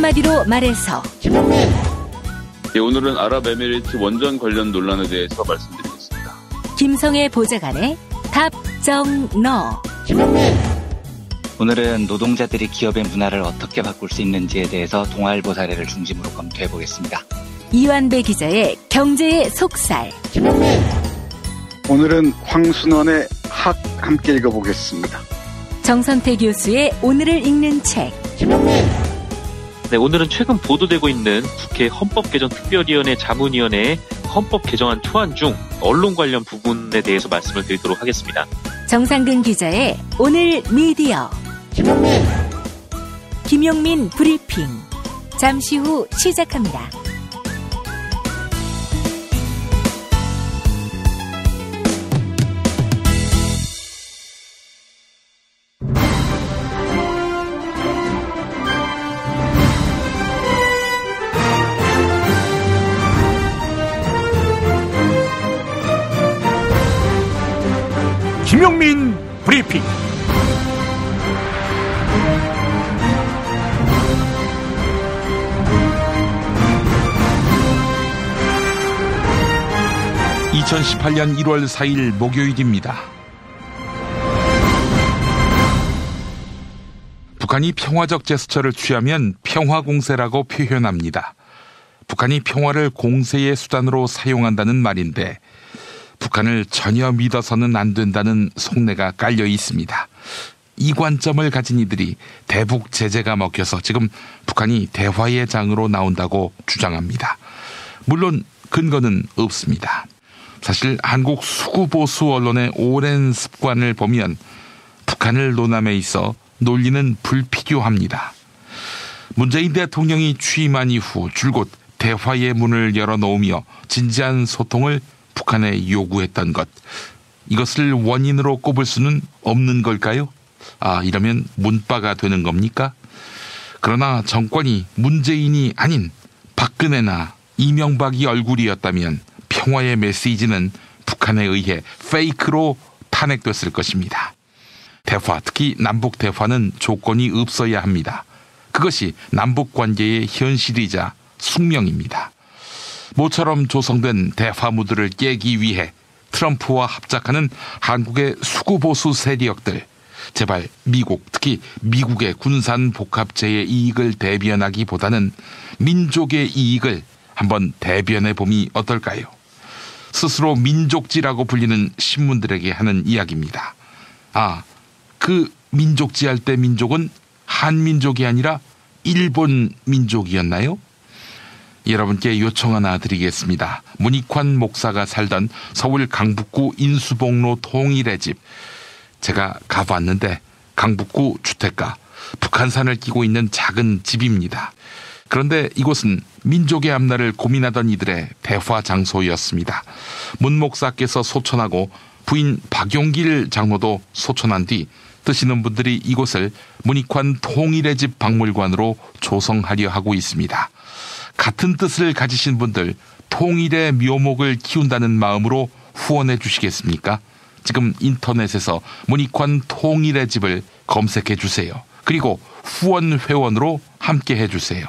한마디로 말해서 김용민. 네, 오늘은 아랍에미리트 원전 관련 논란에 대해서 말씀드리겠습니다. 김성애 보좌관의 답정너. 김용민. 오늘은 노동자들이 기업의 문화를 어떻게 바꿀 수 있는지에 대해서 동아일보 사례를 중심으로 검토해 보겠습니다. 이완배 기자의 경제의 속살. 김용민. 오늘은 황순원의 학 함께 읽어보겠습니다. 정선태 교수의 오늘을 읽는 책. 김용민. 네, 오늘은 최근 보도되고 있는 국회 헌법개정특별위원회 자문위원회의 헌법 개정안 투안 중 언론 관련 부분에 대해서 말씀을 드리도록 하겠습니다. 정상근 기자의 오늘 미디어. 김용민. 김용민 브리핑. 잠시 후 시작합니다. 김용민 브리핑. (2018년 1월 4일) 목요일입니다. 북한이 평화적 제스처를 취하면 평화공세라고 표현합니다. 북한이 평화를 공세의 수단으로 사용한다는 말인데 북한을 전혀 믿어서는 안 된다는 속내가 깔려 있습니다. 이 관점을 가진 이들이 대북 제재가 먹혀서 지금 북한이 대화의 장으로 나온다고 주장합니다. 물론 근거는 없습니다. 사실 한국 수구보수 언론의 오랜 습관을 보면 북한을 논함에 있어 논리는 불필요합니다. 문재인 대통령이 취임한 이후 줄곧 대화의 문을 열어놓으며 진지한 소통을 북한에 요구했던 것, 이것을 원인으로 꼽을 수는 없는 걸까요? 이러면 문바가 되는 겁니까? 그러나 정권이 문재인이 아닌 박근혜나 이명박이 얼굴이었다면 평화의 메시지는 북한에 의해 페이크로 탄핵됐을 것입니다. 대화, 특히 남북 대화는 조건이 없어야 합니다. 그것이 남북 관계의 현실이자 숙명입니다. 모처럼 조성된 대화 무드를 깨기 위해 트럼프와 합작하는 한국의 수구보수 세력들, 제발 미국, 특히 미국의 군산 복합체의 이익을 대변하기보다는 민족의 이익을 한번 대변해 봄이 어떨까요? 스스로 민족지라고 불리는 신문들에게 하는 이야기입니다. 그 민족지할 때 민족은 한민족이 아니라 일본 민족이었나요? 여러분께 요청 하나 드리겠습니다. 문익환 목사가 살던 서울 강북구 인수봉로 통일의 집, 제가 가봤는데 강북구 주택가, 북한산을 끼고 있는 작은 집입니다. 그런데 이곳은 민족의 앞날을 고민하던 이들의 대화 장소였습니다. 문 목사께서 소천하고 부인 박용길 장로도 소천한 뒤 뜨시는 분들이 이곳을 문익환 통일의 집 박물관으로 조성하려 하고 있습니다. 같은 뜻을 가지신 분들, 통일의 묘목을 키운다는 마음으로 후원해 주시겠습니까? 지금 인터넷에서 문익환 통일의 집을 검색해 주세요. 그리고 후원 회원으로 함께 해주세요.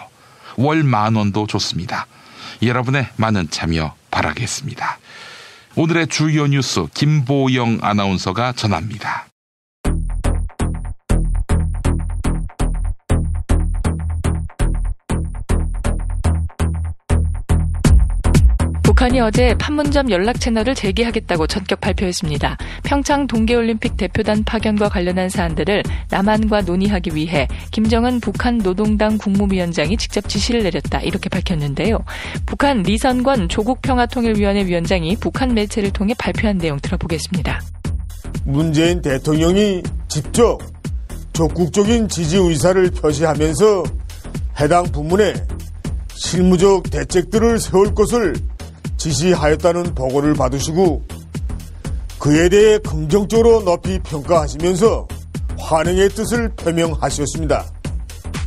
월 10,000원도 좋습니다. 여러분의 많은 참여 바라겠습니다. 오늘의 주요 뉴스 김보영 아나운서가 전합니다. 북한이 어제 판문점 연락 채널을 재개하겠다고 전격 발표했습니다. 평창 동계올림픽 대표단 파견과 관련한 사안들을 남한과 논의하기 위해 김정은 북한 노동당 국무위원장이 직접 지시를 내렸다, 이렇게 밝혔는데요. 북한 리선권 조국평화통일위원회 위원장이 북한 매체를 통해 발표한 내용 들어보겠습니다. 문재인 대통령이 직접 적극적인 지지 의사를 표시하면서 해당 부문에 실무적 대책들을 세울 것을 지시하였다는 보고를 받으시고 그에 대해 긍정적으로 높이 평가하시면서 환영의 뜻을 표명하셨습니다.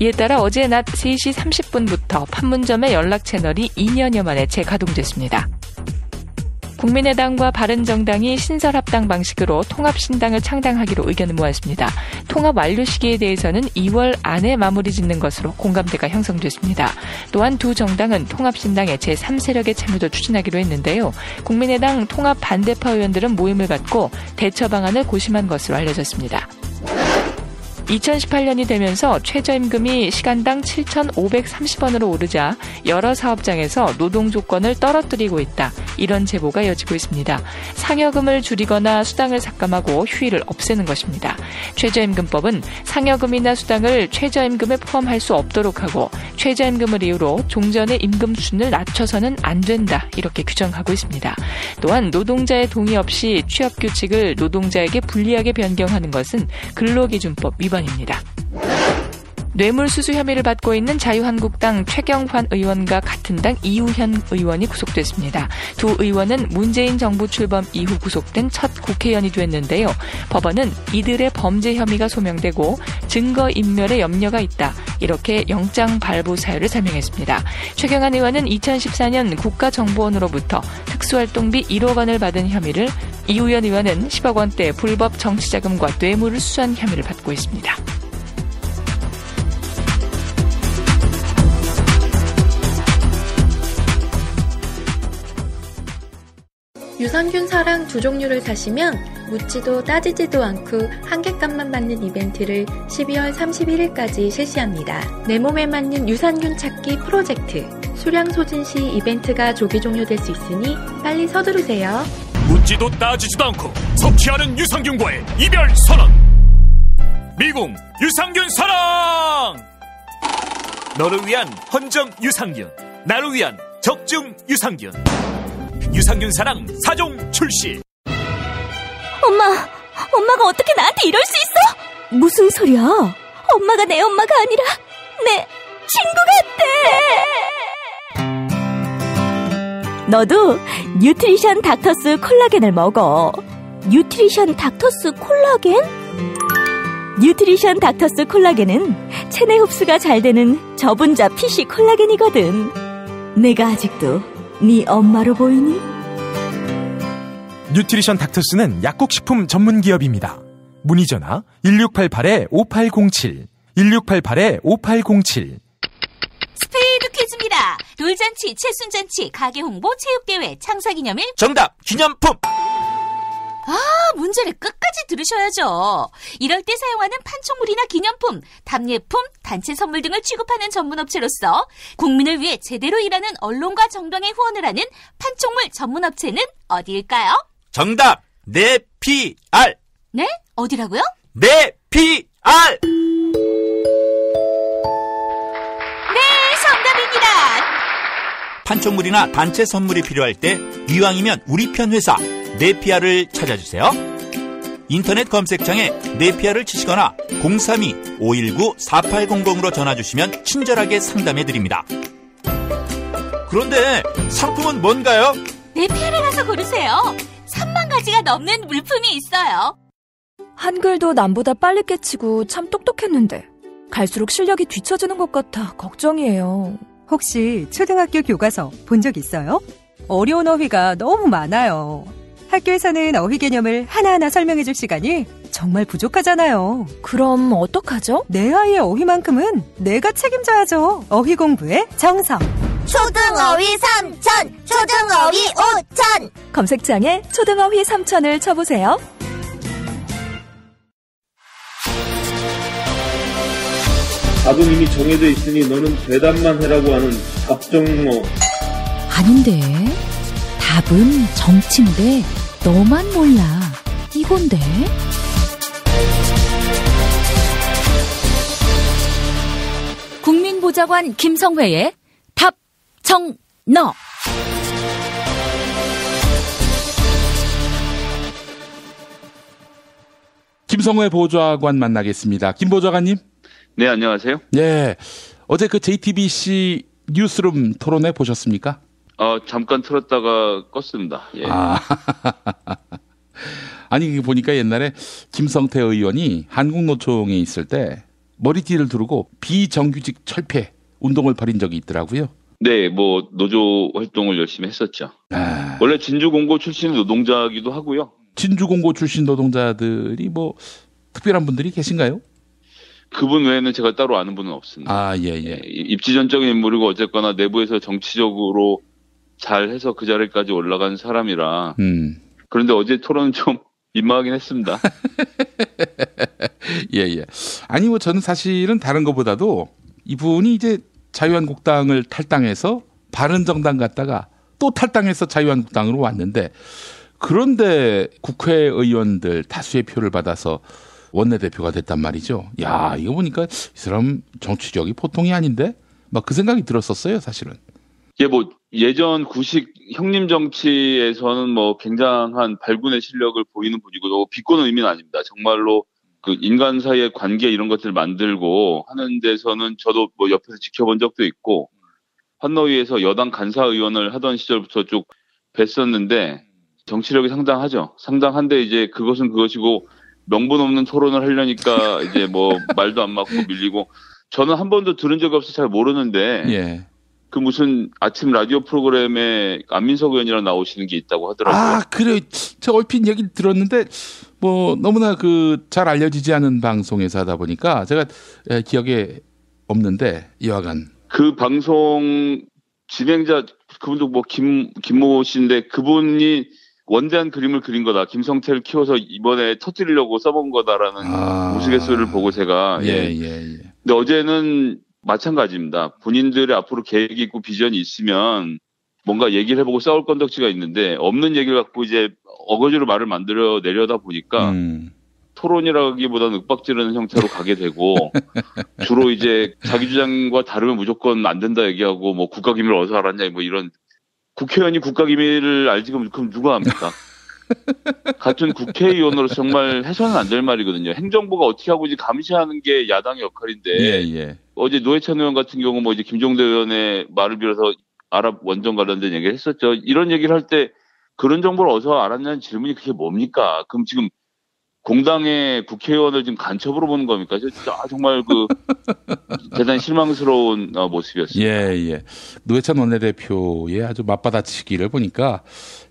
이에 따라 어제 낮 3시 30분부터 판문점의 연락 채널이 2년여 만에 재가동됐습니다. 국민의당과 바른정당이 신설합당 방식으로 통합신당을 창당하기로 의견을 모았습니다. 통합 완료 시기에 대해서는 2월 안에 마무리 짓는 것으로 공감대가 형성됐습니다. 또한 두 정당은 통합신당의 제3세력의 참여도 추진하기로 했는데요. 국민의당 통합 반대파 의원들은 모임을 갖고 대처 방안을 고심한 것으로 알려졌습니다. 2018년이 되면서 최저임금이 시간당 7,530원으로 오르자 여러 사업장에서 노동 조건을 떨어뜨리고 있다. 이런 제보가 이어지고 있습니다. 상여금을 줄이거나 수당을 삭감하고 휴일을 없애는 것입니다. 최저임금법은 상여금이나 수당을 최저임금에 포함할 수 없도록 하고 최저임금을 이유로 종전의 임금 수준을 낮춰서는 안 된다. 이렇게 규정하고 있습니다. 또한 노동자의 동의 없이 취업규칙을 노동자에게 불리하게 변경하는 것은 근로기준법 위반입니다. 뇌물수수 혐의를 받고 있는 자유한국당 최경환 의원과 같은 당 이우현 의원이 구속됐습니다. 두 의원은 문재인 정부 출범 이후 구속된 첫 국회의원이 됐는데요. 법원은 이들의 범죄 혐의가 소명되고 증거인멸의 염려가 있다. 이렇게 영장 발부 사유를 설명했습니다. 최경환 의원은 2014년 국가정보원으로부터 특수활동비 1억 원을 받은 혐의를, 이우현 의원은 10억 원대 불법 정치자금과 뇌물을 수수한 혐의를 받고 있습니다. 유산균 사랑 두 종류를 사시면 묻지도 따지지도 않고 한 객값만 받는 이벤트를 12월 31일까지 실시합니다. 내 몸에 맞는 유산균 찾기 프로젝트. 수량 소진 시 이벤트가 조기 종료될 수 있으니 빨리 서두르세요. 묻지도 따지지도 않고 섭취하는 유산균과의 이별 선언. 미궁 유산균 사랑. 너를 위한 헌정 유산균, 나를 위한 적중 유산균. 유산균 사랑 4종 출시. 엄마가 어떻게 나한테 이럴 수 있어? 무슨 소리야? 엄마가 내 엄마가 아니라 내 친구 같아. 너도 뉴트리션 닥터스 콜라겐을 먹어. 뉴트리션 닥터스 콜라겐? 뉴트리션 닥터스 콜라겐은 체내 흡수가 잘 되는 저분자 PC 콜라겐이거든. 내가 아직도 네 엄마로 보이니? 뉴트리션 닥터스는 약국식품 전문기업입니다. 문의전화 1688-5807 1688-5807. 스페이드 퀴즈입니다. 돌잔치, 채순잔치, 가게홍보, 체육대회, 창사기념일. 정답! 기념품! 문제를 끝까지 들으셔야죠. 이럴 때 사용하는 판촉물이나 기념품, 답례품, 단체 선물 등을 취급하는 전문업체로서 국민을 위해 제대로 일하는 언론과 정당에 후원을 하는 판촉물 전문업체는 어디일까요? 정답! 네피알! 네? 어디라고요? 네피알! 네, 정답입니다. 판촉물이나 단체 선물이 필요할 때 이왕이면 우리 편 회사 네피아를 찾아주세요. 인터넷 검색창에 네피아를 치시거나 032-519-4800으로 전화주시면 친절하게 상담해드립니다. 그런데 상품은 뭔가요? 네피아를 가서 고르세요. 3만 가지가 넘는 물품이 있어요. 한글도 남보다 빨리 깨치고 참 똑똑했는데 갈수록 실력이 뒤처지는 것 같아 걱정이에요. 혹시 초등학교 교과서 본 적 있어요? 어려운 어휘가 너무 많아요. 학교에서는 어휘 개념을 하나하나 설명해줄 시간이 정말 부족하잖아요. 그럼 어떡하죠? 내 아이의 어휘만큼은 내가 책임져야죠. 어휘 공부의 정성. 초등어휘 3000, 초등어휘 5000. 검색창에 초등어휘 3000을 쳐보세요. 답은 이미 정해져 있으니 너는 대답만 해라고 하는 답정모. 아닌데. 답은 정치인데 너만 몰라. 이건데. 국민보좌관 김성회의 답정너. 김성회 보좌관 만나겠습니다. 김 보좌관님. 네, 안녕하세요. 예. 어제 그 JTBC 뉴스룸 토론회 보셨습니까? 잠깐 틀었다가 껐습니다. 예. 아니, 보니까 옛날에 김성태 의원이 한국노총에 있을 때 머리띠를 두르고 비정규직 철폐 운동을 벌인 적이 있더라고요. 네, 노조 활동을 열심히 했었죠. 원래 진주공고 출신 노동자이기도 하고요. 진주공고 출신 노동자들이 뭐 특별한 분들이 계신가요? 그분 외에는 제가 따로 아는 분은 없습니다. 아, 예. 입지전적인 인물이고 어쨌거나 내부에서 정치적으로 잘해서 그 자리까지 올라간 사람이라. 그런데 어제 토론은 좀 민망하긴 했습니다. 예. 아니 뭐 저는 사실은 다른 것보다도 이분이 이제 자유한국당을 탈당해서 바른정당 갔다가 또 탈당해서 자유한국당으로 왔는데, 그런데 국회의원들 다수의 표를 받아서 원내대표가 됐단 말이죠. 야, 이거 보니까 이 사람 정치력이 보통이 아닌데? 막 그 생각이 들었었어요, 사실은. 예, 뭐 예전 구식 형님 정치에서는 뭐 굉장한 발군의 실력을 보이는 분이고, 비꼬는 의미는 아닙니다. 정말로 그 인간 사이의 관계 이런 것들을 만들고 하는 데서는 저도 뭐 옆에서 지켜본 적도 있고, 환노위에서 여당 간사의원을 하던 시절부터 쭉 뵀었는데 정치력이 상당하죠. 상당한데 이제 그것은 그것이고 명분 없는 토론을 하려니까 이제 뭐 말도 안 맞고 밀리고, 저는 한 번도 들은 적이 없어서 잘 모르는데 예. 그 무슨 아침 라디오 프로그램에 안민석 의원이랑 나오시는 게 있다고 하더라고요. 아, 그래요. 저 얼핏 얘기를 들었는데 뭐 너무나 그 잘 알려지지 않은 방송에서 하다 보니까 제가 기억에 없는데, 여하간 그 방송 진행자 그분도 뭐 김모 씨인데 그분이 원대한 그림을 그린 거다. 김성태를 키워서 이번에 터뜨리려고 써본 거다라는 우스갯소리를 보고 제가 예. 근데 어제는 마찬가지입니다. 본인들의 앞으로 계획이 있고 비전이 있으면 뭔가 얘기를 해보고 싸울 건덕지가 있는데 없는 얘기를 갖고 이제 어거지로 말을 만들어 내려다 보니까 토론이라기보다는 윽박지르는 형태로 가게 되고 주로 이제 자기 주장과 다르면 무조건 안 된다 얘기하고 뭐 국가기밀을 어디서 알았냐 뭐 이런. 국회의원이 국가기밀을 알지 그럼 누가 합니까? 같은 국회의원으로서 정말 해서는 안 될 말이거든요. 행정부가 어떻게 하고 이제 감시하는 게 야당의 역할인데 예. 어제 노회찬 의원 같은 경우 뭐 이제 김종대 의원의 말을 빌어서 아랍 원전 관련된 얘기를 했었죠. 이런 얘기를 할 때 그런 정보를 어디서 알았냐는 질문이 그게 뭡니까? 그럼 지금 공당의 국회의원을 지금 간첩으로 보는 겁니까? 정말 그 대단히 실망스러운 모습이었습니다. 예. 노회찬 원내대표의 아주 맞받아치기를 보니까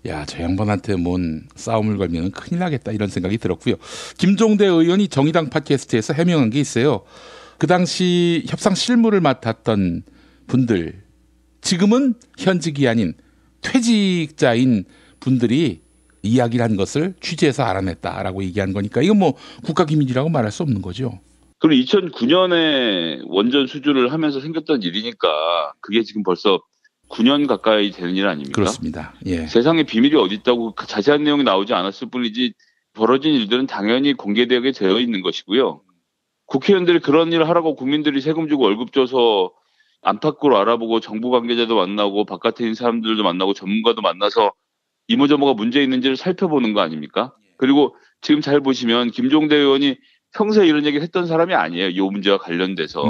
야, 저 양반한테 뭔 싸움을 걸면 큰일 나겠다 이런 생각이 들었고요. 김종대 의원이 정의당 팟캐스트에서 해명한 게 있어요. 그 당시 협상 실무를 맡았던 분들, 지금은 현직이 아닌 퇴직자인 분들이 이야기를 한 것을 취재해서 알아냈다라고 얘기한 거니까 이건 뭐 국가기밀이라고 말할 수 없는 거죠. 그리고 2009년에 원전 수주를 하면서 생겼던 일이니까 그게 지금 벌써 9년 가까이 되는 일 아닙니까? 그렇습니다. 예. 세상에 비밀이 어디 있다고 자세한 내용이 나오지 않았을 뿐이지 벌어진 일들은 당연히 공개되게 되어 있는 것이고요. 국회의원들이 그런 일을 하라고 국민들이 세금 주고 월급 줘서 안팎으로 알아보고 정부 관계자도 만나고 바깥에 있는 사람들도 만나고 전문가도 만나서 이모저모가 문제 있는지를 살펴보는 거 아닙니까? 그리고 지금 잘 보시면 김종대 의원이 평소에 이런 얘기를 했던 사람이 아니에요. 이 문제와 관련돼서.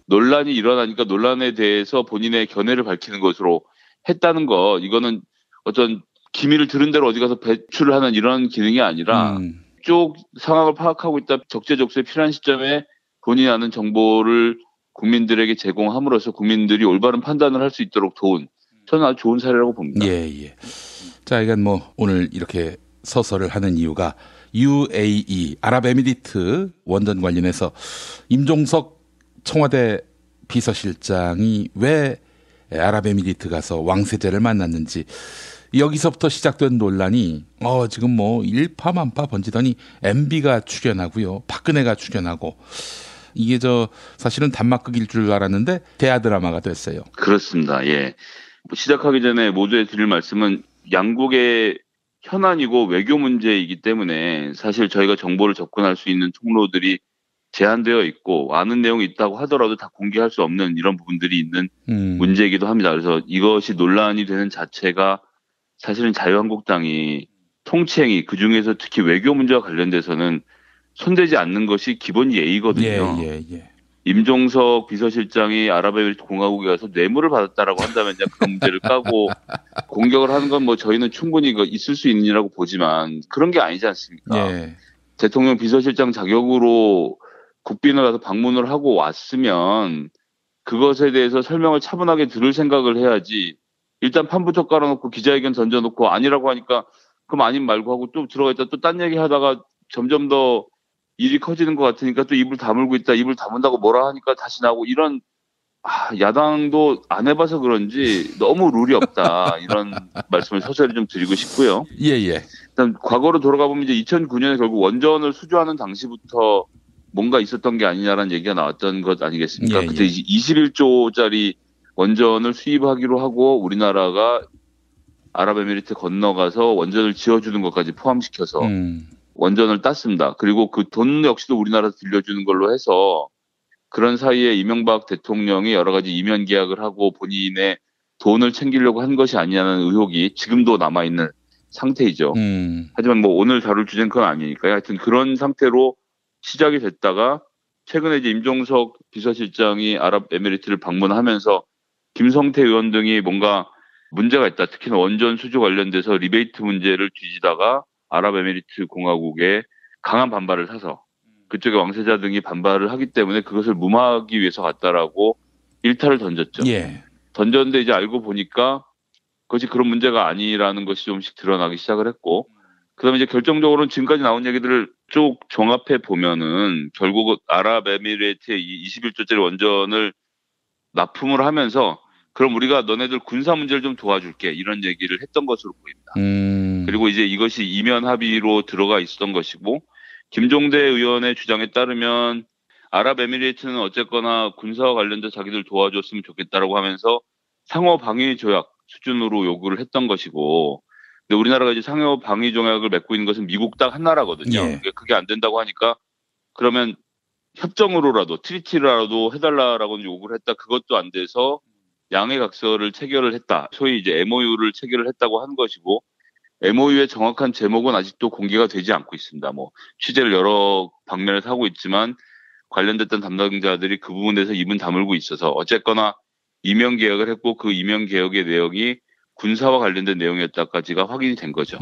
논란이 일어나니까 논란에 대해서 본인의 견해를 밝히는 것으로 했다는 거, 이거는 어떤 기밀을 들은 대로 어디 가서 배출을 하는 이런 기능이 아니라 쭉 상황을 파악하고 있다 적재적소에 필요한 시점에 본인이 아는 정보를 국민들에게 제공함으로써 국민들이 올바른 판단을 할 수 있도록 도운, 저는 아주 좋은 사례라고 봅니다. 예. 자, 이건 뭐 오늘 이렇게 서설을 하는 이유가 UAE 아랍에미리트 원전 관련해서 임종석 청와대 비서실장이 왜 아랍에미리트 가서 왕세자를 만났는지, 여기서부터 시작된 논란이 지금 뭐 일파만파 번지더니 MB가 출연하고요, 박근혜가 출연하고, 이게 사실은 단막극일 줄 알았는데 대하 드라마가 됐어요. 그렇습니다. 예. 시작하기 전에 모두에 드릴 말씀은 양국의 현안이고 외교 문제이기 때문에 사실 저희가 정보를 접근할 수 있는 통로들이 제한되어 있고 아는 내용이 있다고 하더라도 다 공개할 수 없는 이런 부분들이 있는 문제이기도 합니다. 그래서 이것이 논란이 되는 자체가 사실은 자유한국당이 통치행위, 그중에서 특히 외교 문제와 관련돼서는 손대지 않는 것이 기본 예의거든요. 예. 임종석 비서실장이 아랍에미리트 공화국에 가서 뇌물을 받았다라고 한다면 그런 문제를 까고 공격을 하는 건 뭐 저희는 충분히 있을 수 있는 일이라고 보지만 그런 게 아니지 않습니까? 예. 대통령 비서실장 자격으로 국빈을 가서 방문을 하고 왔으면 그것에 대해서 설명을 차분하게 들을 생각을 해야지 일단 판부터 깔아놓고 기자회견 던져놓고 아니라고 하니까 그럼 아님 말고 하고 또 들어가 있다 또 딴 얘기 하다가 점점 더 일이 커지는 것 같으니까 또 입을 다물고 있다. 입을 다문다고 뭐라 하니까 다시 나오고 이런 야당도 안 해봐서 그런지 너무 룰이 없다. 이런 말씀을 서서히 좀 드리고 싶고요. 예예. 일단 과거로 돌아가 보면 이제 2009년에 결국 원전을 수주하는 당시부터 뭔가 있었던 게 아니냐라는 얘기가 나왔던 것 아니겠습니까? 예, 그때 예. 21조짜리 원전을 수입하기로 하고 우리나라가 아랍에미리트 건너가서 원전을 지어주는 것까지 포함시켜서 원전을 땄습니다. 그리고 그 돈 역시도 우리나라에서 들려주는 걸로 해서 그런 사이에 이명박 대통령이 여러 가지 이면 계약을 하고 본인의 돈을 챙기려고 한 것이 아니냐는 의혹이 지금도 남아있는 상태이죠. 하지만 뭐 오늘 다룰 주제는 그건 아니니까요. 하여튼 그런 상태로 시작이 됐다가 최근에 이제 임종석 비서실장이 아랍에미리트를 방문하면서 김성태 의원 등이 뭔가 문제가 있다. 특히나 원전 수주 관련돼서 리베이트 문제를 뒤지다가 아랍에미리트 공화국에 강한 반발을 사서 그쪽의 왕세자 등이 반발을 하기 때문에 그것을 무마하기 위해서 갔다라고 일타를 던졌죠. 예. 던졌는데 이제 알고 보니까 그것이 그런 문제가 아니라는 것이 좀씩 드러나기 시작을 했고 그다음에 이제 결정적으로는 지금까지 나온 얘기들을 쭉 종합해 보면은 결국 아랍에미리트의 21조짜리 원전을 납품을 하면서 그럼 우리가 너네들 군사 문제를 좀 도와줄게 이런 얘기를 했던 것으로 보입니다. 그리고 이제 이것이 이면 합의로 들어가 있었던 것이고 김종대 의원의 주장에 따르면 아랍에미리트는 어쨌거나 군사와 관련돼서 자기들 도와줬으면 좋겠다라고 하면서 상호 방위 조약 수준으로 요구를 했던 것이고 근데 우리나라가 이제 상호 방위 조약을 맺고 있는 것은 미국 딱 한 나라거든요. 예. 그게 안 된다고 하니까 그러면 협정으로라도 트리티라도 해달라라고 요구를 했다. 그것도 안 돼서 양해각서를 체결을 했다. 소위 이제 MOU를 체결을 했다고 한 것이고 MOU의 정확한 제목은 아직도 공개가 되지 않고 있습니다. 뭐 취재를 여러 방면에서 하고 있지만 관련됐던 담당자들이 그 부분에 대해서 입은 다물고 있어서 어쨌거나 이면 계약을 했고 그 이면 계약의 내용이 군사와 관련된 내용이었다까지가 확인이 된 거죠.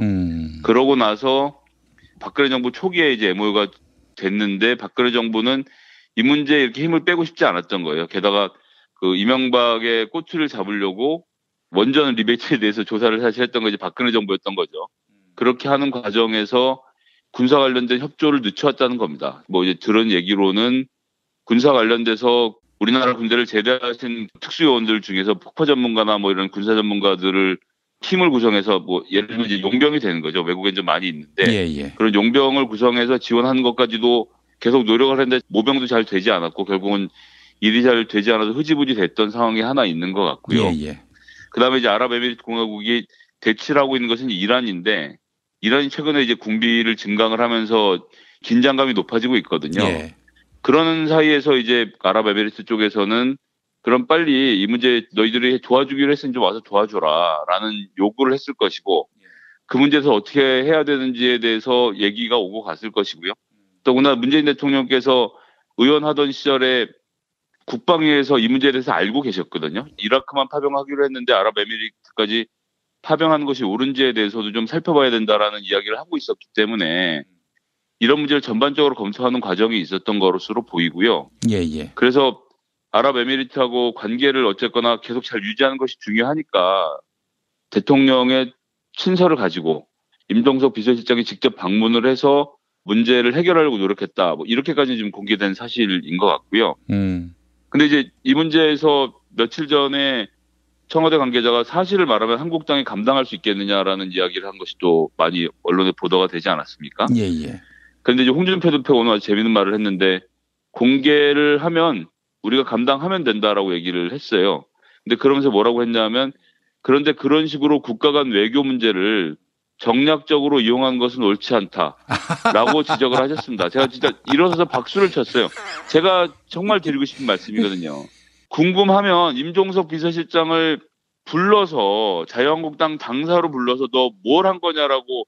그러고 나서 박근혜 정부 초기에 이제 MOU가 됐는데 박근혜 정부는 이 문제에 이렇게 힘을 빼고 싶지 않았던 거예요. 게다가 그 이명박의 꼬투리를 잡으려고 원전 리베이트에 대해서 조사를 사실 했던 것이 박근혜 정부였던 거죠. 그렇게 하는 과정에서 군사 관련된 협조를 늦춰왔다는 겁니다. 뭐 이제 들은 얘기로는 군사 관련돼서 우리나라 군대를 제대하신 특수요원들 중에서 폭파 전문가나 뭐 이런 군사 전문가들을 팀을 구성해서 뭐 예를 들면 이제 용병이 되는 거죠. 외국엔 좀 많이 있는데 예. 그런 용병을 구성해서 지원하는 것까지도 계속 노력을 했는데 모병도 잘 되지 않았고 결국은 일이 잘 되지 않아서 흐지부지 됐던 상황이 하나 있는 것 같고요. 예. 그다음에 이제 아랍에미리트 공화국이 대치를 하고 있는 것은 이란인데 이란이 최근에 이제 군비를 증강을 하면서 긴장감이 높아지고 있거든요. 예. 그러는 사이에서 이제 아랍에미리트 쪽에서는 그럼 빨리 이 문제 너희들이 도와주기로 했으니 좀 와서 도와줘라라는 요구를 했을 것이고 그 문제에서 어떻게 해야 되는지에 대해서 얘기가 오고 갔을 것이고요. 더구나 문재인 대통령께서 의원하던 시절에 국방위에서 이 문제에 대해서 알고 계셨거든요. 이라크만 파병하기로 했는데 아랍에미리트까지 파병하는 것이 옳은지에 대해서도 좀 살펴봐야 된다라는 이야기를 하고 있었기 때문에 이런 문제를 전반적으로 검토하는 과정이 있었던 것으로 보이고요. 예. 그래서 아랍에미리트하고 관계를 어쨌거나 계속 잘 유지하는 것이 중요하니까 대통령의 친서를 가지고 임종석 비서실장이 직접 방문을 해서 문제를 해결하려고 노력했다. 뭐 이렇게까지 지금 공개된 사실인 것 같고요. 근데 이제 이 문제에서 며칠 전에 청와대 관계자가 사실을 말하면 한국당이 감당할 수 있겠느냐라는 이야기를 한 것이 또 많이 언론에 보도가 되지 않았습니까? 예. 그런데 이제 홍준표 대표 오늘 아주 재밌는 말을 했는데 공개를 하면 우리가 감당하면 된다라고 얘기를 했어요. 근데 그러면서 뭐라고 했냐면 그런데 그런 식으로 국가 간 외교 문제를 정략적으로 이용한 것은 옳지 않다라고 지적을 하셨습니다. 제가 진짜 일어서서 박수를 쳤어요. 제가 정말 드리고 싶은 말씀이거든요. 궁금하면 임종석 비서실장을 불러서 자유한국당 당사로 불러서 너 뭘 한 거냐라고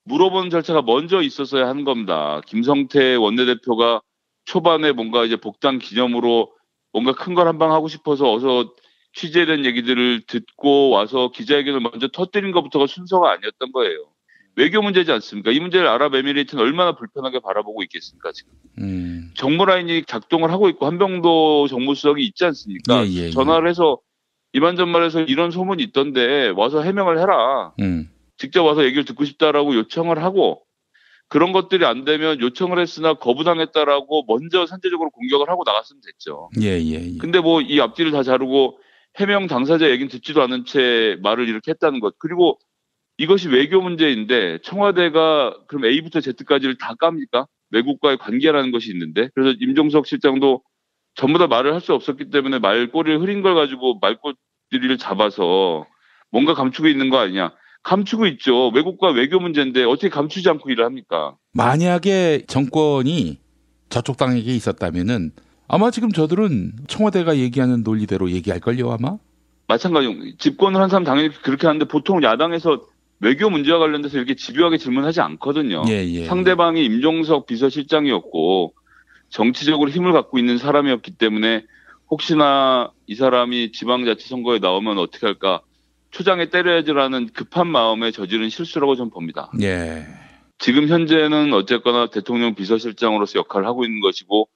물어보는 절차가 먼저 있었어야 하는 겁니다. 김성태 원내대표가 초반에 뭔가 이제 복당 기념으로 뭔가 큰 걸 한 방 하고 싶어서 어서 취재된 얘기들을 듣고 와서 기자회견을 먼저 터뜨린 것부터가 순서가 아니었던 거예요. 외교 문제지 않습니까? 이 문제를 아랍에미리트는 얼마나 불편하게 바라보고 있겠습니까, 지금. 정무 라인이 작동을 하고 있고 한병도 정무수석이 있지 않습니까? 예. 전화를 해서 이만저만해서 이런 소문이 있던데 와서 해명을 해라. 직접 와서 얘기를 듣고 싶다라고 요청을 하고 그런 것들이 안 되면 요청을 했으나 거부당했다라고 먼저 선제적으로 공격을 하고 나갔으면 됐죠. 예. 근데 뭐 이 앞뒤를 다 자르고 해명 당사자 얘기는 듣지도 않은 채 말을 이렇게 했다는 것. 그리고 이것이 외교 문제인데 청와대가 그럼 A부터 Z까지를 다 깝니까? 외국과의 관계라는 것이 있는데 그래서 임종석 실장도 전부 다 말을 할 수 없었기 때문에 말꼬리를 흐린 걸 가지고 말꼬리를 잡아서 뭔가 감추고 있는 거 아니냐. 감추고 있죠. 외국과 외교 문제인데 어떻게 감추지 않고 일을 합니까? 만약에 정권이 저쪽 당에게 있었다면은 아마 지금 저들은 청와대가 얘기하는 논리대로 얘기할걸요 아마? 마찬가지로 집권을 한 사람 당연히 그렇게 하는데 보통 야당에서 외교 문제와 관련돼서 이렇게 집요하게 질문하지 않거든요. 상대방이 임종석 비서실장이었고 정치적으로 힘을 갖고 있는 사람이었기 때문에 혹시나 이 사람이 지방자치선거에 나오면 어떻게 할까 초장에 때려야지라는 급한 마음에 저지른 실수라고 저는 봅니다. 지금 현재는 어쨌거나 대통령 비서실장으로서 역할을 하고 있는 것이고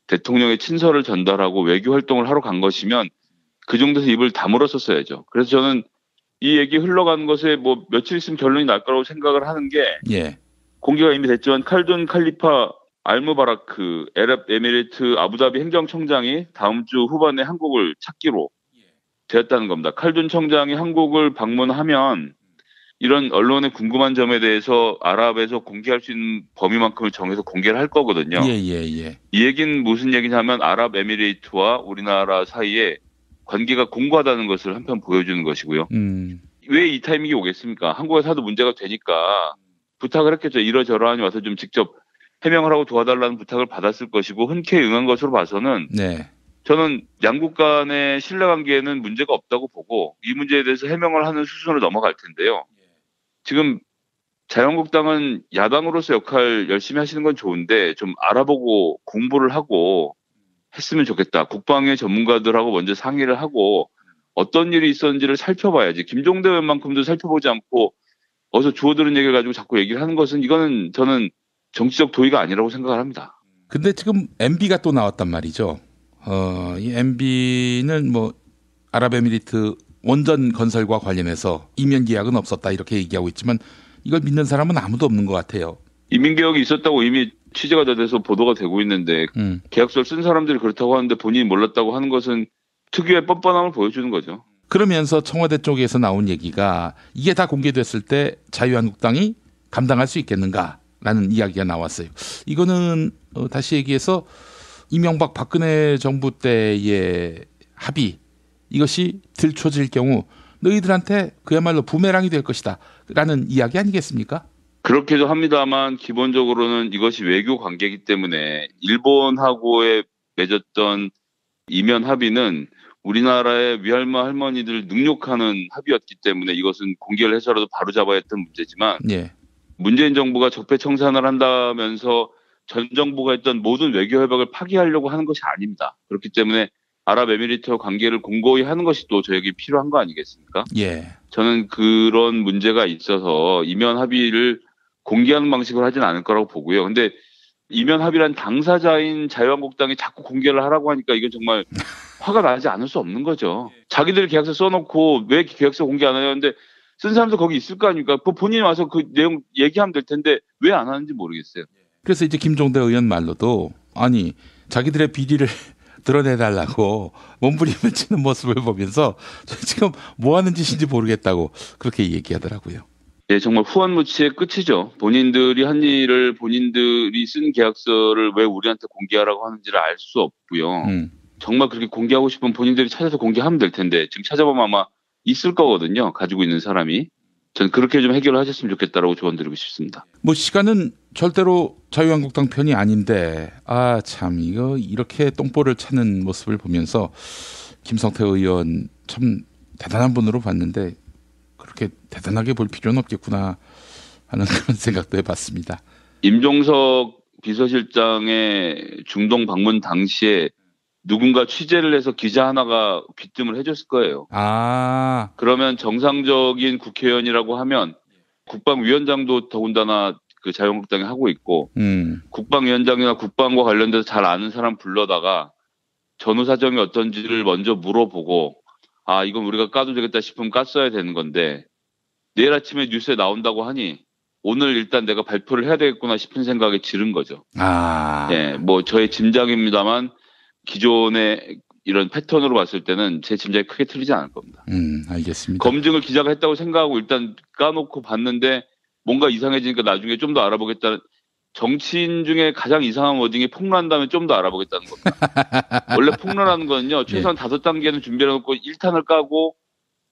대통령의 친서를 전달하고 외교 활동을 하러 간 것이면 그 정도에서 입을 다물었었어야죠. 그래서 저는 이 얘기 흘러가는 것에 뭐 며칠 있으면 결론이 날 거라고 생각을 하는 게 공개가 이미 됐지만 칼둔 칼리파 알무바라크 에미레이트 아부다비 행정청장이 다음 주 후반에 한국을 찾기로 되었다는 겁니다. 칼둔 청장이 한국을 방문하면 이런 언론의 궁금한 점에 대해서 아랍에서 공개할 수 있는 범위만큼을 정해서 공개를 할 거거든요. 이 얘기는 무슨 얘기냐면 아랍에미레이트와 우리나라 사이에 관계가 공고하다는 것을 한편 보여주는 것이고요. 왜 이 타이밍이 오겠습니까? 한국에서도 문제가 되니까 부탁을 했겠죠. 이러저러하니 와서 좀 직접 해명을 하고 도와달라는 부탁을 받았을 것이고 흔쾌히 응한 것으로 봐서는 저는 양국 간의 신뢰관계에는 문제가 없다고 보고 이 문제에 대해서 해명을 하는 수순으로 넘어갈 텐데요. 지금 자유한국당은 야당으로서 역할 열심히 하시는 건 좋은데 좀 알아보고 공부를 하고 했으면 좋겠다. 국방의 전문가들하고 먼저 상의를 하고 어떤 일이 있었는지를 살펴봐야지. 김종대 의원만큼도 살펴보지 않고 어디서 주워들은 얘기를 가지고 자꾸 얘기를 하는 것은 이거는 저는 정치적 도의가 아니라고 생각을 합니다. 근데 지금 MB가 또 나왔단 말이죠. 이 MB는 뭐 아랍에미리트 원전 건설과 관련해서 이면 계약은 없었다 이렇게 얘기하고 있지만 이걸 믿는 사람은 아무도 없는 것 같아요. 이민개혁이 있었다고 이미 취재가 다 돼서 보도가 되고 있는데 계약서를 쓴 사람들이 그렇다고 하는데 본인이 몰랐다고 하는 것은 특유의 뻔뻔함을 보여주는 거죠. 그러면서 청와대 쪽에서 나온 얘기가 이게 다 공개됐을 때 자유한국당이 감당할 수 있겠는가라는 이야기가 나왔어요. 이거는 다시 얘기해서 이명박 박근혜 정부 때의 합의 이것이 들춰질 경우 너희들한테 그야말로 부메랑이 될 것이다 라는 이야기 아니겠습니까? 그렇게도 합니다만 기본적으로는 이것이 외교 관계이기 때문에 일본하고의 맺었던 이면 합의는 우리나라의 위할머 할머니들을 능욕하는 합의였기 때문에 이것은 공개를 해서라도 바로잡아야 했던 문제지만 문재인 정부가 적폐청산을 한다면서 전 정부가 했던 모든 외교 협약을 파기하려고 하는 것이 아닙니다. 그렇기 때문에 아랍에미리트와 관계를 공고히 하는 것이 또 저에게 필요한 거 아니겠습니까? 저는 그런 문제가 있어서 이면 합의를 공개하는 방식으로 하진 않을 거라고 보고요. 근데 이면 합의란 당사자인 자유한국당이 자꾸 공개를 하라고 하니까 이건 정말 화가 나지 않을 수 없는 거죠. 자기들 계약서 써놓고 왜 계약서 공개 안 하냐 근데 쓴 사람도 거기 있을 거 아닙니까? 본인이 와서 그 내용 얘기하면 될 텐데 왜 안 하는지 모르겠어요. 그래서 이제 김종대 의원 말로도 아니 자기들의 비리를 드러내달라고 몸부림을 치는 모습을 보면서 지금 뭐 하는 짓인지 모르겠다고 그렇게 얘기하더라고요. 네, 정말 후한무치의 끝이죠. 본인들이 한 일을 본인들이 쓴 계약서를 왜 우리한테 공개하라고 하는지를 알 수 없고요. 정말 그렇게 공개하고 싶으면 본인들이 찾아서 공개하면 될 텐데 지금 찾아보면 아마 있을 거거든요. 가지고 있는 사람이. 전 그렇게 좀 해결을 하셨으면 좋겠다라고 조언드리고 싶습니다. 뭐 시간은 절대로 자유한국당 편이 아닌데 참 이거 이렇게 똥볼을 차는 모습을 보면서 김성태 의원 참 대단한 분으로 봤는데 그렇게 대단하게 볼 필요는 없겠구나 하는 그런 생각도 해봤습니다. 임종석 비서실장의 중동 방문 당시에 누군가 취재를 해서 기자 하나가 귀뜸을 해줬을 거예요. 그러면 정상적인 국회의원이라고 하면 국방위원장도 더군다나 그 자유한국당이 하고 있고 국방위원장이나 국방과 관련돼서 잘 아는 사람 불러다가 전후 사정이 어떤지를 먼저 물어보고 아, 이건 우리가 까도 되겠다 싶으면 깠어야 되는 건데 내일 아침에 뉴스에 나온다고 하니 오늘 일단 내가 발표를 해야 되겠구나 싶은 생각에 지른 거죠. 네, 뭐 저의 짐작입니다만 기존의 이런 패턴으로 봤을 때는 제 짐작이 크게 틀리지 않을 겁니다. 알겠습니다. 검증을 기자가 했다고 생각하고 일단 까놓고 봤는데 뭔가 이상해지니까 나중에 좀 더 알아보겠다는, 정치인 중에 가장 이상한 워딩이 폭로한 다음에 좀 더 알아보겠다는 겁니다. 원래 폭로라는 거는요, 최소한 5단계는 준비해 놓고 1탄을 까고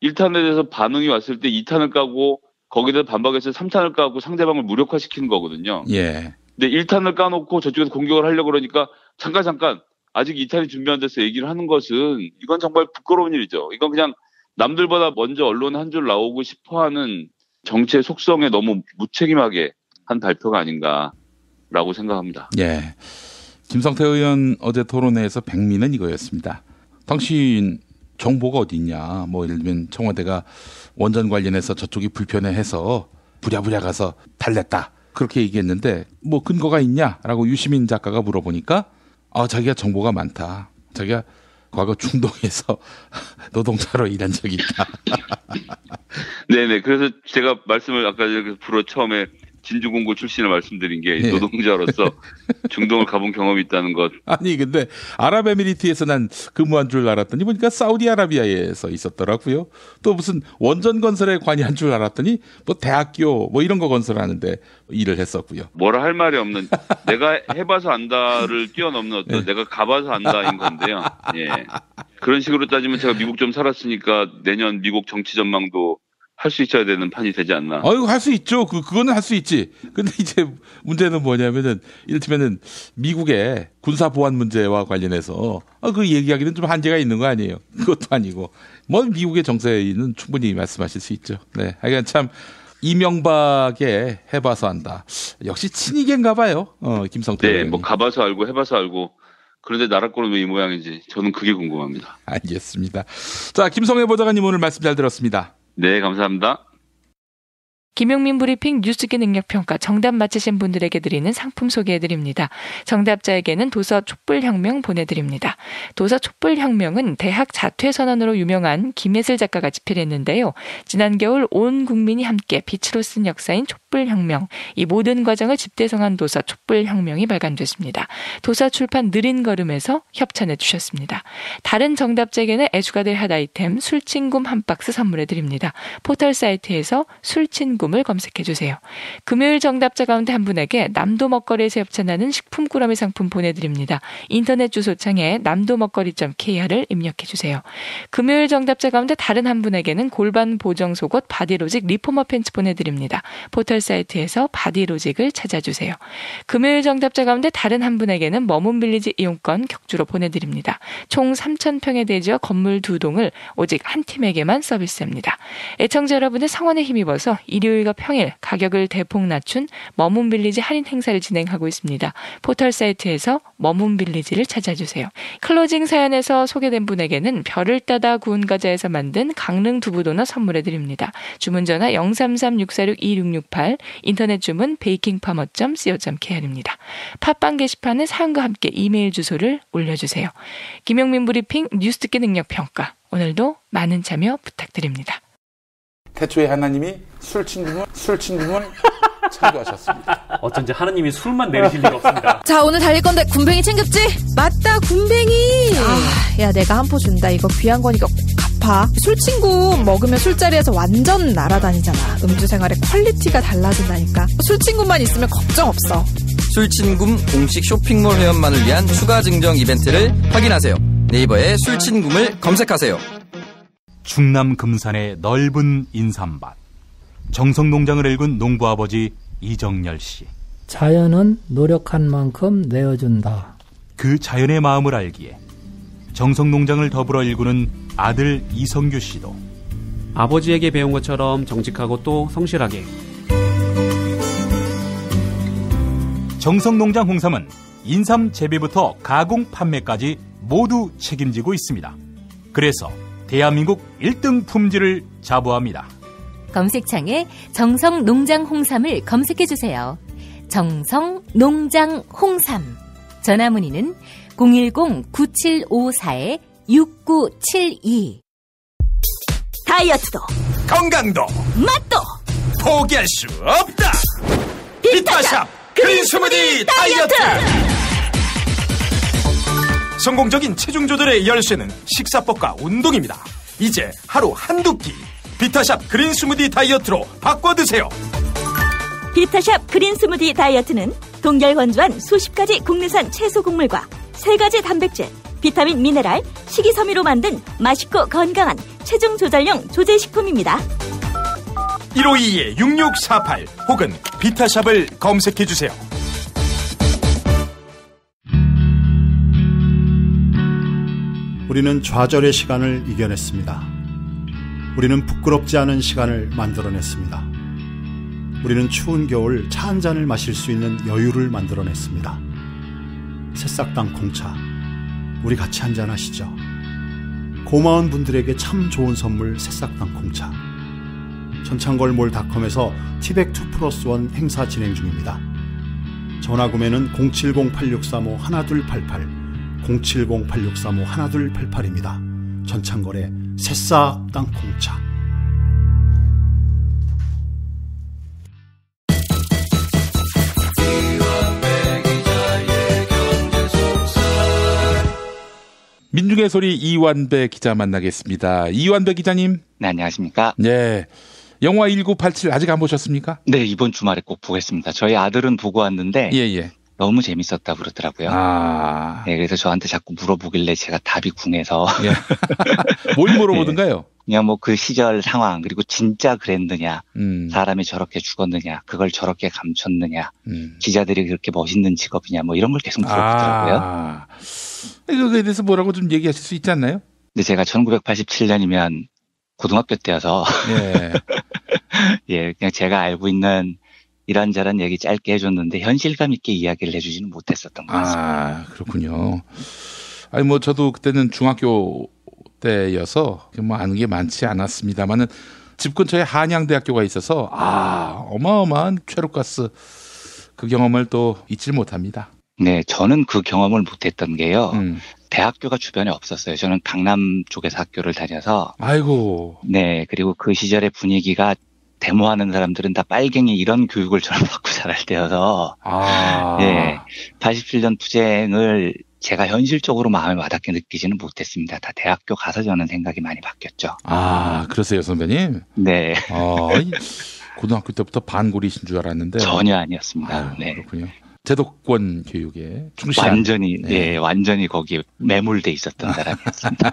1탄에 대해서 반응이 왔을 때 2탄을 까고 거기에 대해서 반박해서 3탄을 까고 상대방을 무력화시키는 거거든요. 예. 근데 1탄을 까놓고 저쪽에서 공격을 하려고 그러니까 잠깐 아직 2탄이 준비 안 돼서 얘기를 하는 것은 이건 정말 부끄러운 일이죠. 이건 그냥 남들보다 먼저 언론에 한 줄 나오고 싶어하는 정치의 속성에 너무 무책임하게 한 발표가 아닌가라고 생각합니다. 예. 김성태 의원 어제 토론회에서 백미는 이거였습니다. 당신 정보가 어디 있냐. 뭐 예를 들면 청와대가 원전 관련해서 저쪽이 불편해해서 부랴부랴 가서 달랬다. 그렇게 얘기했는데 뭐 근거가 있냐라고 유시민 작가가 물어보니까 자기가 정보가 많다. 자기가 과거 중동에서 노동자로 일한 적이 있다. 네네. 그래서 제가 말씀을 아까 불어 처음에 진주공고 출신을 말씀드린 게 노동자로서 중동을 가본 경험이 있다는 것. 아니 근데 아랍에미리트에서 난 근무한 줄 알았더니 보니까 사우디아라비아에서 있었더라고요. 또 무슨 원전 건설에 관여한 줄 알았더니 뭐 대학교 뭐 이런 거 건설하는데 일을 했었고요. 뭐라 할 말이 없는, 내가 해봐서 안다를 뛰어넘는 어떤 내가 가봐서 안다인 건데요. 예. 그런 식으로 따지면 제가 미국 좀 살았으니까 내년 미국 정치 전망도 할 수 있어야 되는 판이 되지 않나. 할 수 있죠. 그거는 할 수 있지. 근데 이제 문제는 뭐냐면은, 이를테면은 미국의 군사 보안 문제와 관련해서 그 얘기하기는 좀 한계가 있는 거 아니에요. 그것도 아니고. 뭐 미국의 정세는 충분히 말씀하실 수 있죠. 네. 하여간 참, 이명박에 해봐서 한다. 역시 친이계인가 봐요. 김성태. 네, 의원이. 뭐 가봐서 알고 해봐서 알고. 그런데 나라꼴은 왜 이 모양인지 저는 그게 궁금합니다. 알겠습니다. 자, 김성회 보좌관님 오늘 말씀 잘 들었습니다. 네, 감사합니다. 김용민 브리핑 뉴스기 능력평가 정답 맞히신 분들에게 드리는 상품 소개해드립니다. 정답자에게는 도서 촛불혁명 보내드립니다. 도서 촛불혁명은 대학 자퇴선언으로 유명한 김혜슬 작가가 집필했는데요. 지난 겨울 온 국민이 함께 빛으로 쓴 역사인 촛불혁명, 이 모든 과정을 집대성한 도서 촛불혁명이 발간됐습니다. 도서 출판 느린 걸음에서 협찬해 주셨습니다. 다른 정답자에게는 애주가 될 핫 아이템 술친굼 한 박스 선물해드립니다. 포털 사이트에서 술친굼을 검색해주세요. 금요일 정답자 가운데 한 분에게 남도 먹거리에서 협찬하는 식품 꾸러미 상품 보내드립니다. 인터넷 주소창에 남도먹거리.kr을 입력해주세요. 금요일 정답자 가운데 다른 한 분에게는 골반 보정 속옷 바디로직 리포머 팬츠 보내드립니다. 포털 사이트에서 바디로직을 찾아주세요. 금요일 정답자 가운데 다른 한 분에게는 머문빌리지 이용권 격주로 보내드립니다. 총 3,000평에 대지어 건물 2동을 오직 한 팀에게만 서비스합니다. 애청자 여러분의 성원에 힘입어서 일요일과 평일 가격을 대폭 낮춘 머문빌리지 할인 행사를 진행하고 있습니다. 포털 사이트에서 머문빌리지를 찾아주세요. 클로징 사연에서 소개된 분에게는 별을 따다 구운 과자에서 만든 강릉 두부도넛 선물해드립니다. 주문 전화 033-646-2668, 인터넷 주문 베이킹파머.co.kr입니다. 팟빵 게시판에 사연과 함께 이메일 주소를 올려주세요. 김용민 브리핑 뉴스 듣기 능력 평가, 오늘도 많은 참여 부탁드립니다. 태초에 하나님이 술친굼을 창조하셨습니다. 어쩐지 하나님이 술만 내리실 리가 없습니다. 자, 오늘 달릴 건데 군뱅이 챙겼지? 맞다, 군뱅이. 야, 내가 한 포 준다. 이거 귀한 거니까 꼭 갚아. 술친굼 먹으면 술자리에서 완전 날아다니잖아. 음주 생활의 퀄리티가 달라진다니까. 술친굼만 있으면 걱정 없어. 술친굼 공식 쇼핑몰 회원만을 위한 추가 증정 이벤트를 확인하세요. 네이버에 술친굼을 검색하세요. 충남 금산의 넓은 인삼밭, 정성농장을 일군 농부아버지 이정열 씨. 자연은 노력한 만큼 내어준다. 그 자연의 마음을 알기에 정성농장을 더불어 일구는 아들 이성규 씨도 아버지에게 배운 것처럼 정직하고 또 성실하게. 정성농장 홍삼은 인삼 재배부터 가공 판매까지 모두 책임지고 있습니다. 그래서 대한민국 1등 품질을 자부합니다. 검색창에 정성농장 홍삼을 검색해주세요. 정성농장 홍삼. 전화문의는 010-9754-6972. 다이어트도 건강도 맛도 포기할 수 없다. 비타샵 그린 스무디 다이어트. 성공적인 체중 조절의 열쇠는 식사법과 운동입니다. 이제 하루 한두 끼 비타샵 그린 스무디 다이어트로 바꿔 드세요. 비타샵 그린 스무디 다이어트는 동결 건조한 수십 가지 국내산 채소 곡물과 3가지 단백질, 비타민, 미네랄, 식이섬유로 만든 맛있고 건강한 체중 조절용 조제식품입니다. 1522-6648 혹은 비타샵을 검색해주세요. 우리는 좌절의 시간을 이겨냈습니다. 우리는 부끄럽지 않은 시간을 만들어냈습니다. 우리는 추운 겨울 차 한 잔을 마실 수 있는 여유를 만들어냈습니다. 새싹당 콩차, 우리 같이 한잔 하시죠. 고마운 분들에게 참 좋은 선물 새싹당 콩차. 전창걸몰닷컴에서 티백2+1 행사 진행 중입니다. 전화 구매는 070-8635-1288 070-8635-1288입니다. 전창걸의 새싹당 콩차. 민중의 소리 이완배 기자 만나겠습니다. 이완배 기자님. 네, 안녕하십니까. 네. 영화 1987 아직 안 보셨습니까? 네, 이번 주말에 꼭 보겠습니다. 저희 아들은 보고 왔는데 예. 너무 재밌었다 그러더라고요. 네, 그래서 저한테 자꾸 물어보길래 제가 답이 궁해서. 예. 뭘 물어보던가요? 네, 그냥 뭐 그 시절 상황, 그리고 진짜 그랬느냐, 사람이 저렇게 죽었느냐, 그걸 저렇게 감췄느냐, 기자들이 그렇게 멋있는 직업이냐, 뭐 이런 걸 계속 물어보더라고요. 이거에 대해서 뭐라고 좀 얘기하실 수 있지 않나요? 근데 제가 1987년이면 고등학교 때여서 예, 그냥 제가 알고 있는 이런저런 얘기 짧게 해줬는데 현실감 있게 이야기를 해주지는 못했었던 것 같습니다. 그렇군요. 아니 뭐 저도 그때는 중학교 때여서 뭐 아는 게 많지 않았습니다만은 집 근처에 한양대학교가 있어서 어마어마한 최루가스 그 경험을 또 잊질 못합니다. 네, 저는 그 경험을 못했던 게요. 대학교가 주변에 없었어요. 저는 강남 쪽에서 학교를 다녀서. 아이고. 네, 그리고 그 시절의 분위기가 데모하는 사람들은 다 빨갱이 이런 교육을 저는 받고 자랄 때여서. 네, 87년 투쟁을 제가 현실적으로 마음에 와닿게 느끼지는 못했습니다. 다 대학교 가서 저는 생각이 많이 바뀌었죠. 그러세요, 선배님? 네. 고등학교 때부터 반골이신 줄 알았는데. 전혀 아니었습니다. 네. 그렇군요. 제도권 교육에 충실한. 완전히 거기에 매몰돼 있었던 사람이었습니다.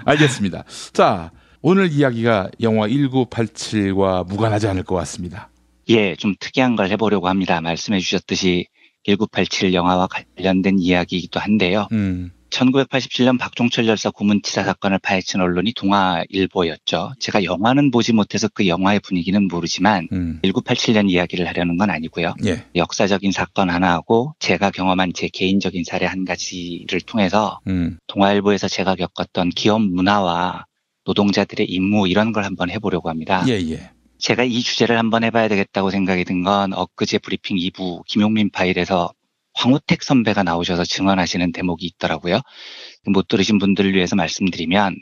알겠습니다. 자, 오늘 이야기가 영화 1987과 무관하지 않을 것 같습니다. 예, 좀 특이한 걸 해보려고 합니다. 말씀해 주셨듯이 1987 영화와 관련된 이야기이기도 한데요. 1987년 박종철 열사 고문치사 사건을 파헤친 언론이 동아일보였죠. 제가 영화는 보지 못해서 그 영화의 분위기는 모르지만 1987년 이야기를 하려는 건 아니고요. 예. 역사적인 사건 하나하고 제가 경험한 제 개인적인 사례 한 가지를 통해서 동아일보에서 제가 겪었던 기업 문화와 노동자들의 임무 이런 걸 한번 해보려고 합니다. 예. 제가 이 주제를 한번 해봐야 되겠다고 생각이 든 건 엊그제 브리핑 2부 김용민 파일에서 황호택 선배가 나오셔서 증언하시는 대목이 있더라고요. 못 들으신 분들을 위해서 말씀드리면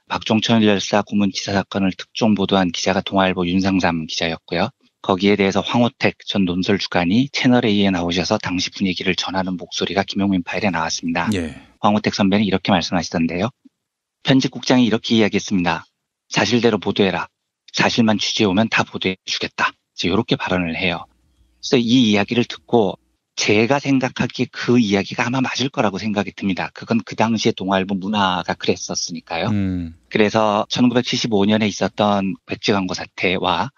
박종철 열사 고문치사 사건을 특종 보도한 기자가 동아일보 윤상삼 기자였고요. 거기에 대해서 황호택 전 논설주간이 채널A에 나오셔서 당시 분위기를 전하는 목소리가 김용민 파일에 나왔습니다. 예. 황호택 선배는 이렇게 말씀하시던데요. 편집국장이 이렇게 이야기했습니다. 사실대로 보도해라. 사실만 취재해오면 다 보도해주겠다. 이렇게 발언을 해요. 그래서 이 이야기를 듣고 제가 생각하기에 그 이야기가 아마 맞을 거라고 생각이 듭니다. 그건 그 당시에 동아일보 문화가 그랬었으니까요. 그래서 1975년에 있었던 백지광고 사태와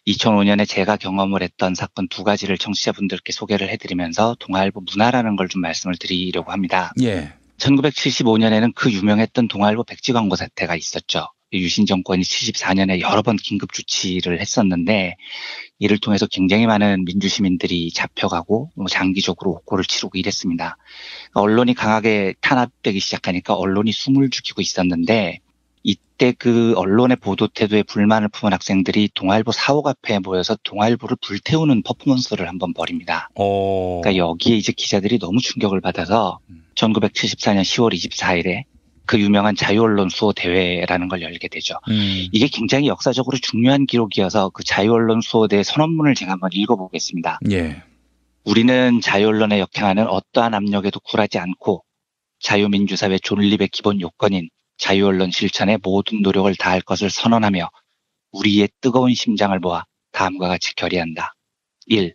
2005년에 제가 경험을 했던 사건 두 가지를 청취자분들께 소개를 해드리면서 동아일보 문화라는 걸 좀 말씀을 드리려고 합니다. 예. 1975년에는 그 유명했던 동아일보 백지광고 사태가 있었죠. 유신 정권이 74년에 여러 번 긴급 조치를 했었는데 이를 통해서 굉장히 많은 민주시민들이 잡혀가고 장기적으로 옥고를 치르고 이랬습니다. 언론이 강하게 탄압되기 시작하니까 언론이 숨을 죽이고 있었는데 이때 그 언론의 보도 태도에 불만을 품은 학생들이 동아일보 사옥 앞에 모여서 동아일보를 불태우는 퍼포먼스를 한번 벌입니다. 그러니까 여기에 이제 기자들이 너무 충격을 받아서 1974년 10월 24일에 그 유명한 자유언론 수호 대회라는 걸 열게 되죠. 이게 굉장히 역사적으로 중요한 기록이어서 그 자유언론 수호대 선언문을 제가 한번 읽어보겠습니다. 예. 우리는 자유언론에 역행하는 어떠한 압력에도 굴하지 않고 자유민주사회 존립의 기본 요건인 자유언론 실천에 모든 노력을 다할 것을 선언하며 우리의 뜨거운 심장을 모아 다음과 같이 결의한다. 1.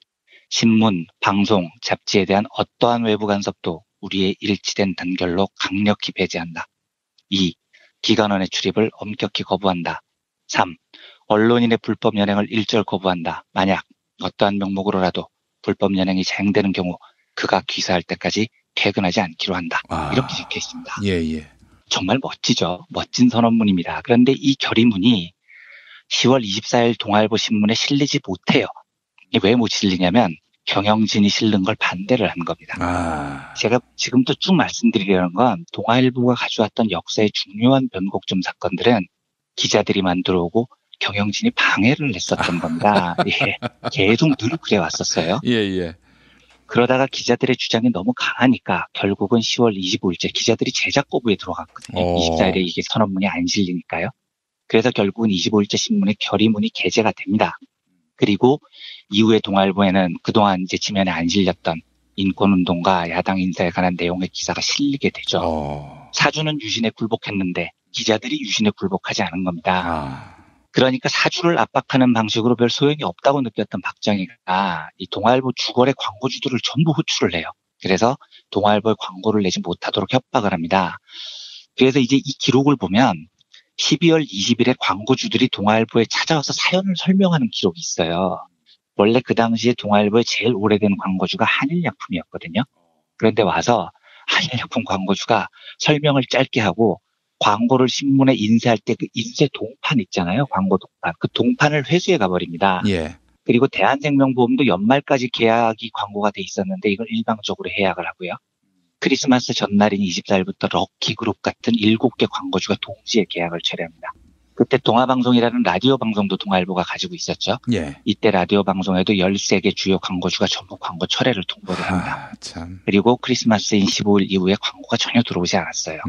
신문, 방송, 잡지에 대한 어떠한 외부 간섭도 우리의 일치된 단결로 강력히 배제한다. 2. 기관원의 출입을 엄격히 거부한다. 3. 언론인의 불법 연행을 일절 거부한다. 만약 어떠한 명목으로라도 불법 연행이 자행되는 경우 그가 귀사할 때까지 퇴근하지 않기로 한다. 이렇게 적혀 있습니다. 예. 정말 멋지죠. 멋진 선언문입니다. 그런데 이 결의문이 10월 24일 동아일보 신문에 실리지 못해요. 왜 못 실리냐면 경영진이 실는 걸 반대를 한 겁니다. 제가 지금도 쭉 말씀드리려는 건 동아일보가 가져왔던 역사의 중요한 변곡점 사건들은 기자들이 만들어 오고 경영진이 방해를 했었던 겁니다. 예, 계속 늘 그래 왔었어요. 예. 그러다가 기자들의 주장이 너무 강하니까 결국은 10월 25일째 기자들이 제작 거부에 들어갔거든요. 24일에 이게 선언문이 안 실리니까요. 그래서 결국은 25일째 신문의 결의문이 게재가 됩니다. 그리고 이후에 동아일보에는 그동안 이제 지면에 안 실렸던 인권운동가 야당 인사에 관한 내용의 기사가 실리게 되죠. 사주는 유신에 굴복했는데 기자들이 유신에 굴복하지 않은 겁니다. 그러니까 사주를 압박하는 방식으로 별 소용이 없다고 느꼈던 박정희가 이 동아일보 주거래 광고주들을 전부 호출을 해요. 그래서 동아일보에 광고를 내지 못하도록 협박을 합니다. 그래서 이제 이 기록을 보면 12월 20일에 광고주들이 동아일보에 찾아와서 사연을 설명하는 기록이 있어요. 원래 그 당시에 동아일보의 제일 오래된 광고주가 한일약품이었거든요. 그런데 와서 한일약품 광고주가 설명을 짧게 하고 광고를 신문에 인쇄할 때 그 인쇄 동판 있잖아요. 광고 동판. 그 동판을 회수해 가버립니다. 예. 그리고 대한생명보험도 연말까지 계약이 광고가 돼 있었는데 이걸 일방적으로 해약을 하고요. 크리스마스 전날인 24일부터 럭키그룹 같은 7개 광고주가 동시에 계약을 철회합니다. 그때 동아방송이라는 라디오 방송도 동아일보가 가지고 있었죠. 예. 이때 라디오 방송에도 13개 주요 광고주가 전부 광고 철회를 통보를 합니다. 참. 그리고 크리스마스인 15일 이후에 광고가 전혀 들어오지 않았어요.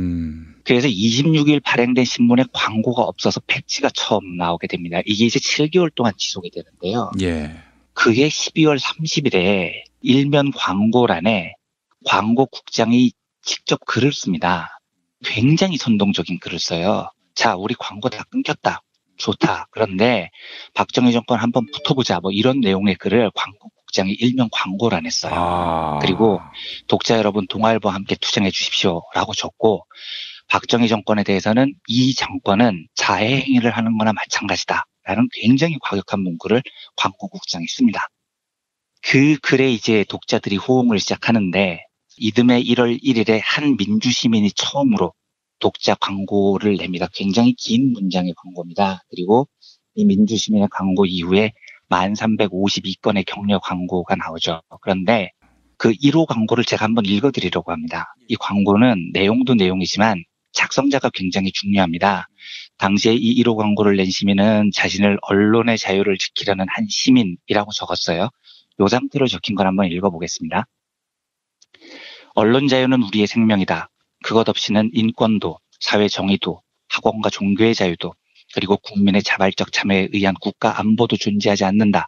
그래서 26일 발행된 신문에 광고가 없어서 패치가 처음 나오게 됩니다. 이게 이제 7개월 동안 지속이 되는데요. 예. 그게 12월 30일에 일면 광고란에 광고국장이 직접 글을 씁니다. 굉장히 선동적인 글을 써요. 자, 우리 광고 다 끊겼다. 좋다. 그런데 박정희 정권 한번 붙어보자. 뭐 이런 내용의 글을 광고국장이 일면 광고란에 써요. 그리고 독자 여러분 동아일보와 함께 투쟁해 주십시오. 라고 적고 박정희 정권에 대해서는 이 정권은 자해 행위를 하는 거나 마찬가지다. 라는 굉장히 과격한 문구를 광고국장이 씁니다. 그 글에 이제 독자들이 호응을 시작하는데 이듬해 1월 1일에 한 민주시민이 처음으로 독자 광고를 냅니다. 굉장히 긴 문장의 광고입니다. 그리고 이 민주시민의 광고 이후에 1352건의 격려 광고가 나오죠. 그런데 그 1호 광고를 제가 한번 읽어드리려고 합니다. 이 광고는 내용도 내용이지만 작성자가 굉장히 중요합니다. 당시에 이 1호 광고를 낸 시민은 자신을 언론의 자유를 지키려는 한 시민이라고 적었어요. 이 상태로 적힌 걸 한번 읽어보겠습니다. 언론 자유는 우리의 생명이다. 그것 없이는 인권도, 사회 정의도, 학원과 종교의 자유도, 그리고 국민의 자발적 참여에 의한 국가 안보도 존재하지 않는다.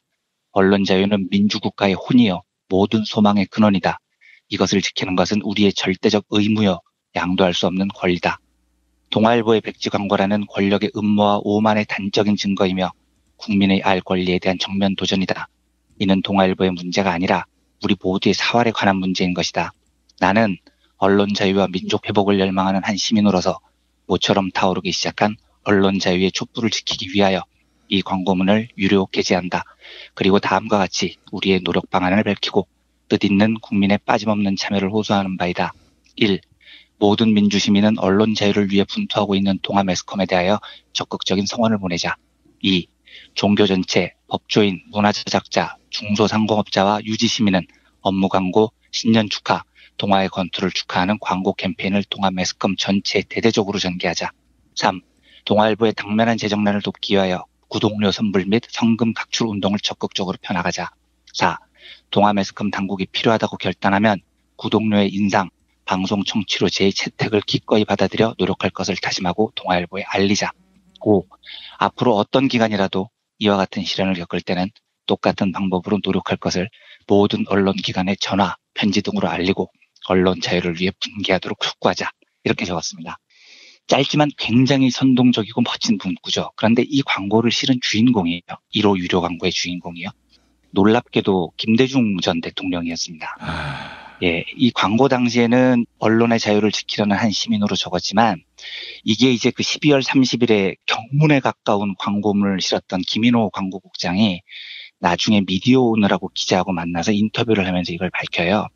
언론 자유는 민주국가의 혼이요, 모든 소망의 근원이다. 이것을 지키는 것은 우리의 절대적 의무요, 양도할 수 없는 권리다. 동아일보의 백지 광고라는 권력의 음모와 오만의 단적인 증거이며 국민의 알 권리에 대한 정면 도전이다. 이는 동아일보의 문제가 아니라 우리 모두의 사활에 관한 문제인 것이다. 나는 언론 자유와 민족 회복을 열망하는 한 시민으로서 모처럼 타오르기 시작한 언론 자유의 촛불을 지키기 위하여 이 광고문을 유료 게재한다. 그리고 다음과 같이 우리의 노력 방안을 밝히고 뜻있는 국민의 빠짐없는 참여를 호소하는 바이다. 1. 모든 민주시민은 언론 자유를 위해 분투하고 있는 동아 매스컴에 대하여 적극적인 성원을 보내자. 2. 종교 전체, 법조인, 문화제작자, 중소상공업자와 유지시민은 업무 광고, 신년 축하, 동아의 건투를 축하하는 광고 캠페인을 동아 매스컴 전체에 대대적으로 전개하자. 3. 동아일보의 당면한 재정난을 돕기 위하여 구독료 선불 및 성금 각출 운동을 적극적으로 펴나가자. 4. 동아 매스컴 당국이 필요하다고 결단하면 구독료의 인상, 방송 청취로 제 채택을 기꺼이 받아들여 노력할 것을 다짐하고 동아일보에 알리자. 5. 앞으로 어떤 기관이라도 이와 같은 시련을 겪을 때는 똑같은 방법으로 노력할 것을 모든 언론기관에 전화, 편지 등으로 알리고 언론 자유를 위해 분개하도록 촉구하자. 이렇게 적었습니다. 짧지만 굉장히 선동적이고 멋진 문구죠. 그런데 이 광고를 실은 주인공이에요. 1호 유료 광고의 주인공이요. 놀랍게도 김대중 전 대통령이었습니다. 예, 이 광고 당시에는 언론의 자유를 지키려는 한 시민으로 적었지만 이게 이제 그 12월 30일에 경문에 가까운 광고문을 실었던 김인호 광고국장이 나중에 미디어오늘하고 기자하고 만나서 인터뷰를 하면서 이걸 밝혀요.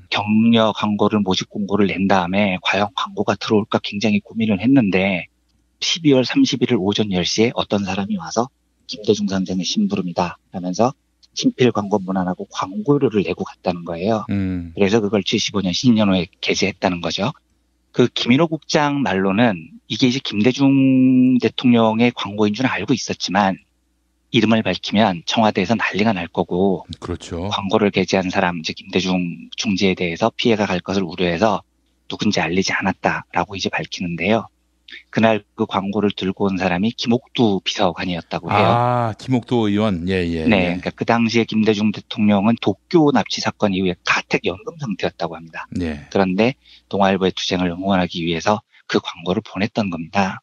격려 광고를 모집 공고를 낸 다음에 과연 광고가 들어올까 굉장히 고민을 했는데 12월 31일 오전 10시에 어떤 사람이 와서 김대중 선생의 심부름이다 하면서 친필 광고 문안하고 광고료를 내고 갔다는 거예요. 그래서 그걸 75년 신년호에 게재했다는 거죠. 그 김인호 국장 말로는 이게 이제 김대중 대통령의 광고인 줄 알고 있었지만 이름을 밝히면 청와대에서 난리가 날 거고, 그렇죠. 광고를 게재한 사람, 즉 김대중 중재에 대해서 피해가 갈 것을 우려해서 누군지 알리지 않았다라고 이제 밝히는데요. 그날 그 광고를 들고 온 사람이 김옥두 비서관이었다고 해요. 아, 김옥두 의원, 예. 네, 그러니까 그 당시에 김대중 대통령은 도쿄 납치 사건 이후에 가택연금 상태였다고 합니다. 네. 그런데 동아일보의 투쟁을 응원하기 위해서 그 광고를 보냈던 겁니다.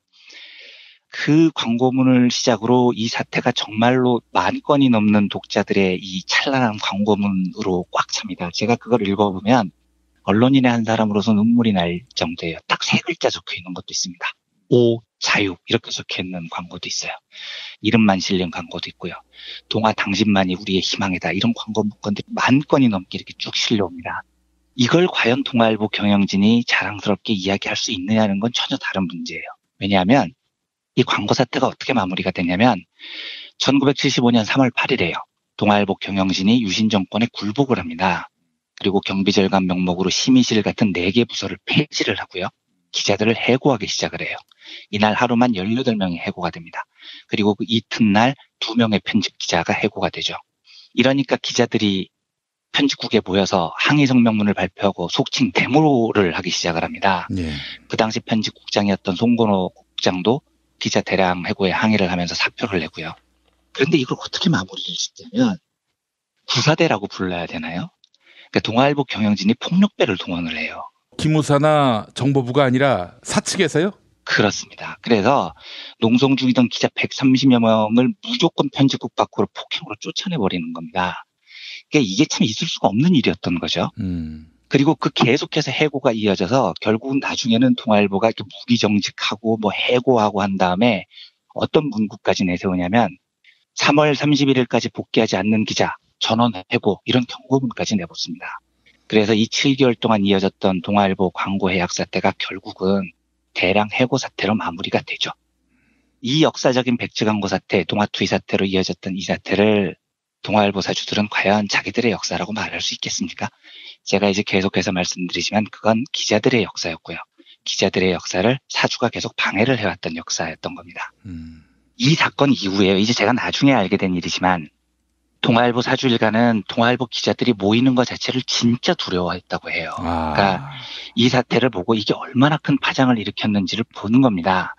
그 광고문을 시작으로 이 사태가 정말로 10,000건이 넘는 독자들의 이 찬란한 광고문으로 꽉 찹니다. 제가 그걸 읽어보면 언론인의 한 사람으로서 눈물이 날 정도예요. 딱 3글자 적혀 있는 것도 있습니다. 오, 자유 이렇게 적혀 있는 광고도 있어요. 이름만 실린 광고도 있고요. 동아 당신만이 우리의 희망이다. 이런 광고 문건들이 10,000건이 넘게 이렇게 쭉 실려옵니다. 이걸 과연 동아일보 경영진이 자랑스럽게 이야기할 수 있느냐는 건 전혀 다른 문제예요. 왜냐하면 이 광고 사태가 어떻게 마무리가 되냐면 1975년 3월 8일에요. 동아일보 경영진이 유신 정권에 굴복을 합니다. 그리고 경비절감 명목으로 심의실 같은 4개 부서를 폐지를 하고요. 기자들을 해고하기 시작을 해요. 이날 하루만 18명이 해고가 됩니다. 그리고 그 이튿날 2명의 편집 기자가 해고가 되죠. 이러니까 기자들이 편집국에 모여서 항의 성명문을 발표하고 속칭 데모를 하기 시작을 합니다. 예. 그 당시 편집국장이었던 송건호 국장도 기자 대량 해고에 항의를 하면서 사표를 내고요. 그런데 이걸 어떻게 마무리를 짓냐면 구사대라고 불러야 되나요? 그러니까 동아일보 경영진이 폭력배를 동원을 해요. 기무사나 정보부가 아니라 사측에서요? 그렇습니다. 그래서 농성 중이던 기자 130여 명을 무조건 편집국 밖으로 폭행으로 쫓아내버리는 겁니다. 그러니까 이게 참 있을 수가 없는 일이었던 거죠. 그리고 그 계속해서 해고가 이어져서 결국은 나중에는 동아일보가 이렇게 무기정직하고 뭐 해고하고 한 다음에 어떤 문구까지 내세우냐면 3월 31일까지 복귀하지 않는 기자 전원 해고 이런 경고문까지 내봤습니다. 그래서 이 7개월 동안 이어졌던 동아일보 광고 해약 사태가 결국은 대량 해고 사태로 마무리가 되죠. 이 역사적인 백지 광고 사태, 동아투이 사태로 이어졌던 이 사태를 동아일보 사주들은 과연 자기들의 역사라고 말할 수 있겠습니까? 제가 이제 계속해서 말씀드리지만 그건 기자들의 역사였고요. 기자들의 역사를 사주가 계속 방해를 해왔던 역사였던 겁니다. 이 사건 이후에 이제 제가 나중에 알게 된 일이지만 동아일보 사주 일가는 동아일보 기자들이 모이는 것 자체를 진짜 두려워했다고 해요. 그러니까 이 사태를 보고 이게 얼마나 큰 파장을 일으켰는지를 보는 겁니다.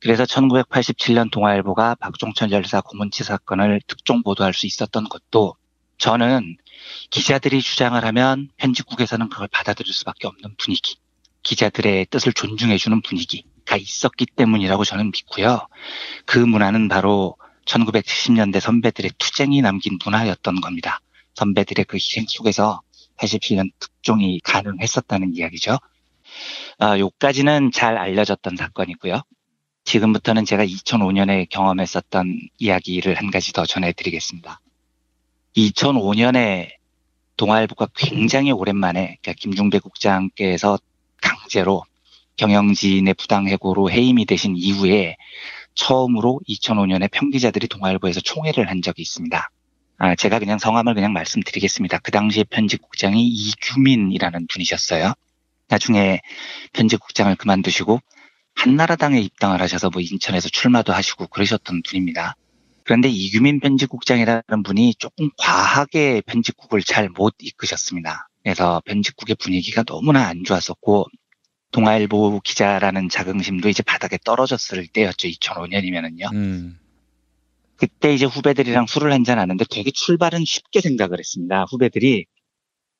그래서 1987년 동아일보가 박종천 열사 고문치 사건을 특종 보도할 수 있었던 것도 저는 기자들이 주장을 하면 편집국에서는 그걸 받아들일 수밖에 없는 분위기, 기자들의 뜻을 존중해주는 분위기가 있었기 때문이라고 저는 믿고요. 그 문화는 바로 1970년대 선배들의 투쟁이 남긴 문화였던 겁니다. 선배들의 그 희생 속에서 87년 특종이 가능했었다는 이야기죠. 요까지는 잘 알려졌던 사건이고요. 지금부터는 제가 2005년에 경험했었던 이야기를 한 가지 더 전해드리겠습니다. 2005년에 동아일보가 굉장히 오랜만에 그러니까 김중배 국장께서 강제로 경영진의 부당해고로 해임이 되신 이후에 처음으로 2005년에 편기자들이 동아일보에서 총회를 한 적이 있습니다. 제가 그냥 성함을 그냥 말씀드리겠습니다. 그 당시에 편집국장이 이규민이라는 분이셨어요. 나중에 편집국장을 그만두시고 한나라당에 입당을 하셔서 뭐 인천에서 출마도 하시고 그러셨던 분입니다. 그런데 이규민 편집국장이라는 분이 조금 과하게 편집국을 잘 못 이끄셨습니다. 그래서 편집국의 분위기가 너무나 안 좋았었고 동아일보 기자라는 자긍심도 이제 바닥에 떨어졌을 때였죠. 2005년이면은요. 그때 이제 후배들이랑 술을 한잔 하는데 되게 출발은 쉽게 생각을 했습니다. 후배들이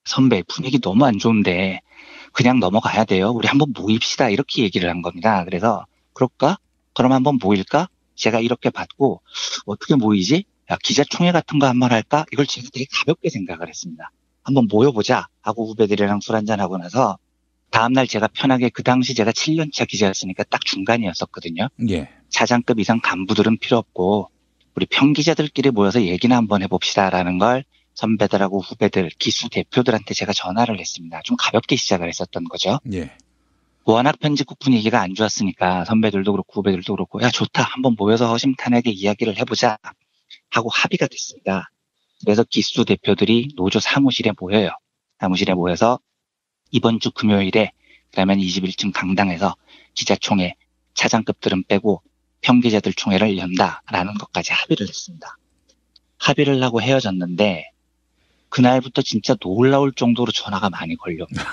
선배 분위기 너무 안 좋은데 그냥 넘어가야 돼요. 우리 한번 모입시다. 이렇게 얘기를 한 겁니다. 그래서 그럴까? 그럼 한번 모일까? 제가 이렇게 받고 어떻게 모이지? 야, 기자총회 같은 거 한번 할까? 이걸 제가 되게 가볍게 생각을 했습니다. 한번 모여보자 하고 후배들이랑 술 한잔 하고 나서 다음날 제가 편하게 그 당시 제가 7년차 기자였으니까 딱 중간이었었거든요. 예. 차장급 이상 간부들은 필요 없고 우리 평기자들끼리 모여서 얘기나 한번 해봅시다라는 걸 선배들하고 후배들, 기수 대표들한테 제가 전화를 했습니다. 좀 가볍게 시작을 했었던 거죠. 예. 워낙 편집국 분위기가 안 좋았으니까 선배들도 그렇고 후배들도 그렇고 야 좋다 한번 모여서 허심탄회하게 이야기를 해보자 하고 합의가 됐습니다. 그래서 기수 대표들이 노조 사무실에 모여요. 사무실에 모여서 이번 주 금요일에 그러면 21층 강당에서 기자총회 차장급들은 빼고 평기자들 총회를 연다라는 것까지 합의를 했습니다. 합의를 하고 헤어졌는데 그날부터 진짜 놀라울 정도로 전화가 많이 걸려옵니다.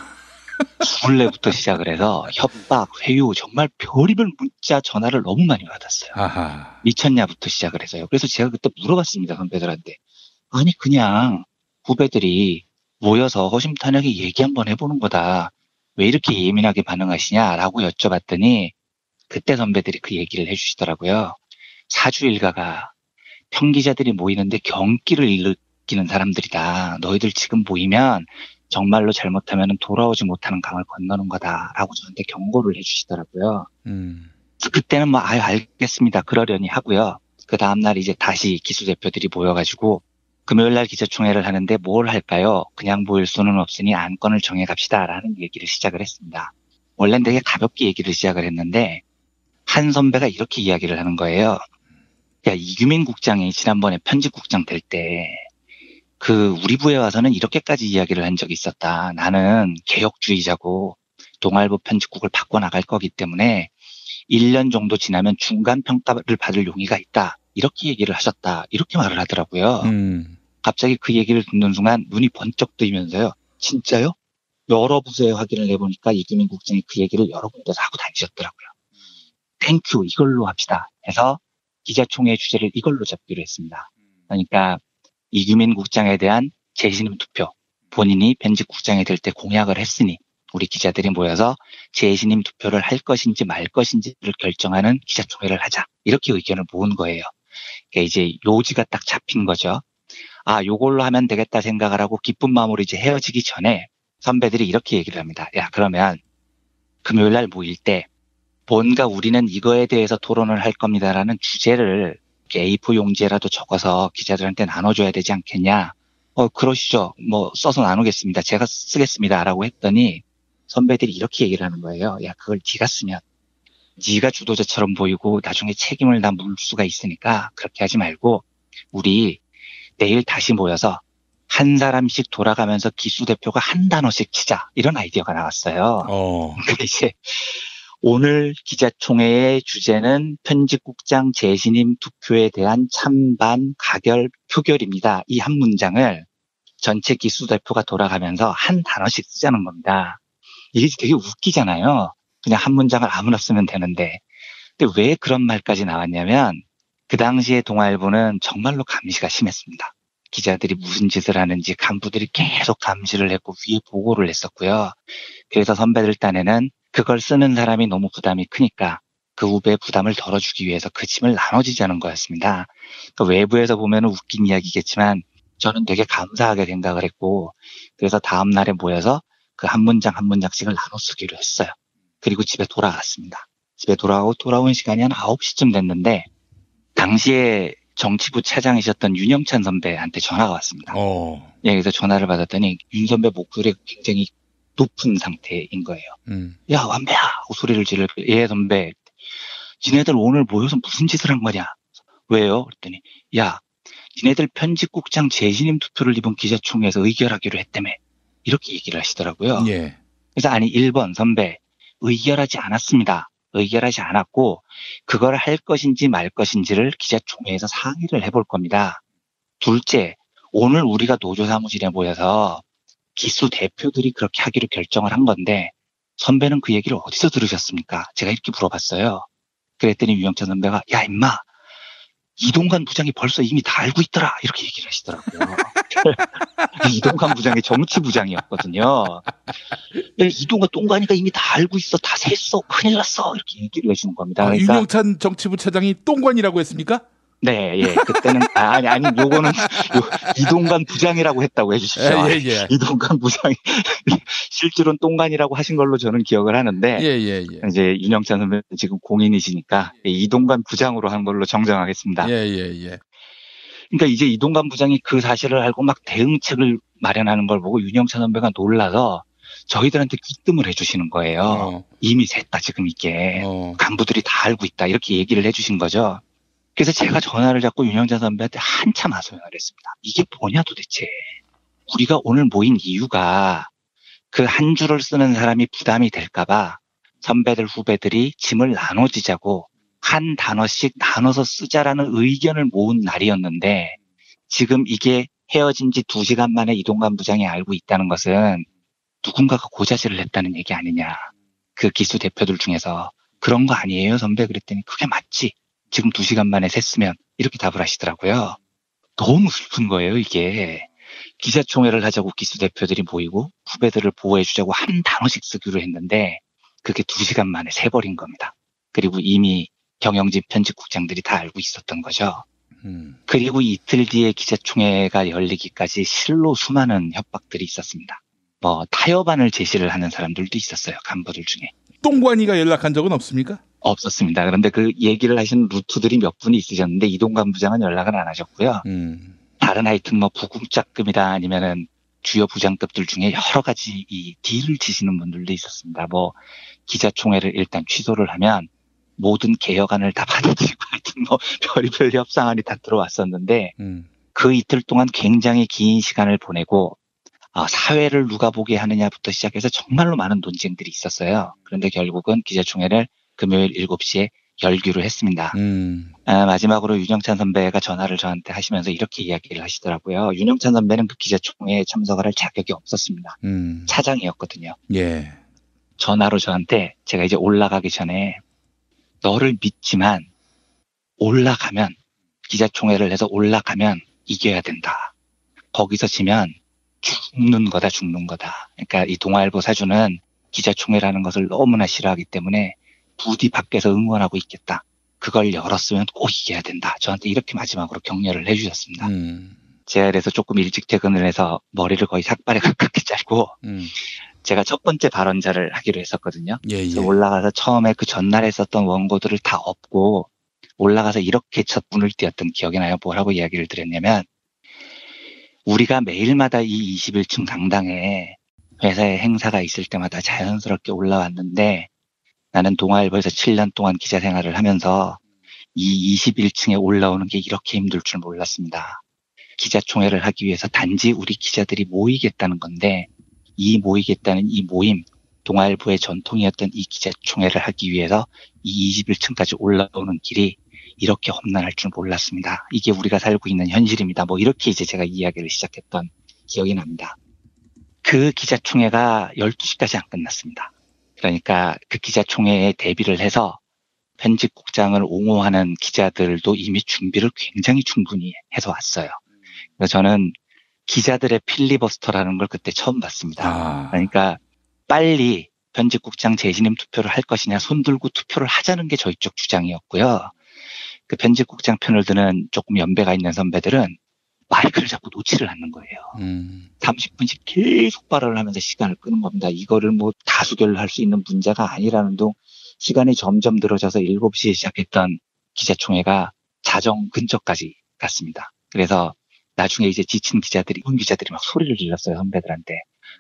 술래부터 시작을 해서 협박, 회유 정말 별의별 문자 전화를 너무 많이 받았어요. 아하. 미쳤냐부터 시작을 해서요. 그래서 제가 그때 물어봤습니다. 선배들한테. 아니 그냥 후배들이 모여서 허심탄회하게 얘기 한번 해보는 거다. 왜 이렇게 예민하게 반응하시냐라고 여쭤봤더니 그때 선배들이 그 얘기를 해주시더라고요. 사주 일가가 평기자들이 모이는데 경기를 일으키는 사람들이다. 너희들 지금 모이면 정말로 잘못하면 돌아오지 못하는 강을 건너는 거다라고 저한테 경고를 해주시더라고요. 그때는 뭐 알겠습니다. 그러려니 하고요. 그 다음날 이제 다시 기수 대표들이 모여가지고 금요일날 기자총회를 하는데 뭘 할까요? 그냥 모일 수는 없으니 안건을 정해갑시다라는 얘기를 시작을 했습니다. 원래는 되게 가볍게 얘기를 시작을 했는데 한 선배가 이렇게 이야기를 하는 거예요. 야, 이규민 국장이 지난번에 편집국장 될 때 우리 부에 와서는 이렇게까지 이야기를 한 적이 있었다. 나는 개혁주의자고 동아일보 편집국을 바꿔나갈 거기 때문에 1년 정도 지나면 중간 평가를 받을 용의가 있다. 이렇게 얘기를 하셨다. 이렇게 말을 하더라고요. 갑자기 그 얘기를 듣는 순간 눈이 번쩍 뜨이면서요. 진짜요? 여러 부서에 확인을 해보니까 이규민 국장이 그 얘기를 여러 군데서 하고 다니셨더라고요. 땡큐 이걸로 합시다 해서 기자총회 주제를 이걸로 잡기로 했습니다. 그러니까 이규민 국장에 대한 재신임 투표, 본인이 편집국장이 될 때 공약을 했으니 우리 기자들이 모여서 재신임 투표를 할 것인지 말 것인지를 결정하는 기자총회를 하자. 이렇게 의견을 모은 거예요. 그러니까 이제 요지가 딱 잡힌 거죠. 아, 요걸로 하면 되겠다 생각을 하고 기쁜 마음으로 이제 헤어지기 전에 선배들이 이렇게 얘기를 합니다. 야, 그러면 금요일 날 모일 때 뭔가 우리는 이거에 대해서 토론을 할 겁니다라는 주제를 A4 용지에라도 적어서 기자들한테 나눠줘야 되지 않겠냐. 그러시죠. 뭐 써서 나누겠습니다. 제가 쓰겠습니다. 라고 했더니 선배들이 이렇게 얘기를 하는 거예요. 야, 그걸 네가 쓰면 네가 주도자처럼 보이고 나중에 책임을 다 물 수가 있으니까 그렇게 하지 말고 우리 내일 다시 모여서 한 사람씩 돌아가면서 기수 대표가 한 단어씩 치자. 이런 아이디어가 나왔어요. 그러니까 이제 오늘 기자총회의 주제는 편집국장 재신임 투표에 대한 찬반 가결 표결입니다. 이 한 문장을 전체 기수 대표가 돌아가면서 한 단어씩 쓰자는 겁니다. 이게 되게 웃기잖아요. 그냥 한 문장을 아무나 쓰면 되는데. 근데 왜 그런 말까지 나왔냐면 그 당시에 동아일보는 정말로 감시가 심했습니다. 기자들이 무슨 짓을 하는지 간부들이 계속 감시를 했고 위에 보고를 했었고요. 그래서 선배들 딴에는 그걸 쓰는 사람이 너무 부담이 크니까 그 후배의 부담을 덜어주기 위해서 그 짐을 나눠지자는 거였습니다. 그러니까 외부에서 보면 웃긴 이야기겠지만 저는 되게 감사하게 생각을 했고 그래서 다음 날에 모여서 그 한 문장 한 문장씩을 나눠 쓰기로 했어요. 그리고 집에 돌아갔습니다. 집에 돌아온 시간이 한 9시쯤 됐는데 당시에 정치부 차장이셨던 윤영찬 선배한테 전화가 왔습니다. 예, 그래서 전화를 받았더니 윤 선배 목소리가 굉장히 높은 상태인 거예요. 야, 완배야! 하고 소리를 지르고, 예, 선배. 니네들 오늘 모여서 무슨 짓을 한 거냐? 왜요? 그랬더니, 야, 니네들 편집국장 재신임 투표를 이번 기자총회에서 의결하기로 했다며. 이렇게 얘기를 하시더라고요. 예. 그래서 아니, 1번 선배, 의결하지 않았습니다. 의결하지 않았고, 그걸 할 것인지 말 것인지를 기자총회에서 상의를 해볼 겁니다. 둘째, 오늘 우리가 노조 사무실에 모여서 기수 대표들이 그렇게 하기로 결정을 한 건데 선배는 그 얘기를 어디서 들으셨습니까? 제가 이렇게 물어봤어요. 그랬더니 유영찬 선배가 야 임마 이동관 부장이 벌써 이미 다 알고 있더라 이렇게 얘기를 하시더라고요. 이동관 부장이 정치부장이었거든요. 이동관 똥관이가 이미 다 알고 있어, 다 셌어, 큰일 났어 이렇게 얘기를 해주는 겁니다. 그러니까 유영찬 정치부 차장이 똥관이라고 했습니까? 네, 예. 그때는 아니 요거는 이동관 부장이라고 했다고 해주십시오. 예. 이동관 부장이 실제로는 똥관이라고 하신 걸로 저는 기억을 하는데 예. 이제 윤영찬 선배는 지금 공인이시니까 이동관 부장으로 한 걸로 정정하겠습니다. 예. 그러니까 이제 이동관 부장이 그 사실을 알고 막 대응책을 마련하는 걸 보고 윤영찬 선배가 놀라서 저희들한테 귀뜸을 해주시는 거예요. 이미 셌다 지금 이게 간부들이 다 알고 있다 이렇게 얘기를 해주신 거죠. 그래서 제가 전화를 잡고 윤영찬 선배한테 한참 하소연을 했습니다. 이게 뭐냐 도대체. 우리가 오늘 모인 이유가 그 한 줄을 쓰는 사람이 부담이 될까봐 선배들 후배들이 짐을 나눠지자고 한 단어씩 나눠서 쓰자라는 의견을 모은 날이었는데 지금 이게 헤어진 지 2시간 만에 이동관 부장이 알고 있다는 것은 누군가가 고자질을 했다는 얘기 아니냐. 그 기수 대표들 중에서 그런 거 아니에요 선배 그랬더니 그게 맞지. 지금 2시간 만에 샜으면 이렇게 답을 하시더라고요. 너무 슬픈 거예요 이게. 기자총회를 하자고 기수 대표들이 모이고 후배들을 보호해 주자고 한 단어씩 쓰기로 했는데 그게 2시간 만에 새버린 겁니다. 그리고 이미 경영진 편집국장들이 다 알고 있었던 거죠. 그리고 이틀 뒤에 기자총회가 열리기까지 실로 수많은 협박들이 있었습니다. 뭐 타협안을 제시를 하는 사람들도 있었어요. 간부들 중에. 똥관이가 연락한 적은 없습니까? 없었습니다. 그런데 그 얘기를 하시는 루트들이 몇 분이 있으셨는데 이동관 부장은 연락은 안 하셨고요. 다른 하여튼 뭐 부국장급이다 아니면은 주요 부장급들 중에 여러 가지 이 딜을 치시는 분들도 있었습니다. 뭐 기자총회를 일단 취소를 하면 모든 개혁안을 다 받아들이고 하여튼 뭐 별의별 협상안이 다 들어왔었는데 그 이틀 동안 굉장히 긴 시간을 보내고 사회를 누가 보게 하느냐부터 시작해서 정말로 많은 논쟁들이 있었어요. 그런데 결국은 기자총회를 금요일 7시에 열기로 했습니다. 마지막으로 윤영찬 선배가 전화를 저한테 하시면서 이렇게 이야기를 하시더라고요. 윤영찬 선배는 그 기자총회에 참석을 할 자격이 없었습니다. 차장이었거든요. 예. 전화로 저한테 제가 이제 올라가기 전에 너를 믿지만 올라가면 기자총회를 해서 올라가면 이겨야 된다. 거기서 지면 죽는 거다. 그러니까 이 동아일보 사주는 기자총회라는 것을 너무나 싫어하기 때문에 부디 밖에서 응원하고 있겠다. 그걸 열었으면 꼭 이겨야 된다. 저한테 이렇게 마지막으로 격려를 해주셨습니다. 제가 그래서 조금 일찍 퇴근을 해서 머리를 거의 삭발에 가깝게 잘고 제가 첫 번째 발언자를 하기로 했었거든요. 그래서 올라가서 처음에 그 전날에 썼던 원고들을 다 엎고 올라가서 이렇게 첫 문을 띄웠던 기억이 나요. 뭐라고 이야기를 드렸냐면 우리가 매일마다 이 21층 강당에 회사에 행사가 있을 때마다 자연스럽게 올라왔는데 나는 동아일보에서 7년 동안 기자 생활을 하면서 이 21층에 올라오는 게 이렇게 힘들 줄 몰랐습니다. 기자총회를 하기 위해서 단지 우리 기자들이 모이겠다는 건데 이 모이겠다는 이 모임, 동아일보의 전통이었던 이 기자총회를 하기 위해서 이 21층까지 올라오는 길이 이렇게 험난할 줄 몰랐습니다. 이게 우리가 살고 있는 현실입니다. 뭐 이렇게 이제 제가 이야기를 시작했던 기억이 납니다. 그 기자총회가 12시까지 안 끝났습니다. 그러니까 그 기자총회에 대비를 해서 편집국장을 옹호하는 기자들도 이미 준비를 굉장히 충분히 해서 왔어요. 그래서 저는 기자들의 필리버스터라는 걸 그때 처음 봤습니다. 그러니까 빨리 편집국장 재신임 투표를 할 것이냐 손들고 투표를 하자는 게 저희 쪽 주장이었고요. 그 편집국장 편을 드는 조금 연배가 있는 선배들은 마이크를 자꾸 놓지를 않는 거예요. 30분씩 계속 발언을 하면서 시간을 끄는 겁니다. 이거를 뭐 다수결을 할 수 있는 문제가 아니라는 둥 시간이 점점 늘어져서 7시에 시작했던 기자총회가 자정 근처까지 갔습니다. 그래서 나중에 이제 지친 기자들이, 문 기자들이 막 소리를 질렀어요, 선배들한테.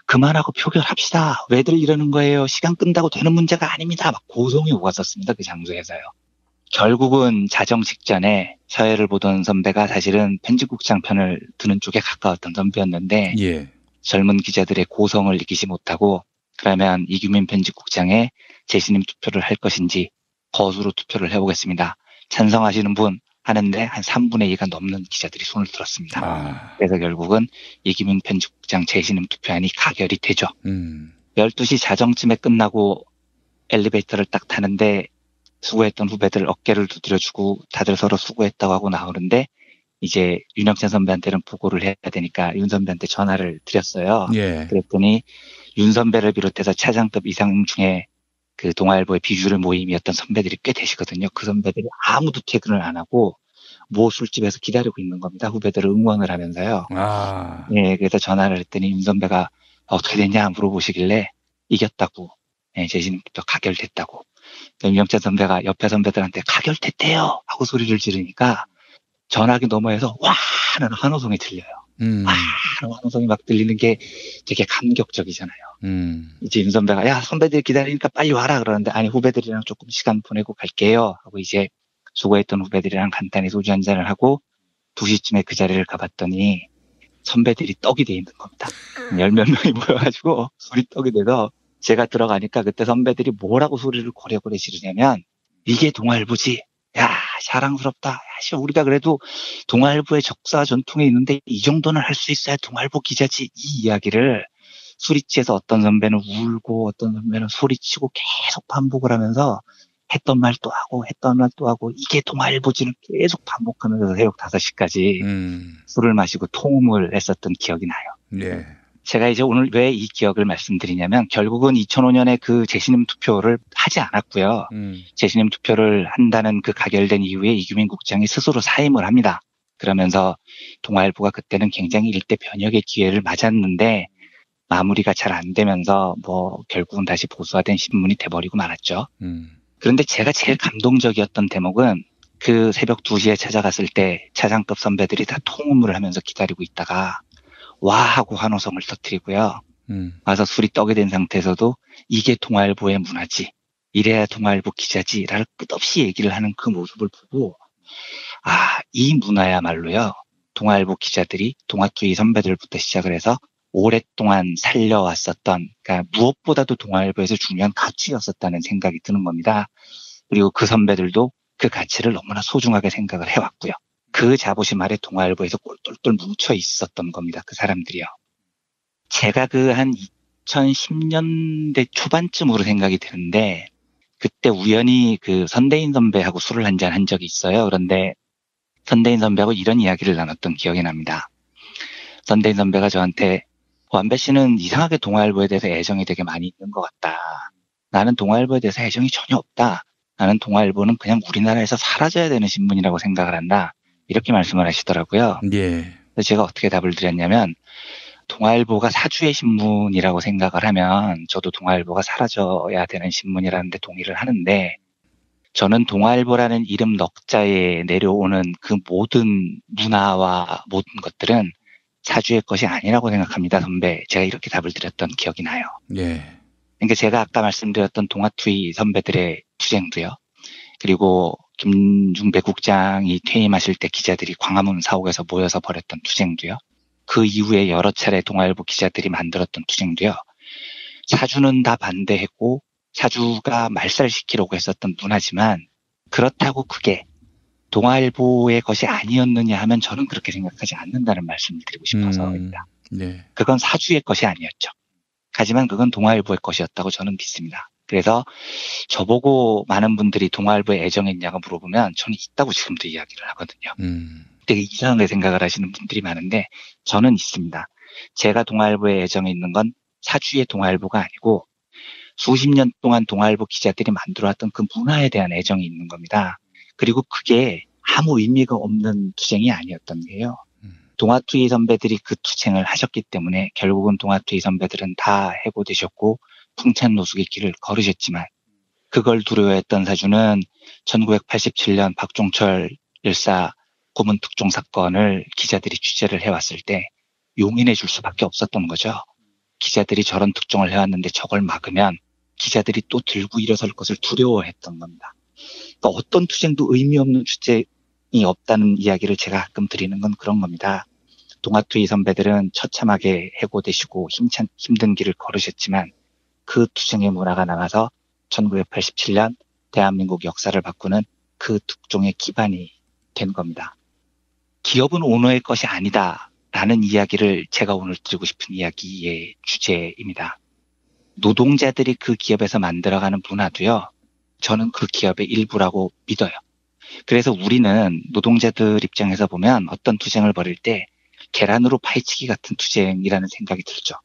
그만하고 표결합시다. 왜들 이러는 거예요? 시간 끈다고 되는 문제가 아닙니다. 막 고성이 오갔었습니다, 그 장소에서요. 결국은 자정 직전에 서해를 보던 선배가 사실은 편집국장 편을 드는 쪽에 가까웠던 선배였는데 젊은 기자들의 고성을 이기지 못하고 그러면 이규민 편집국장의 재신임 투표를 할 것인지 거수로 투표를 해보겠습니다. 찬성하시는 분 하는데 한 3분의 2가 넘는 기자들이 손을 들었습니다. 그래서 결국은 이기민 편집국장 재신임 투표안이 가결이 되죠. 12시 자정쯤에 끝나고 엘리베이터를 딱 타는데 수고했던 후배들 어깨를 두드려주고 다들 서로 수고했다고 하고 나오는데 이제 윤영찬 선배한테는 보고를 해야 되니까 윤 선배한테 전화를 드렸어요. 예. 그랬더니 윤 선배를 비롯해서 차장급 이상 중에 그 동아일보의 비주류 모임이었던 선배들이 꽤 되시거든요. 그 선배들이 아무도 퇴근을 안 하고 모 술집에서 기다리고 있는 겁니다. 후배들을 응원을 하면서요. 예, 그래서 전화를 했더니 윤 선배가 어떻게 됐냐 물어보시길래 이겼다고, 예, 재신임부터 가결됐다고. 윤영찬 선배가 옆에 선배들한테 가결됐대요 하고 소리를 지르니까 전화기 너머에서 와 하는 환호성이 들려요. 와 하는 환호성이 막 들리는 게 되게 감격적이잖아요. 이제 윤 선배가 야 선배들이 기다리니까 빨리 와라 그러는데 아니 후배들이랑 조금 시간 보내고 갈게요 하고 이제 수고했던 후배들이랑 간단히 소주 한잔을 하고 2시쯤에 그 자리를 가봤더니 선배들이 떡이 돼 있는 겁니다. 10몇 명이 모여가지고 술이 떡이 돼서 제가 들어가니까 그때 선배들이 뭐라고 소리를 고래고래 지르냐면 이게 동아일보지. 야 자랑스럽다. 야, 우리가 그래도 동아일보의 적사 전통에 있는데 이 정도는 할 수 있어야 동아일보 기자지. 이 이야기를 술이 취해서 어떤 선배는 울고 어떤 선배는 소리치고 계속 반복을 하면서 했던 말 또 하고 했던 말 또 하고 이게 동아일보지는 계속 반복하면서 새벽 5시까지 술을 마시고 통음을 했었던 기억이 나요. 예. 제가 이제 오늘 왜 이 기억을 말씀드리냐면 결국은 2005년에 그 재신임 투표를 하지 않았고요. 재신임 투표를 한다는 그 가결된 이후에 이규민 국장이 스스로 사임을 합니다. 그러면서 동아일보가 그때는 굉장히 일대 변혁의 기회를 맞았는데 마무리가 잘 안 되면서 뭐 결국은 다시 보수화된 신문이 돼버리고 말았죠. 그런데 제가 제일 감동적이었던 대목은 그 새벽 2시에 찾아갔을 때 차장급 선배들이 다 통음을 하면서 기다리고 있다가 와 하고 환호성을 터뜨리고요. 와서 술이 떡이 된 상태에서도 이게 동아일보의 문화지. 이래야 동아일보 기자지. 라를 끝없이 얘기를 하는 그 모습을 보고 이 문화야말로요. 동아일보 기자들이 동아투이 선배들부터 시작을 해서 오랫동안 살려왔었던 그러니까 무엇보다도 동아일보에서 중요한 가치였었다는 생각이 드는 겁니다. 그리고 그 선배들도 그 가치를 너무나 소중하게 생각을 해왔고요. 그 자부심 아래 동아일보에서 똘똘똘 뭉쳐 있었던 겁니다. 그 사람들이요. 제가 그 한 2010년대 초반쯤으로 생각이 드는데 그때 우연히 그 선대인 선배하고 술을 한잔 한 적이 있어요. 그런데 선대인 선배하고 이런 이야기를 나눴던 기억이 납니다. 선대인 선배가 저한테 완배 씨는 이상하게 동아일보에 대해서 애정이 되게 많이 있는 것 같다. 나는 동아일보에 대해서 애정이 전혀 없다. 나는 동아일보는 그냥 우리나라에서 사라져야 되는 신문이라고 생각을 한다. 이렇게 말씀을 하시더라고요. 예. 그래서 제가 어떻게 답을 드렸냐면 동아일보가 사주의 신문이라고 생각을 하면 저도 동아일보가 사라져야 되는 신문이라는 데 동의를 하는데 저는 동아일보라는 이름 넉자에 내려오는 그 모든 문화와 모든 것들은 사주의 것이 아니라고 생각합니다, 선배. 제가 이렇게 답을 드렸던 기억이 나요. 예. 그러니까 제가 아까 말씀드렸던 동아투이 선배들의 투쟁도요. 그리고 김중배 국장이 퇴임하실 때 기자들이 광화문 사옥에서 모여서 벌였던 투쟁도요. 그 이후에 여러 차례 동아일보 기자들이 만들었던 투쟁도요. 사주는 다 반대했고 사주가 말살시키려고 했었던 문화지만 그렇다고 그게 동아일보의 것이 아니었느냐 하면 저는 그렇게 생각하지 않는다는 말씀을 드리고 싶어서입니다. 네. 그건 사주의 것이 아니었죠. 하지만 그건 동아일보의 것이었다고 저는 믿습니다. 그래서 저보고 많은 분들이 동아일보에 애정이 있냐고 물어보면 저는 있다고 지금도 이야기를 하거든요. 되게 이상하게 생각을 하시는 분들이 많은데 저는 있습니다. 제가 동아일보에 애정이 있는 건 사주의 동아일보가 아니고 수십 년 동안 동아일보 기자들이 만들어왔던 그 문화에 대한 애정이 있는 겁니다. 그리고 그게 아무 의미가 없는 투쟁이 아니었던 게요. 동아투이 선배들이 그 투쟁을 하셨기 때문에 결국은 동아투이 선배들은 다 해고되셨고 풍찬노숙의 길을 걸으셨지만 그걸 두려워했던 사주는 1987년 박종철 일사 고문 특종 사건을 기자들이 취재를 해왔을 때 용인해 줄 수밖에 없었던 거죠. 기자들이 저런 특종을 해왔는데 저걸 막으면 기자들이 또 들고 일어설 것을 두려워했던 겁니다. 그러니까 어떤 투쟁도 의미 없는 투쟁이 없다는 이야기를 제가 가끔 드리는 건 그런 겁니다. 동아투이 선배들은 처참하게 해고되시고 힘든 길을 걸으셨지만 그 투쟁의 문화가 남아서 1987년 대한민국 역사를 바꾸는 그 특종의 기반이 된 겁니다. 기업은 오너의 것이 아니다라는 이야기를 제가 오늘 드리고 싶은 이야기의 주제입니다. 노동자들이 그 기업에서 만들어가는 문화도요, 저는 그 기업의 일부라고 믿어요. 그래서 우리는 노동자들 입장에서 보면 어떤 투쟁을 벌일 때 계란으로 파헤치기 같은 투쟁이라는 생각이 들죠.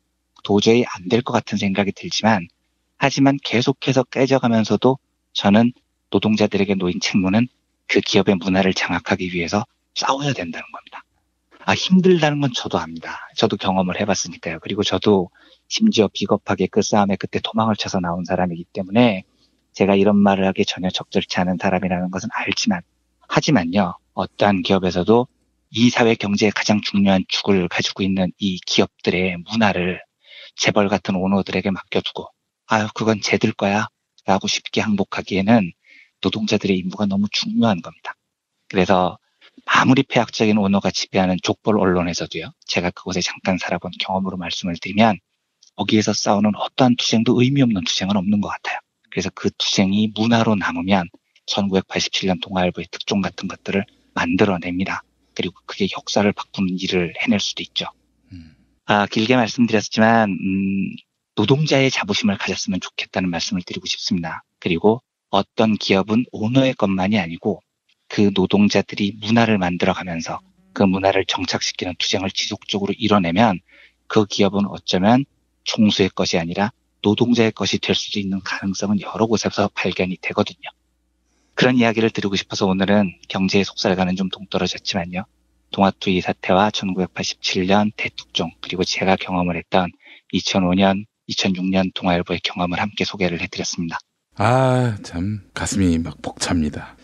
도저히 안 될 것 같은 생각이 들지만, 하지만 계속해서 깨져가면서도 저는 노동자들에게 놓인 책무는 그 기업의 문화를 장악하기 위해서 싸워야 된다는 겁니다. 힘들다는 건 저도 압니다. 저도 경험을 해봤으니까요. 그리고 저도 심지어 비겁하게 그 싸움의 끝에 도망을 쳐서 나온 사람이기 때문에 제가 이런 말을 하기 전혀 적절치 않은 사람이라는 것은 알지만, 하지만요, 어떠한 기업에서도 이 사회 경제의 가장 중요한 축을 가지고 있는 이 기업들의 문화를 재벌 같은 오너들에게 맡겨두고 그건 쟤들 거야 라고 쉽게 항복하기에는 노동자들의 임무가 너무 중요한 겁니다. 그래서 아무리 폐악적인 오너가 지배하는 족벌 언론에서도요, 제가 그곳에 잠깐 살아본 경험으로 말씀을 드리면 거기에서 싸우는 어떠한 투쟁도 의미 없는 투쟁은 없는 것 같아요. 그래서 그 투쟁이 문화로 남으면 1987년 동아일보의 특종 같은 것들을 만들어냅니다. 그리고 그게 역사를 바꾸는 일을 해낼 수도 있죠. 길게 말씀드렸지만 노동자의 자부심을 가졌으면 좋겠다는 말씀을 드리고 싶습니다. 그리고 어떤 기업은 오너의 것만이 아니고 그 노동자들이 문화를 만들어가면서 그 문화를 정착시키는 투쟁을 지속적으로 이뤄내면 그 기업은 어쩌면 총수의 것이 아니라 노동자의 것이 될 수도 있는 가능성은 여러 곳에서 발견이 되거든요. 그런 이야기를 드리고 싶어서 오늘은 경제의 속살과는 좀 동떨어졌지만요, 동아투이 사태와 1987년 대특종, 그리고 제가 경험을 했던 2005년, 2006년 동아일보의 경험을 함께 소개를 해드렸습니다. 참 가슴이 막 벅찹니다.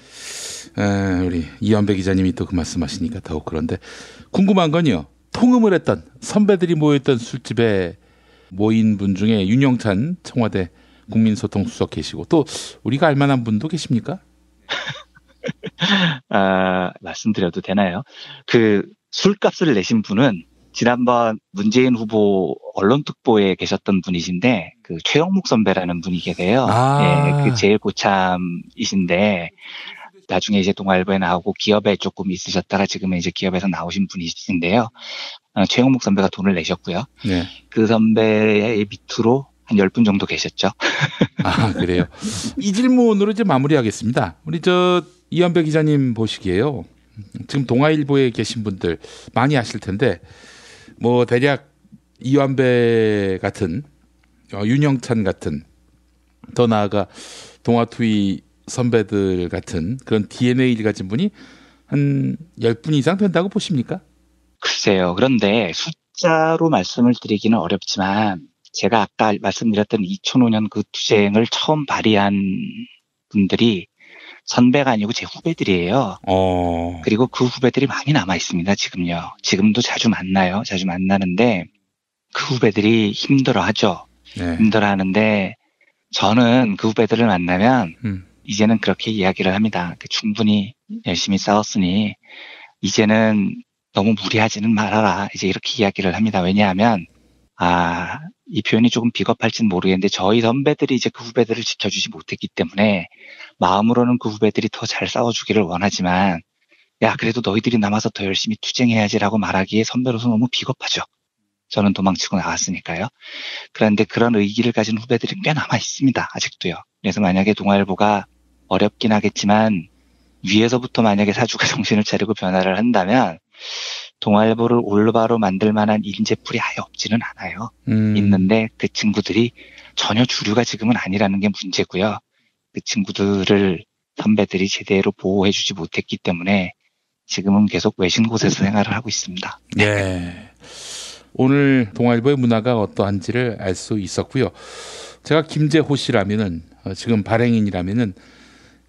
우리 이완배 기자님이 또 그 말씀하시니까 더욱 그런데 궁금한 건요, 통음을 했던 선배들이 모였던 술집에 모인 분 중에 윤영찬 청와대 국민소통수석 계시고 또 우리가 알만한 분도 계십니까? 말씀드려도 되나요? 그 술값을 내신 분은 지난번 문재인 후보 언론특보에 계셨던 분이신데 그 최영묵 선배라는 분이 계세요. 예, 그 제일 고참이신데 나중에 이제 동아일보에 나오고 기업에 조금 있으셨다가 지금은 이제 기업에서 나오신 분이신데요. 최영묵 선배가 돈을 내셨고요. 네. 그 선배의 밑으로 한 10분 정도 계셨죠. 그래요. 이 질문으로 이제 마무리하겠습니다. 우리 이완배 기자님 보시기에요, 지금 동아일보에 계신 분들 많이 아실 텐데 대략 이완배 같은, 윤영찬 같은, 더 나아가 동아투이 선배들 같은 그런 DNA를 가진 분이 한 10분 이상 된다고 보십니까? 글쎄요. 그런데 숫자로 말씀을 드리기는 어렵지만 제가 아까 말씀드렸던 2005년 그 투쟁을 처음 발휘한 분들이 선배가 아니고 제 후배들이에요. 그리고 그 후배들이 많이 남아 있습니다. 지금요. 지금도 자주 만나요. 자주 만나는데 그 후배들이 힘들어하죠. 네. 힘들어하는데 저는 그 후배들을 만나면 이제는 그렇게 이야기를 합니다. 충분히 열심히 싸웠으니 이제는 너무 무리하지는 말아라. 이제 이렇게 이야기를 합니다. 왜냐하면 이 표현이 조금 비겁할지는 모르겠는데 저희 선배들이 이제 그 후배들을 지켜주지 못했기 때문에 마음으로는 그 후배들이 더 잘 싸워주기를 원하지만 그래도 너희들이 남아서 더 열심히 투쟁해야지라고 말하기에 선배로서 너무 비겁하죠. 저는 도망치고 나왔으니까요. 그런데 그런 의기를 가진 후배들이 꽤 남아 있습니다. 아직도요. 그래서 만약에 동아일보가 어렵긴 하겠지만 위에서부터 만약에 사주가 정신을 차리고 변화를 한다면 동아일보를 올바로 만들 만한 인재풀이 아예 없지는 않아요. 있는데 그 친구들이 전혀 주류가 지금은 아니라는 게 문제고요. 그 친구들을 선배들이 제대로 보호해주지 못했기 때문에 지금은 계속 외진 곳에서 생활을 하고 있습니다. 네. 오늘 동아일보의 문화가 어떠한지를 알 수 있었고요. 제가 김재호 씨라면은, 지금 발행인이라면은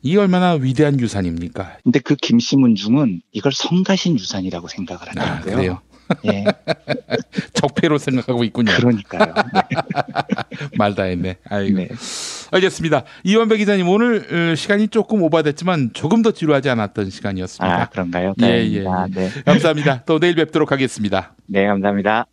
이 얼마나 위대한 유산입니까? 근데 그 김시문중은 이걸 성가신 유산이라고 생각을 하더라고요. 그래요? 예. 적폐로 생각하고 있군요. 그러니까요. 네. 말 다 했네. 아이고. 네. 알겠습니다. 이완배 기자님, 오늘 시간이 조금 오바됐지만 조금 더 지루하지 않았던 시간이었습니다. 그런가요? 예. 네. 감사합니다. 또 내일 뵙도록 하겠습니다. 네, 감사합니다.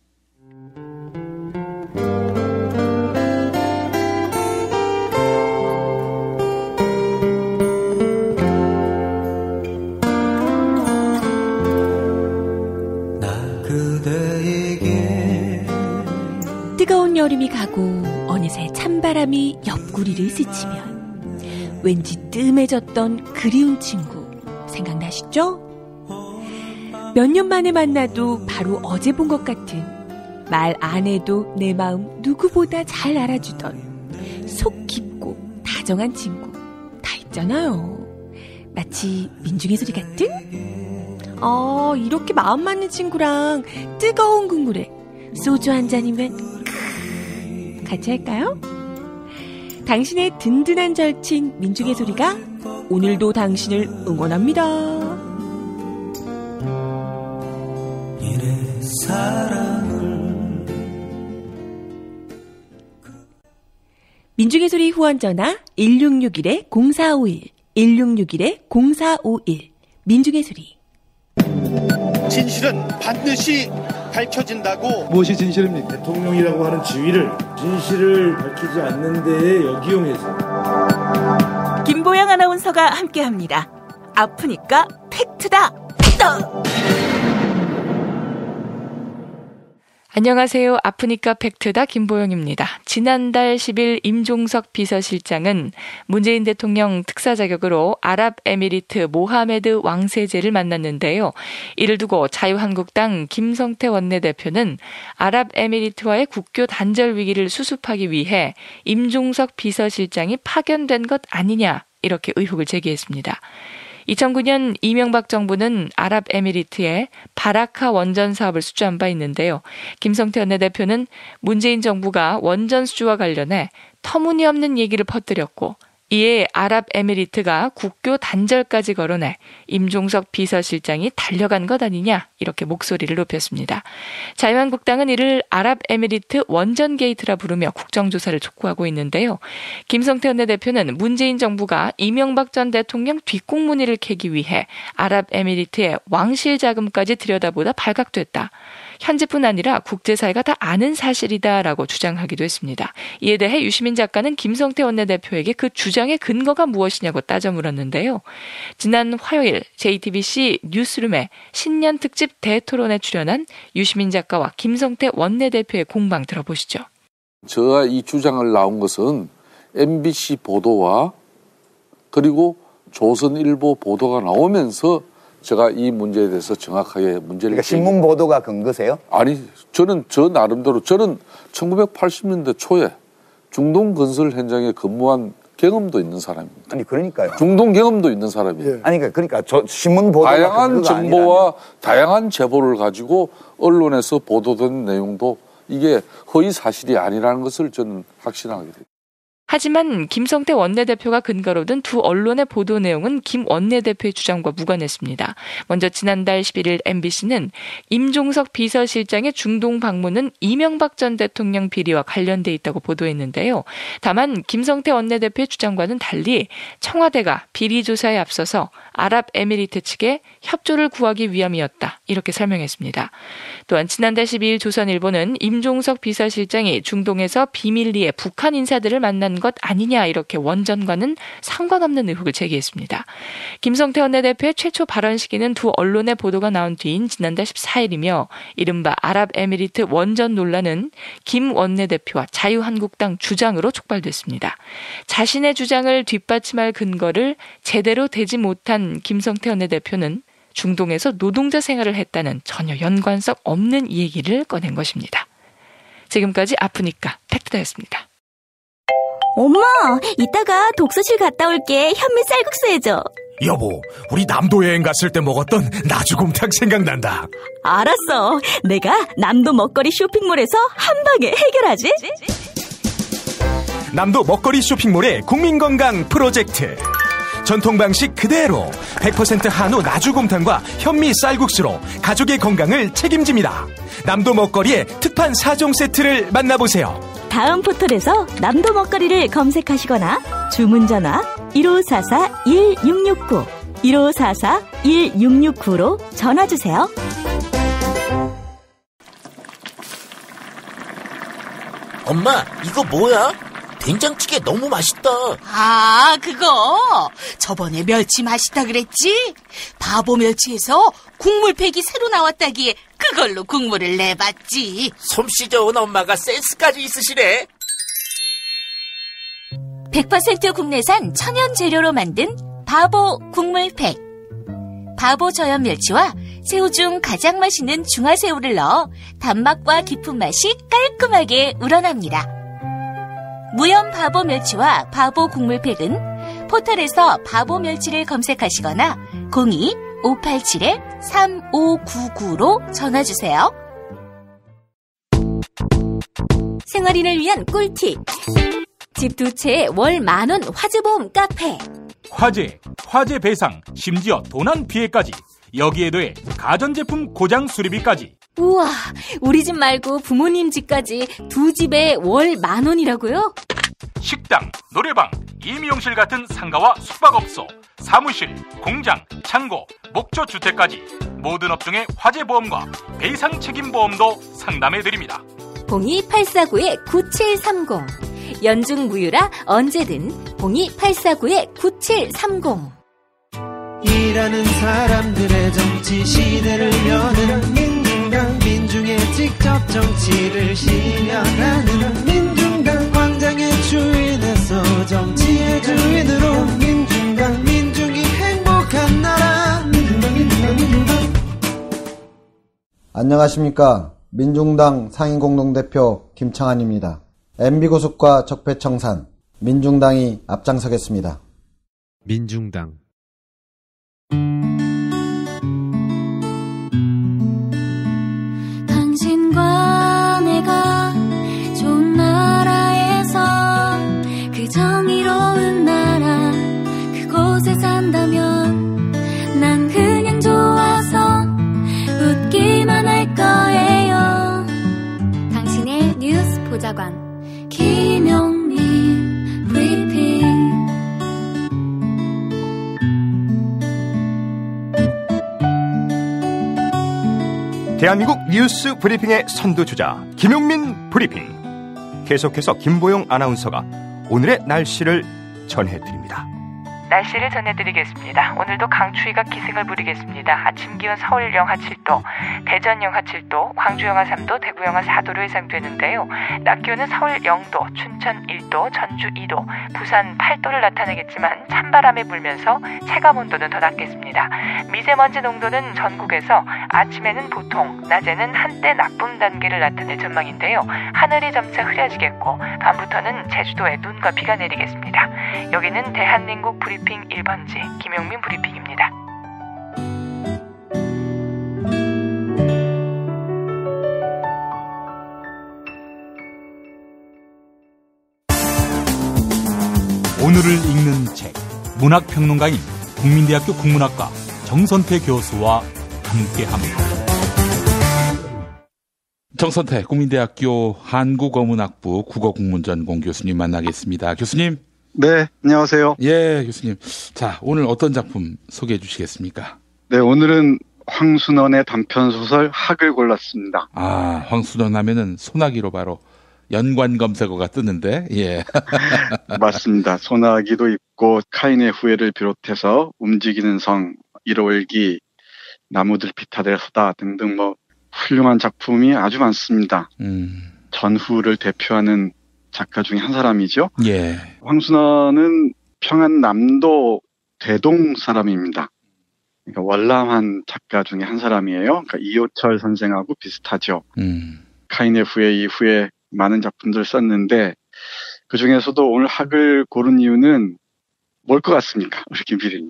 여름이 가고 어느새 찬바람이 옆구리를 스치면 왠지 뜸해졌던 그리운 친구 생각나시죠? 몇 년 만에 만나도 바로 어제 본 것 같은, 말 안 해도 내 마음 누구보다 잘 알아주던 속 깊고 다정한 친구 다 있잖아요. 마치 민중의 소리 같은? 이렇게 마음 맞는 친구랑 뜨거운 국물에 소주 한 잔이면 같이 할까요? 당신의 든든한 절친 민중의 소리가 오늘도 당신을 응원합니다. 민중의 소리 후원 전화 1661-0451 1661-0451 민중의 소리. 진실은 반드시 밝혀진다고. 무엇이 진실입니까? 대통령이라고 하는 지위를 진실을 밝히지 않는 데에 역이용해서. 김보영 아나운서가 함께합니다. 아프니까 팩트다. 안녕하세요. 아프니까 팩트다 김보영입니다. 지난달 10일 임종석 비서실장은 문재인 대통령 특사 자격으로 아랍에미리트 모하메드 왕세제를 만났는데요. 이를 두고 자유한국당 김성태 원내대표는 아랍에미리트와의 국교 단절 위기를 수습하기 위해 임종석 비서실장이 파견된 것 아니냐, 이렇게 의혹을 제기했습니다. 2009년 이명박 정부는 아랍에미리트에 바라카 원전 사업을 수주한 바 있는데요. 김성태 원내대표는 문재인 정부가 원전 수주와 관련해 터무니없는 얘기를 퍼뜨렸고, 이에 아랍에미리트가 국교 단절까지 거론해 임종석 비서실장이 달려간 것 아니냐, 이렇게 목소리를 높였습니다. 자유한국당은 이를 아랍에미리트 원전 게이트라 부르며 국정조사를 촉구하고 있는데요. 김성태 원내대표는 문재인 정부가 이명박 전 대통령 뒷공무니를 캐기 위해 아랍에미리트의 왕실 자금까지 들여다보다 발각됐다. 현재뿐 아니라 국제사회가 다 아는 사실이다라고 주장하기도 했습니다. 이에 대해 유시민 작가는 김성태 원내대표에게 그 주장의 근거가 무엇이냐고 따져 물었는데요. 지난 화요일 JTBC 뉴스룸의 신년 특집 대토론에 출연한 유시민 작가와 김성태 원내대표의 공방 들어보시죠. 저가 이 주장을 나온 것은 MBC 보도와 그리고 조선일보 보도가 나오면서 제가 이 문제에 대해서 정확하게 문제를. 그러니까 신문 보도가 근거세요? 아니, 저는 저 나름대로, 저는 1980년대 초에 중동 건설 현장에 근무한 경험도 있는 사람입니다. 아니, 그러니까요. 중동 경험도 있는 사람이에요. 아니, 그러니까 저 신문 보도가 다양한 정보와 다양한 제보를 가지고 언론에서 보도된 내용도 이게 허위 사실이 아니라는 것을 저는 확신하게 됩니다. 하지만 김성태 원내대표가 근거로 든 두 언론의 보도 내용은 김 원내대표의 주장과 무관했습니다. 먼저 지난달 11일 MBC는 임종석 비서실장의 중동 방문은 이명박 전 대통령 비리와 관련돼 있다고 보도했는데요. 다만 김성태 원내대표의 주장과는 달리 청와대가 비리 조사에 앞서서 아랍에미리트 측에 협조를 구하기 위함이었다, 이렇게 설명했습니다. 또한 지난달 12일 조선일보는 임종석 비서실장이 중동에서 비밀리에 북한 인사들을 만난 것 아니냐, 이렇게 원전과는 상관없는 의혹을 제기했습니다. 김성태 원내대표의 최초 발언 시기는 두 언론의 보도가 나온 뒤인 지난달 14일이며 이른바 아랍에미리트 원전 논란은 김 원내대표와 자유한국당 주장으로 촉발됐습니다. 자신의 주장을 뒷받침할 근거를 제대로 대지 못한 김성태 원내대표는 중동에서 노동자 생활을 했다는 전혀 연관성 없는 얘기를 꺼낸 것입니다. 지금까지 아프니까 팩트다였습니다. 엄마, 이따가 독서실 갔다 올게. 현미 쌀국수 해줘. 여보, 우리 남도 여행 갔을 때 먹었던 나주곰탕 생각난다. 알았어. 내가 남도 먹거리 쇼핑몰에서 한 방에 해결하지. 남도 먹거리 쇼핑몰의 국민건강 프로젝트. 전통 방식 그대로 100% 한우 나주곰탕과 현미 쌀국수로 가족의 건강을 책임집니다. 남도 먹거리의 특판 4종 세트를 만나보세요. 다음 포털에서 남도 먹거리를 검색하시거나 주문 전화 1544-1669 1544-1669로 전화주세요. 엄마, 이거 뭐야? 된장찌개 너무 맛있다. 아, 그거 저번에 멸치 맛있다 그랬지? 바보 멸치에서 국물팩이 새로 나왔다기에 그걸로 국물을 내봤지. 솜씨 좋은 엄마가 센스까지 있으시네. 100% 국내산 천연 재료로 만든 바보 국물팩. 바보 저염 멸치와 새우 중 가장 맛있는 중화새우를 넣어 단맛과 깊은 맛이 깔끔하게 우러납니다. 무염 바보 멸치와 바보 국물팩은 포털에서 바보 멸치를 검색하시거나 02-587-3599로 전화주세요. 생활인을 위한 꿀팁. 집 두 채에 월 10,000원 화재보험 카페. 화재 배상, 심지어 도난 피해까지. 여기에 더해 가전제품 고장 수리비까지. 우와, 우리 집 말고 부모님 집까지 두 집에 월 10,000원이라고요? 식당, 노래방, 임용실 같은 상가와 숙박업소, 사무실, 공장, 창고, 목조주택까지 모든 업종의 화재보험과 배상 책임보험도 상담해드립니다. 02849-9730. 연중 무휴라 언제든 02849-9730. 일하는 사람들의 정치 시대를 여는 민중당, 민중의 직접 정치를 실현하는 민중당, 광장의 주인에서 정치의 주인으로 민중당, 민중이 행복한 나라 민중당, 민중당, 민중당. 안녕하십니까. 민중당 상임공동대표 김창환입니다. MB고속과 적폐청산, 민중당이 앞장서겠습니다. 민중당. 당신과 내가 좋은 나라에서 그 정의로운 나라 그곳에 산다면 난 그냥 좋아서 웃기만 할 거예요. 당신의 뉴스 보좌관 김용민 브리핑. 대한민국 뉴스 브리핑의 선두주자 김용민 브리핑. 계속해서 김보영 아나운서가 오늘의 날씨를 전해드립니다. 날씨를 전해드리겠습니다. 오늘도 강추위가 기승을 부리겠습니다. 아침 기온 서울 영하 7도, 대전 영하 7도, 광주 영하 3도, 대구 영하 4도로 예상되는데요. 낮 기온은 서울 0도, 춘천 1도, 전주 2도, 부산 8도를 나타내겠지만 찬바람이 불면서 체감온도는 더 낮겠습니다. 미세먼지 농도는 전국에서 아침에는 보통, 낮에는 한때 나쁨 단계를 나타낼 전망인데요. 하늘이 점차 흐려지겠고 밤부터는 제주도에 눈과 비가 내리겠습니다. 여기는 대한민국 브리핑 1번지 김용민 브리핑입니다. 오늘을 읽는 책, 문학평론가인 국민대학교 국문학과 정선태 교수와 함께합니다. 정선태 국민대학교 한국어문학부 국어국문전공 교수님 만나겠습니다. 교수님. 네, 안녕하세요. 예, 교수님. 자, 오늘 어떤 작품 소개해 주시겠습니까? 네, 오늘은 황순원의 단편소설 학을 골랐습니다. 아, 황순원 하면은 소나기로 바로 연관 검색어가 뜨는데, 예. 맞습니다. 소나기도 있고, 카인의 후예를 비롯해서 움직이는 성, 일월기, 나무들 피타대서다 등등 뭐 훌륭한 작품이 아주 많습니다. 전후를 대표하는 작가 중에 한 사람이죠. 예. 황순원은 평안남도 대동 사람입니다. 그러니까 월남한 작가 중에 한 사람이에요. 그러니까 이호철 선생하고 비슷하죠. 카인의 후예 이후에 많은 작품들을 썼는데 그 중에서도 오늘 학을 고른 이유는 뭘 것 같습니까? 우리 김 PD님.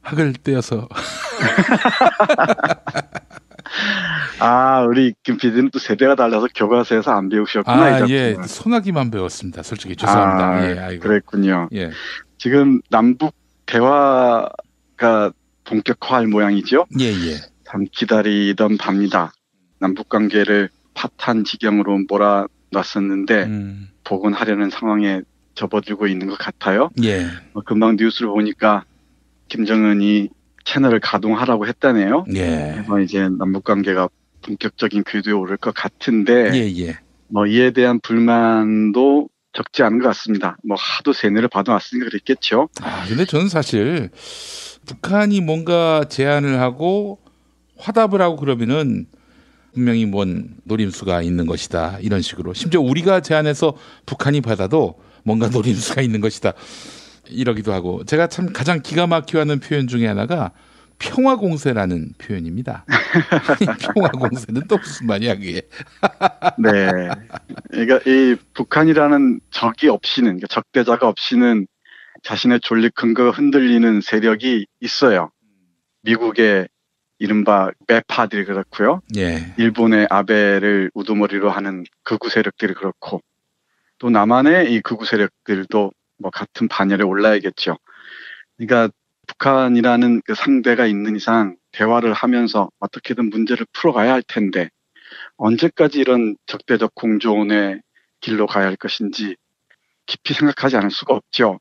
학을 떼어서. 아, 우리 김 PD는 또 세대가 달라서 교과서에서 안 배우셨구나. 아, 예. 소나기만 배웠습니다. 솔직히 죄송합니다. 아, 예, 아이고. 그랬군요. 예. 지금 남북 대화가 본격화할 모양이죠. 예, 예. 참 기다리던 밤이다. 남북 관계를 파탄 지경으로 몰아놨었는데 복원하려는 상황에 접어들고 있는 것 같아요. 예. 금방 뉴스를 보니까 김정은이 채널을 가동하라고 했다네요. 예. 그래서 이제 남북 관계가 본격적인 궤도에 오를 것 같은데, 예, 예. 뭐 이에 대한 불만도 적지 않은 것 같습니다. 뭐 하도 세뇌를 받아왔으니까 그랬겠죠. 근데 저는 사실 북한이 뭔가 제안을 하고 화답을 하고 그러면은 분명히 뭔 노림수가 있는 것이다. 이런 식으로. 심지어 우리가 제안해서 북한이 받아도 뭔가 노림수가 있는 것이다. 이러기도 하고. 제가 참 가장 기가 막혀하는 표현 중에 하나가 평화공세라는 표현입니다. 평화공세는 또 무슨 말이야 그게. 네. 그러니까 이 북한이라는 적이 없이는, 그러니까 적대자가 없이는 자신의 존립 근거가 흔들리는 세력이 있어요. 미국의 이른바 매파들이 그렇고요. 예. 일본의 아베를 우두머리로 하는 극우 세력들이 그렇고, 또 남한의 이 극우 세력들도 뭐 같은 반열에 올라야겠죠. 그러니까 북한이라는 그 상대가 있는 이상 대화를 하면서 어떻게든 문제를 풀어가야 할 텐데 언제까지 이런 적대적 공존의 길로 가야 할 것인지 깊이 생각하지 않을 수가 없죠.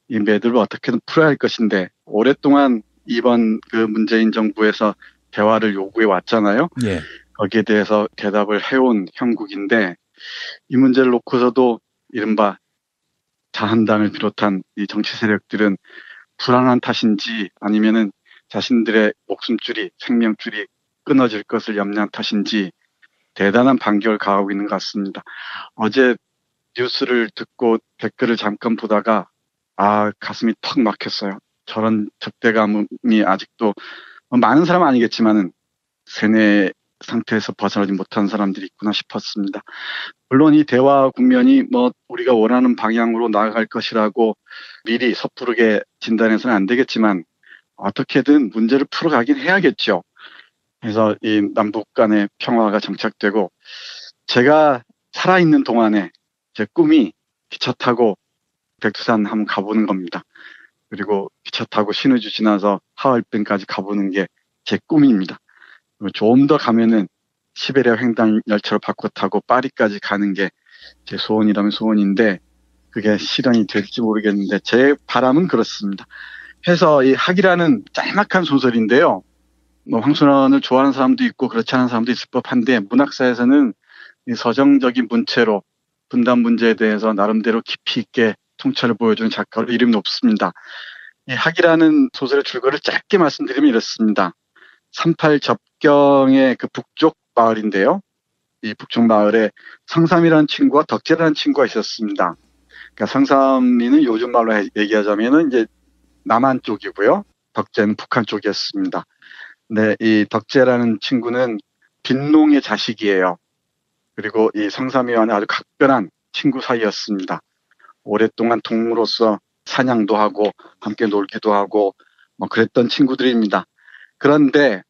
이 매듭을 어떻게든 풀어야 할 것인데 오랫동안 이번 그 문재인 정부에서 대화를 요구해 왔잖아요. 예. 거기에 대해서 대답을 해온 형국인데 이 문제를 놓고서도 이른바 자한당을 비롯한 이 정치 세력들은 불안한 탓인지 아니면은 자신들의 목숨줄이, 생명줄이 끊어질 것을 염려한 탓인지 대단한 반격을 가하고 있는 것 같습니다. 어제 뉴스를 듣고 댓글을 잠깐 보다가 가슴이 턱 막혔어요. 저런 적대감이 아직도 많은 사람은 아니겠지만은 세뇌 상태에서 벗어나지 못한 사람들이 있구나 싶었습니다. 물론 이 대화 국면이 뭐 우리가 원하는 방향으로 나아갈 것이라고 미리 섣부르게 진단해서는 안 되겠지만 어떻게든 문제를 풀어가긴 해야겠죠. 그래서 이 남북 간의 평화가 정착되고 제가 살아있는 동안에 제 꿈이 기차 타고 백두산 한번 가보는 겁니다. 그리고 기차 타고 신의주 지나서 하얼빈까지 가보는 게 제 꿈입니다. 좀 더 가면은 시베리아 횡단 열차로 바꿔 타고 파리까지 가는 게 제 소원이라면 소원인데 그게 실현이 될지 모르겠는데 제 바람은 그렇습니다. 해서 이 학이라는 짤막한 소설인데요. 뭐 황순원을 좋아하는 사람도 있고 그렇지 않은 사람도 있을 법한데 문학사에서는 이 서정적인 문체로 분단 문제에 대해서 나름대로 깊이 있게 통찰을 보여주는 작가로 이름이 높습니다. 이 학이라는 소설의 줄거리를 짧게 말씀드리면 이렇습니다. 38 접경의 그 북쪽 마을인데요. 이 북쪽 마을에 성삼이라는 친구와 덕재라는 친구가 있었습니다. 그러니까 성삼이는 요즘 말로 얘기하자면은 이제 남한 쪽이고요. 덕재는 북한 쪽이었습니다. 근데 이 덕재라는 친구는 빈농의 자식이에요. 그리고 이 성삼이와는 아주 각별한 친구 사이였습니다. 오랫동안 동무로서 사냥도 하고 함께 놀기도 하고 뭐 그랬던 친구들입니다. 그런데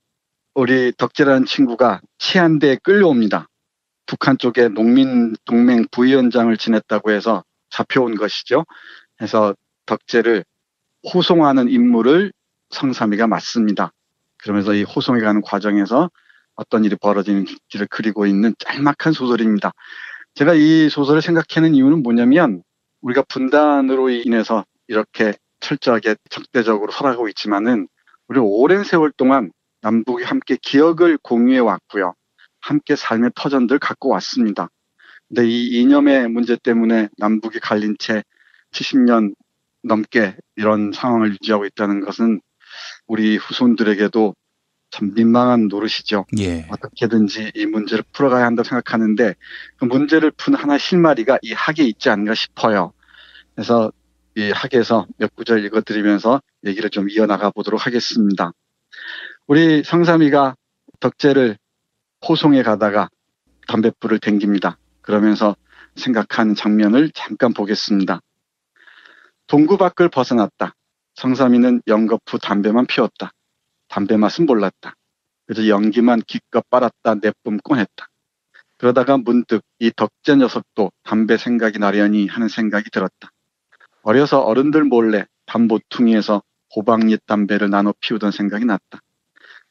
우리 덕재라는 친구가 치안대에 끌려옵니다. 북한 쪽에 농민동맹 부위원장을 지냈다고 해서 잡혀온 것이죠. 그래서 덕재를 호송하는 임무를 성삼이가 맡습니다. 그러면서 이 호송해 가는 과정에서 어떤 일이 벌어지는지를 그리고 있는 짤막한 소설입니다. 제가 이 소설을 생각하는 이유는 뭐냐면 우리가 분단으로 인해서 이렇게 철저하게 적대적으로 살아가고 있지만은 우리 오랜 세월 동안 남북이 함께 기억을 공유해 왔고요. 함께 삶의 터전들 갖고 왔습니다. 근데 이 이념의 문제 때문에 남북이 갈린 채 70년 넘게 이런 상황을 유지하고 있다는 것은 우리 후손들에게도 참 민망한 노릇이죠. 예. 어떻게든지 이 문제를 풀어가야 한다고 생각하는데 그 문제를 푼 하나의 실마리가 이 학에 있지 않은가 싶어요. 그래서 이 학에서 몇 구절 읽어드리면서 얘기를 좀 이어나가 보도록 하겠습니다. 우리 성삼이가 덕재를 호송에 가다가 담뱃불을 댕깁니다. 그러면서 생각한 장면을 잠깐 보겠습니다. 동구 밖을 벗어났다. 성삼이는 연거푸 담배만 피웠다. 담배 맛은 몰랐다. 그래서 연기만 기껏 빨았다 내뿜곤 했다. 그러다가 문득 이 덕재 녀석도 담배 생각이 나려니 하는 생각이 들었다. 어려서 어른들 몰래 밤모퉁이에서 호박잎 담배를 나눠 피우던 생각이 났다.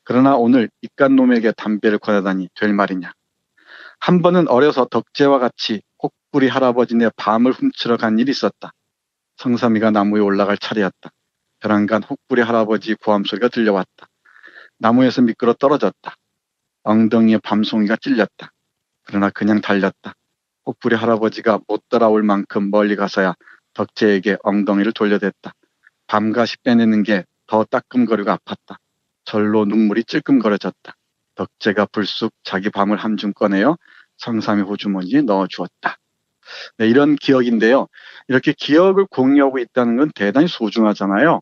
그러나 오늘 이깟놈에게 담배를 권하다니 될 말이냐. 한 번은 어려서 덕재와 같이 혹부리 할아버지네 밤을 훔치러 간 일이 있었다. 성삼이가 나무에 올라갈 차례였다. 벼랑간 혹부리 할아버지 고함소리가 들려왔다. 나무에서 미끄러 떨어졌다. 엉덩이에 밤송이가 찔렸다. 그러나 그냥 달렸다. 혹부리 할아버지가 못 따라올 만큼 멀리 가서야 덕재에게 엉덩이를 돌려댔다. 밤가시 빼내는 게 더 따끔거리고 아팠다. 절로 눈물이 찔끔거려졌다. 덕재가 불쑥 자기 밤을 한 줌 꺼내어 성삼이 호주머니에 넣어주었다. 네, 이런 기억인데요. 이렇게 기억을 공유하고 있다는 건 대단히 소중하잖아요.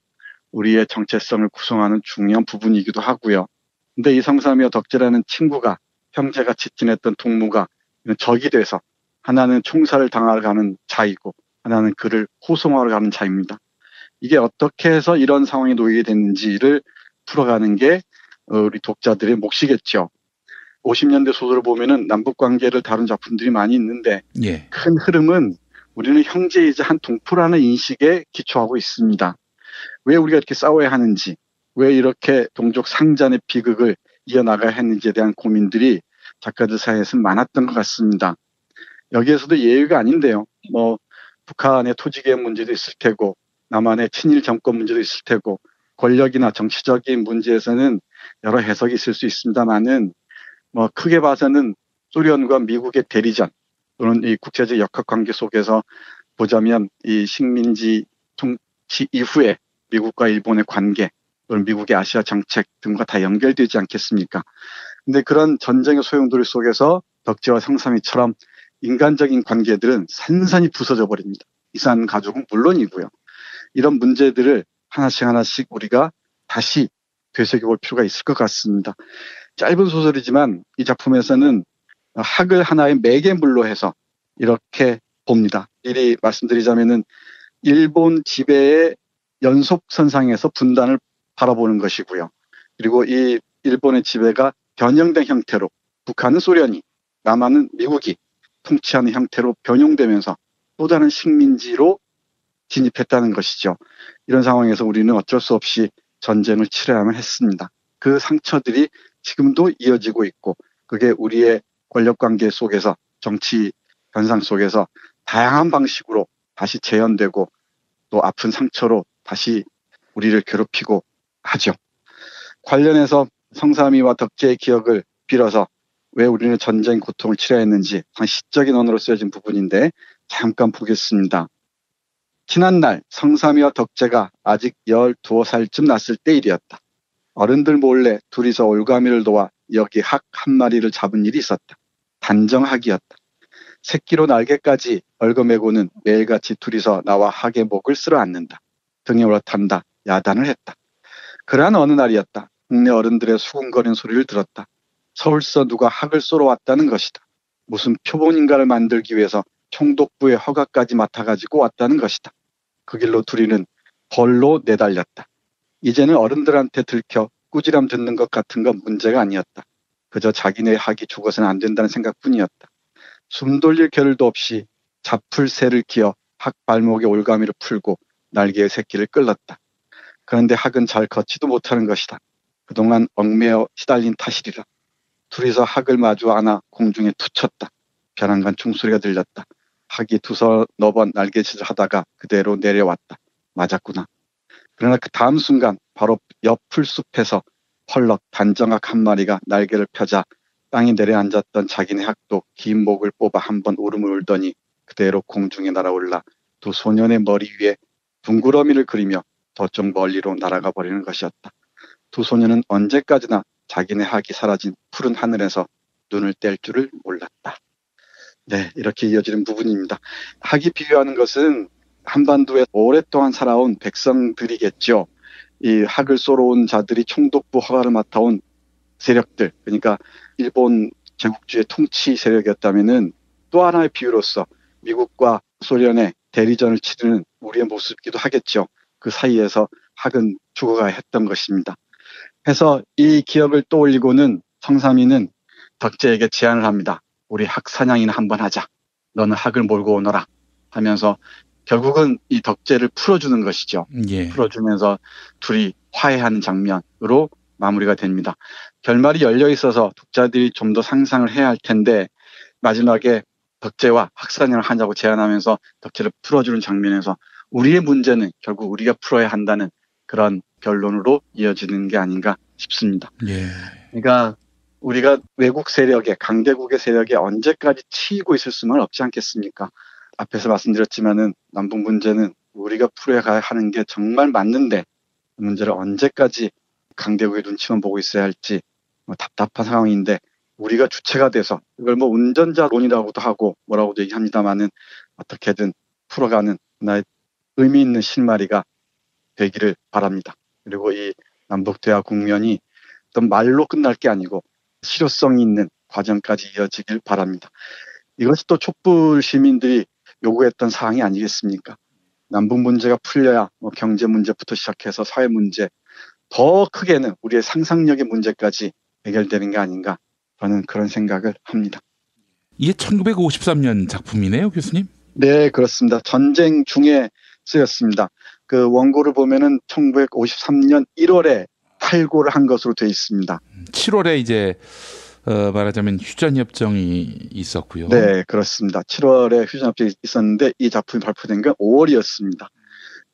우리의 정체성을 구성하는 중요한 부분이기도 하고요. 근데 이 성삼이와 덕재라는 친구가 형제같이 지냈던 동무가 적이 돼서 하나는 총살을 당하러 가는 자이고 하나는 그를 호송하러 가는 자입니다. 이게 어떻게 해서 이런 상황에 놓이게 됐는지를 풀어가는 게 우리 독자들의 몫이겠죠. 50년대 소설을 보면은 남북 관계를 다룬 작품들이 많이 있는데 예. 큰 흐름은 우리는 형제이자 한 동포라는 인식에 기초하고 있습니다. 왜 우리가 이렇게 싸워야 하는지, 왜 이렇게 동족 상잔의 비극을 이어나가야 했는지에 대한 고민들이 작가들 사이에서는 많았던 것 같습니다. 여기에서도 예외가 아닌데요. 북한의 토지개혁 문제도 있을 테고 남한의 친일 정권 문제도 있을 테고 권력이나 정치적인 문제에서는 여러 해석이 있을 수 있습니다만은 크게 봐서는 소련과 미국의 대리전 또는 이 국제적 역학 관계 속에서 보자면 이 식민지 통치 이후에 미국과 일본의 관계 또는 미국의 아시아 정책 등과 다 연결되지 않겠습니까? 근데 그런 전쟁의 소용돌이 속에서 덕재와 성삼이처럼 인간적인 관계들은 산산이 부서져 버립니다. 이산 가족은 물론이고요. 이런 문제들을 하나씩 우리가 다시 되새겨볼 필요가 있을 것 같습니다. 짧은 소설이지만 이 작품에서는 학을 하나의 매개물로 해서 이렇게 봅니다. 미리 말씀드리자면은 일본 지배의 연속선상에서 분단을 바라보는 것이고요. 그리고 이 일본의 지배가 변형된 형태로 북한은 소련이, 남한은 미국이 통치하는 형태로 변형되면서 또 다른 식민지로 진입했다는 것이죠. 이런 상황에서 우리는 어쩔 수 없이 전쟁을 치러야만 했습니다. 그 상처들이 지금도 이어지고 있고 그게 우리의 권력관계 속에서 정치 현상 속에서 다양한 방식으로 다시 재현되고 또 아픈 상처로 다시 우리를 괴롭히고 하죠. 관련해서 성삼이와 덕재의 기억을 빌어서 왜 우리는 전쟁 고통을 치러야 했는지 시적인 언어로 쓰여진 부분인데 잠깐 보겠습니다. 지난날 성삼이와 덕재가 아직 12살쯤 났을 때 일이었다. 어른들 몰래 둘이서 올가미를 도와 여기 학 한 마리를 잡은 일이 있었다. 단정학이었다. 새끼로 날개까지 얽어매고는 매일같이 둘이서 나와 학의 목을 쓸어 앉는다. 등에 올라탄다. 야단을 했다. 그러한 어느 날이었다. 국내 어른들의 수군거리는 소리를 들었다. 서울서 누가 학을 쏘러 왔다는 것이다. 무슨 표본인가를 만들기 위해서 총독부의 허가까지 맡아가지고 왔다는 것이다. 그 길로 둘이는 벌로 내달렸다. 이제는 어른들한테 들켜 꾸지람 듣는 것 같은 건 문제가 아니었다. 그저 자기네 학이 죽어서는 안 된다는 생각뿐이었다. 숨 돌릴 겨를도 없이 잡풀 새를 기어 학 발목에 올가미를 풀고 날개의 새끼를 끌렀다. 그런데 학은 잘 걷지도 못하는 것이다. 그동안 얽매여 시달린 탓이리라. 둘이서 학을 마주 안아 공중에 투쳤다. 벼랑간 총소리가 들렸다. 학이 두서너 번 날개짓을 하다가 그대로 내려왔다. 맞았구나. 그러나 그 다음 순간 바로 옆 풀숲에서 펄럭 단정학 한 마리가 날개를 펴자 땅에 내려앉았던 자기네 학도 긴 목을 뽑아 한번 울음을 울더니 그대로 공중에 날아올라 두 소년의 머리 위에 둥그러미를 그리며 저쪽 멀리로 날아가 버리는 것이었다. 두 소년은 언제까지나 자기네 학이 사라진 푸른 하늘에서 눈을 뗄 줄을 몰랐다. 네, 이렇게 이어지는 부분입니다. 학이 비교하는 것은 한반도에 오랫동안 살아온 백성들이겠죠. 이 학을 쏘러 온 자들이 총독부 허가를 맡아온 세력들, 그러니까 일본 제국주의 통치 세력이었다면은 또 하나의 비유로서 미국과 소련의 대리전을 치르는 우리의 모습이기도 하겠죠. 그 사이에서 학은 죽어가야 했던 것입니다. 해서 이 기억을 떠올리고는 성삼이는 덕재에게 제안을 합니다. 우리 학 사냥이나 한번 하자. 너는 학을 몰고 오너라 하면서 결국은 이 덕재를 풀어주는 것이죠. 예. 풀어주면서 둘이 화해하는 장면으로 마무리가 됩니다. 결말이 열려 있어서 독자들이 좀 더 상상을 해야 할 텐데 마지막에 덕재와 학사냥을 하자고 제안하면서 덕재를 풀어주는 장면에서 우리의 문제는 결국 우리가 풀어야 한다는 그런 결론으로 이어지는 게 아닌가 싶습니다. 예. 그러니까 우리가 외국 세력에, 강대국의 세력에 언제까지 치이고 있을 수는 없지 않겠습니까? 앞에서 말씀드렸지만은 남북 문제는 우리가 풀어가야 하는 게 정말 맞는데 문제를 언제까지 강대국의 눈치만 보고 있어야 할지 답답한 상황인데 우리가 주체가 돼서 이걸 뭐 운전자론이라고도 하고 뭐라고도 얘기합니다만은 어떻게든 풀어가는 하나의 의미 있는 실마리가 되기를 바랍니다. 그리고 이 남북 대화 국면이 어떤 말로 끝날 게 아니고 실효성이 있는 과정까지 이어지길 바랍니다. 이것이 또 촛불 시민들이 요구했던 사항이 아니겠습니까? 남북 문제가 풀려야 뭐 경제 문제부터 시작해서 사회 문제, 더 크게는 우리의 상상력의 문제까지 해결되는 게 아닌가 저는 그런 생각을 합니다. 이게 1953년 작품이네요, 교수님? 네, 그렇습니다. 전쟁 중에 쓰였습니다. 그 원고를 보면은 1953년 1월에 탈고를 한 것으로 되어 있습니다. 7월에 이제 말하자면 휴전협정이 있었고요. 네, 그렇습니다. 7월에 휴전협정이 있었는데 이 작품이 발표된 건 5월이었습니다.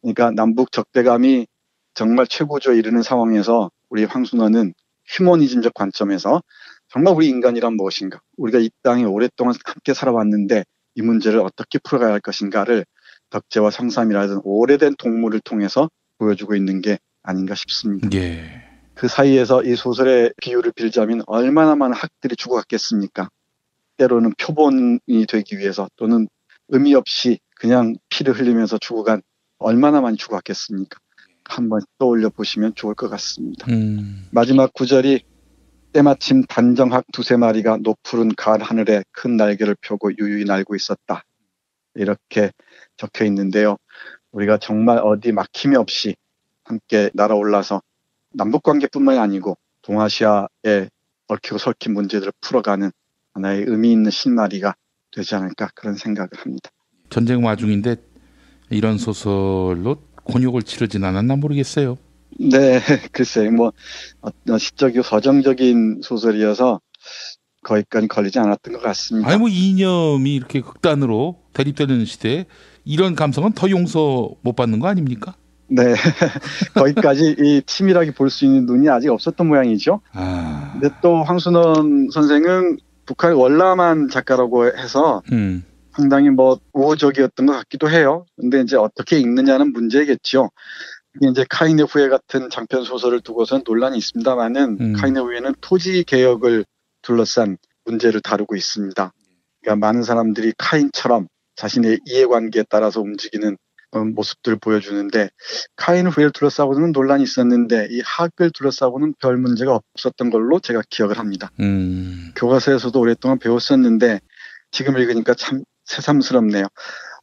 그러니까 남북 적대감이 정말 최고조에 이르는 상황에서 우리 황순원은 휴머니즘적 관점에서 정말 우리 인간이란 무엇인가, 우리가 이 땅에 오랫동안 함께 살아왔는데 이 문제를 어떻게 풀어가야 할 것인가를 덕제와 성삼이라든 오래된 동물을 통해서 보여주고 있는 게 아닌가 싶습니다. 예. 그 사이에서 이 소설의 비유를 빌자면 얼마나 많은 학들이 죽어갔겠습니까? 때로는 표본이 되기 위해서 또는 의미 없이 그냥 피를 흘리면서 죽어간 얼마나 많이 죽어갔겠습니까? 한번 떠올려 보시면 좋을 것 같습니다. 마지막 구절이 때마침 단정학 2-3마리가 높푸른 가을 하늘에 큰 날개를 펴고 유유히 날고 있었다. 이렇게 적혀 있는데요. 우리가 정말 어디 막힘이 없이 함께 날아올라서 남북관계뿐만이 아니고 동아시아의 얽히고 설킨 문제들을 풀어가는 하나의 의미 있는 실마리가 되지 않을까 그런 생각을 합니다. 전쟁 와중인데 이런 소설로 곤욕을 치르진 않았나 모르겠어요. 네, 글쎄요. 뭐 시적이고 서정적인 소설이어서 거기까지 걸리지 않았던 것 같습니다. 아니 뭐 이념이 이렇게 극단으로 대립되는 시대에 이런 감성은 더 용서 못 받는 거 아닙니까? 네, 거기까지 이 치밀하게 볼 수 있는 눈이 아직 없었던 모양이죠. 근데 또 황순원 선생은 북한의 월남한 작가라고 해서 상당히 뭐 우호적이었던 것 같기도 해요. 근데 이제 어떻게 읽느냐는 문제겠죠. 이제 카인의 후예 같은 장편 소설을 두고서는 논란이 있습니다만은 카인의 후예는 토지 개혁을 둘러싼 문제를 다루고 있습니다. 그러니까 많은 사람들이 카인처럼 자신의 이해관계에 따라서 움직이는 모습들을 보여주는데 카인 후예를 둘러싸고는 논란이 있었는데 이 학을 둘러싸고는 별 문제가 없었던 걸로 제가 기억을 합니다. 교과서에서도 오랫동안 배웠었는데 지금 읽으니까 참 새삼스럽네요.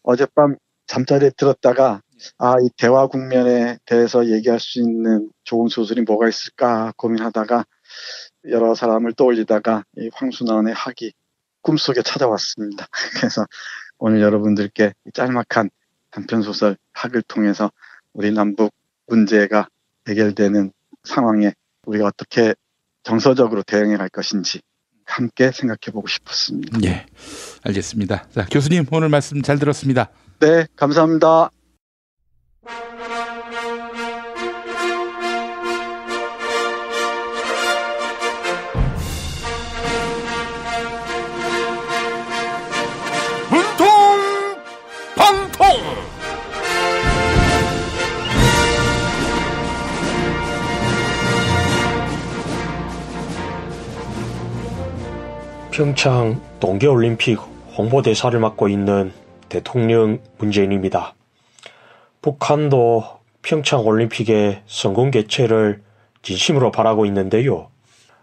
어젯밤 잠자리에 들었다가 이 대화 국면에 대해서 얘기할 수 있는 좋은 소설이 뭐가 있을까 고민하다가 여러 사람을 떠올리다가 이 황순원의 학이 꿈속에 찾아왔습니다. 그래서 오늘 여러분들께 짤막한 단편소설 학을 통해서 우리 남북 문제가 해결되는 상황에 우리가 어떻게 정서적으로 대응해 갈 것인지 함께 생각해 보고 싶었습니다. 예, 알겠습니다. 자, 교수님 오늘 말씀 잘 들었습니다. 네, 감사합니다. 평창 동계올림픽 홍보대사를 맡고 있는 대통령 문재인입니다. 북한도 평창올림픽의 성공 개최를 진심으로 바라고 있는데요.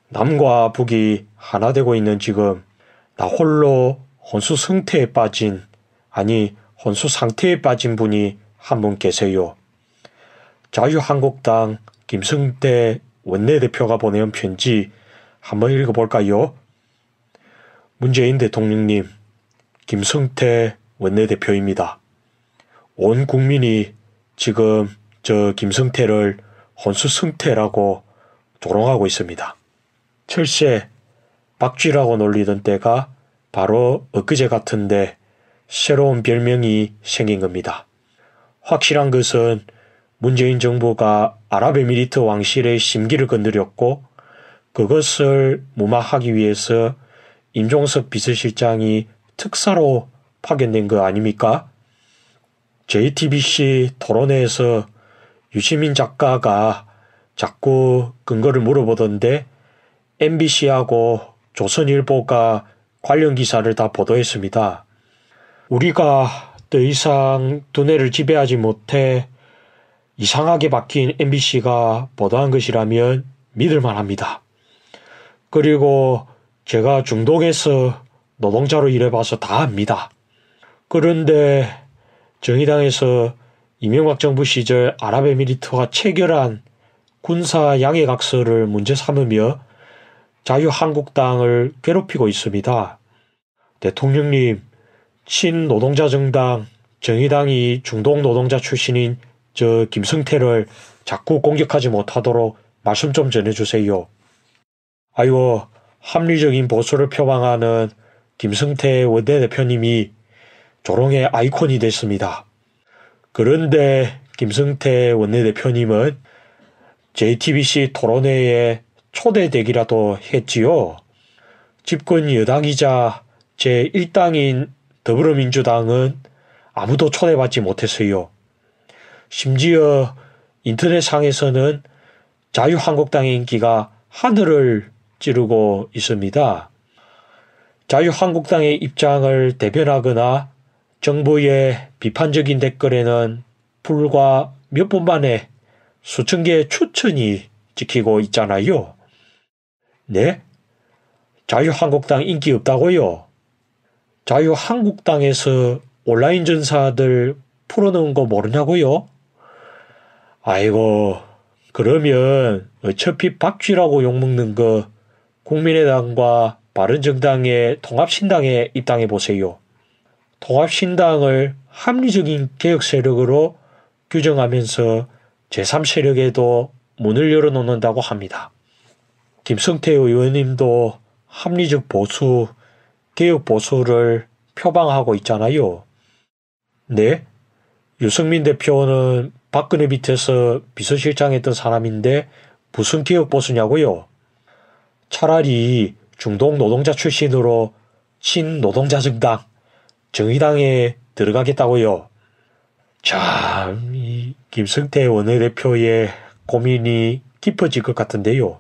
남과 북이 하나 되고 있는 지금 나 홀로 혼수 상태에 빠진 분이 한 분 계세요. 자유한국당 김성태 원내대표가 보내온 편지 한번 읽어볼까요? 문재인 대통령님, 김성태 원내대표입니다. 온 국민이 지금 저 김성태를 혼수성태라고 조롱하고 있습니다. 철새 박쥐라고 놀리던 때가 바로 엊그제 같은데 새로운 별명이 생긴 겁니다. 확실한 것은 문재인 정부가 아랍에미리트 왕실의 심기를 건드렸고 그것을 무마하기 위해서 임종석 비서실장이 특사로 파견된 거 아닙니까? JTBC 토론회에서 유시민 작가가 자꾸 근거를 물어보던데 MBC하고 조선일보가 관련 기사를 다 보도했습니다. 우리가 더 이상 두뇌를 지배하지 못해 이상하게 바뀐 MBC가 보도한 것이라면 믿을만 합니다. 그리고 제가 중동에서 노동자로 일해봐서 다 압니다. 그런데 정의당에서 이명박 정부 시절 아랍에미리트와 체결한 군사 양해각서를 문제 삼으며 자유한국당을 괴롭히고 있습니다. 대통령님, 친노동자 정당 정의당이 중동 노동자 출신인 저 김성태를 자꾸 공격하지 못하도록 말씀 좀 전해주세요. 아이고, 합리적인 보수를 표방하는 김성태 원내대표님이 조롱의 아이콘이 됐습니다. 그런데 김성태 원내대표님은 JTBC 토론회에 초대되기라도 했지요. 집권 여당이자 제1당인 더불어민주당은 아무도 초대받지 못했어요. 심지어 인터넷상에서는 자유한국당의 인기가 하늘을 찌르고 있습니다. 자유한국당의 입장을 대변하거나 정부의 비판적인 댓글에는 불과 몇 분 만에 수천 개의 추천이 찍히고 있잖아요. 네? 자유한국당 인기 없다고요? 자유한국당에서 온라인 전사들 풀어놓은 거 모르냐고요? 아이고, 그러면 어차피 박쥐라고 욕먹는 거 국민의당과 바른정당의 통합신당에 입당해 보세요. 통합신당을 합리적인 개혁 세력으로 규정하면서 제3세력에도 문을 열어놓는다고 합니다. 김성태 의원님도 합리적 보수, 개혁 보수를 표방하고 있잖아요. 네? 유승민 대표는 박근혜 밑에서 비서실장 했던 사람인데 무슨 개혁 보수냐고요? 차라리 중동 노동자 출신으로 친노동자 정당, 정의당에 들어가겠다고요. 참, 이 김성태 원내대표의 고민이 깊어질 것 같은데요.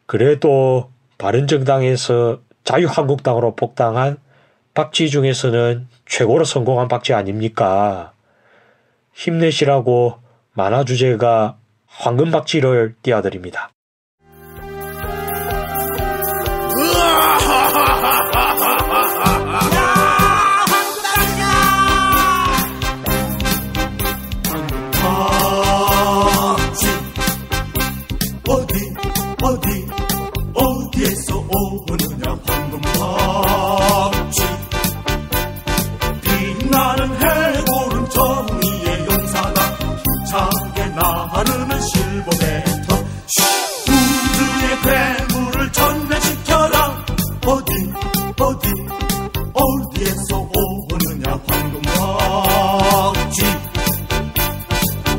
그래도 바른정당에서 자유한국당으로 복당한 박쥐 중에서는 최고로 성공한 박쥐 아닙니까? 힘내시라고 만화 주제가 황금박쥐를 띄워드립니다. 어디에서 오느냐 황금박쥐 빛나는 해골은 정의의 용사다 힘차게 나르는 실버배터 우주의 괴물을 전래시켜라 어디에서 오느냐 황금박쥐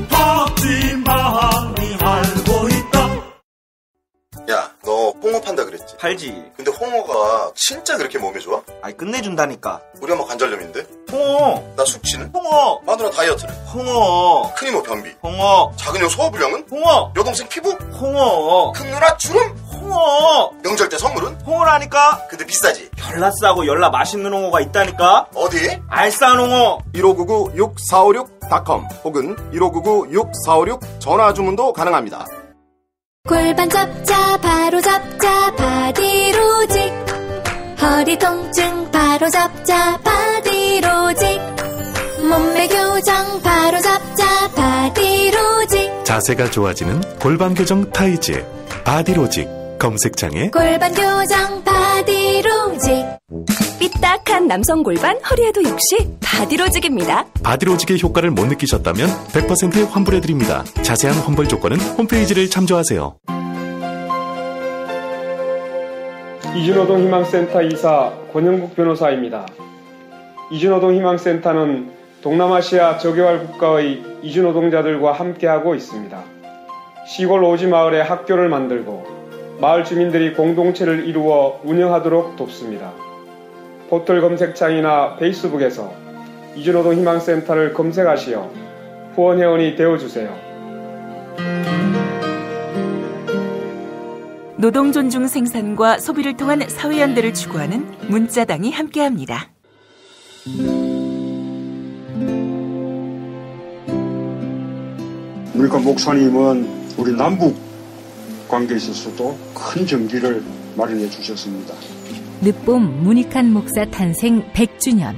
박쥐만이 알고 있다. 야, 너 홍어 판다 그랬지? 팔지. 근데 홍어가 진짜 그렇게 몸에 좋아? 아니 끝내준다니까. 우리 엄마 관절염인데? 홍어. 나 숙취는? 홍어. 마누라 다이어트는? 홍어. 큰이모 뭐 변비? 홍어. 작은 형 소화불량은? 홍어. 여동생 피부? 홍어. 큰 누나 주름? 홍어. 명절 때 선물은? 홍어라니까. 근데 비싸지? 별나 싸고 열나 맛있는 홍어가 있다니까. 어디? 알싸한 홍어. 1599-6456.com 혹은 1599-6456 전화 주문도 가능합니다. 골반 잡자 바로 잡자 바디로직 허리 통증 바로 잡자 바디로직 몸매 교정 바로 잡자 바디로직 자세가 좋아지는 골반 교정 타이즈 바디로직 검색창에 골반 교정 바디로직 삐딱한 남성 골반 허리에도 역시 바디로직입니다. 바디로직의 효과를 못 느끼셨다면 100% 환불해드립니다. 자세한 환불 조건은 홈페이지를 참조하세요. 이주노동희망센터 이사 권영국 변호사입니다. 이주노동희망센터는 동남아시아 저개발 국가의 이주노동자들과 함께하고 있습니다. 시골 오지 마을에 학교를 만들고 마을 주민들이 공동체를 이루어 운영하도록 돕습니다. 포털 검색창이나 페이스북에서 이주노동 희망센터를 검색하시어 후원회원이 되어주세요. 노동 존중 생산과 소비를 통한 사회연대를 추구하는 문자당이 함께합니다. 우리가 목사님은 우리 남북 관계에 있어서도 큰 정기를 마련해 주셨습니다. 늦봄 문익환 목사 탄생 100주년.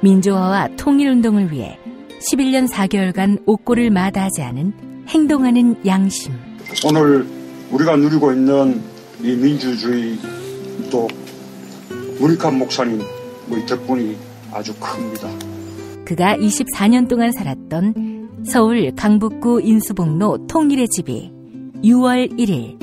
민주화와 통일운동을 위해 11년 4개월간 옥고를 마다하지 않은 행동하는 양심. 오늘 우리가 누리고 있는 이 민주주의 또 문익환 목사님 덕분이 아주 큽니다. 그가 24년 동안 살았던 서울 강북구 인수복로 통일의 집이 6월 1일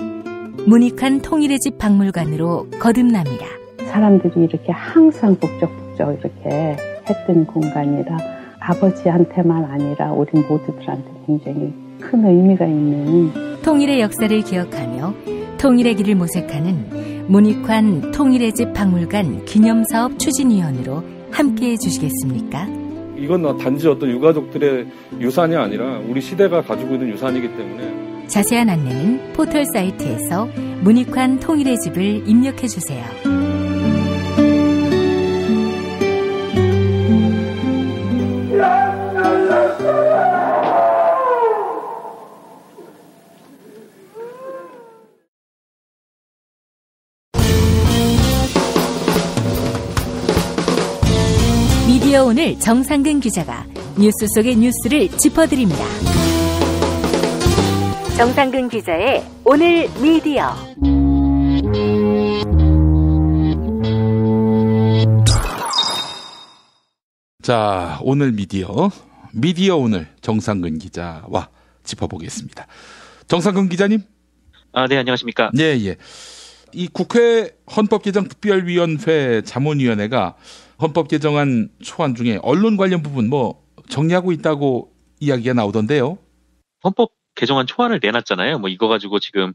문익환 통일의 집 박물관으로 거듭납니다. 사람들이 이렇게 항상 북적북적 이렇게 했던 공간이라 아버지한테만 아니라 우리 모두들한테 굉장히 큰 의미가 있는 통일의 역사를 기억하며 통일의 길을 모색하는 문익환 통일의 집 박물관 기념사업 추진위원으로 함께해 주시겠습니까? 이건 단지 어떤 유가족들의 유산이 아니라 우리 시대가 가지고 있는 유산이기 때문에 자세한 안내는 포털 사이트에서 문익환 통일의 집을 입력해 주세요. 미디어 오늘 정상근 기자가 뉴스 속의 뉴스를 짚어드립니다. 정상근 기자의 오늘 미디어. 자, 오늘 미디어 오늘 정상근 기자와 짚어보겠습니다. 정상근 기자님? 네, 안녕하십니까? 예. 이 국회 헌법개정특별위원회 자문위원회가 헌법 개정안 초안 중에 언론 관련 부분 정리하고 있다고 이야기가 나오던데요. 헌법 개정안 초안을 내놨잖아요. 이거 가지고 지금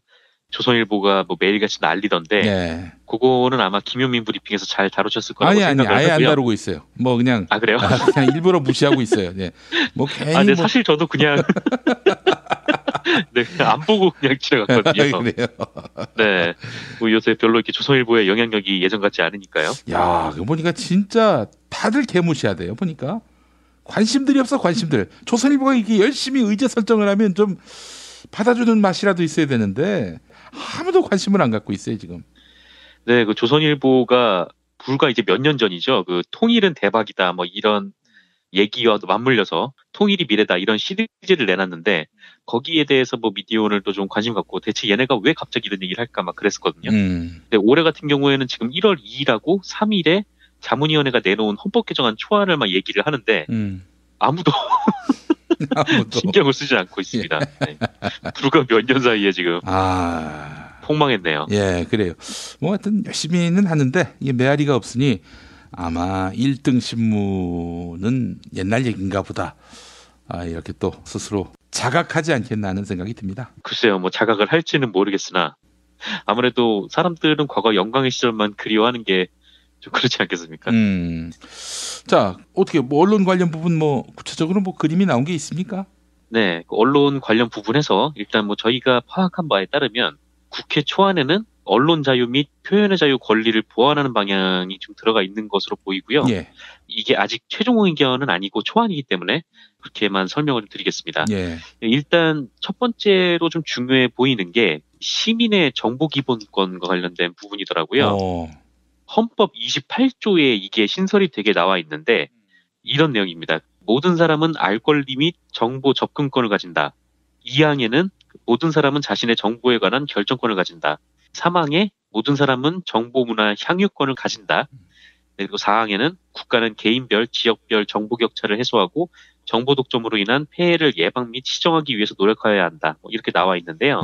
조선일보가 매일같이 난리던데. 네. 그거는 아마 김용민 브리핑에서 잘 다루셨을 거라고 생각을 하고요. 아예 안 다루고 있어요. 그냥. 그래요? 그냥 일부러 무시하고 있어요. 네. 괜히 사실 저도 그냥. 네, 안 보고 그냥 지나갔거든요. 그래요? 네. 요새 별로 이렇게 조선일보의 영향력이 예전 같지 않으니까요. 야, 그거 보니까 진짜 다들 개무시하대요. 보니까. 관심들이 없어, 관심들. 조선일보가 이렇게 열심히 의제 설정을 하면 좀 받아주는 맛이라도 있어야 되는데 아무도 관심을 안 갖고 있어요, 지금. 네, 그 조선일보가 불과 이제 몇 년 전이죠. 그 통일은 대박이다, 이런 얘기와 맞물려서 통일이 미래다 이런 시리즈를 내놨는데 거기에 대해서 미디어 오늘도 좀 관심 갖고 대체 얘네가 왜 갑자기 이런 얘기를 할까 그랬었거든요. 근데 올해 같은 경우에는 지금 1월 2일하고 3일에 자문위원회가 내놓은 헌법 개정안 초안을 얘기를 하는데 아무도 신경을 쓰지 않고 있습니다. 네. 불과 몇 년 사이에 지금 폭망했네요. 예, 그래요. 하여튼 열심히는 하는데 이게 메아리가 없으니 아마 1등 신문은 옛날 얘기인가 보다. 이렇게 또 스스로 자각하지 않겠나 하는 생각이 듭니다. 글쎄요, 자각을 할지는 모르겠으나 아무래도 사람들은 과거 영광의 시절만 그리워하는 게 좀 그렇지 않겠습니까? 자, 어떻게 언론 관련 부분 구체적으로 그림이 나온 게 있습니까? 네, 언론 관련 부분에서 일단 저희가 파악한 바에 따르면 국회 초안에는 언론 자유 및 표현의 자유 권리를 보완하는 방향이 좀 들어가 있는 것으로 보이고요. 예. 이게 아직 최종 의견은 아니고 초안이기 때문에 그렇게만 설명을 드리겠습니다. 예. 일단 첫 번째로 좀 중요해 보이는 게 시민의 정보기본권과 관련된 부분이더라고요. 헌법 28조에 이게 신설이 되게 나와 있는데 이런 내용입니다. 모든 사람은 알 권리 및 정보 접근권을 가진다. 2항에는 모든 사람은 자신의 정보에 관한 결정권을 가진다. 3항에 모든 사람은 정보 문화 향유권을 가진다. 그리고 4항에는 국가는 개인별, 지역별 정보 격차를 해소하고 정보 독점으로 인한 폐해를 예방 및 시정하기 위해서 노력해야 한다. 이렇게 나와 있는데요.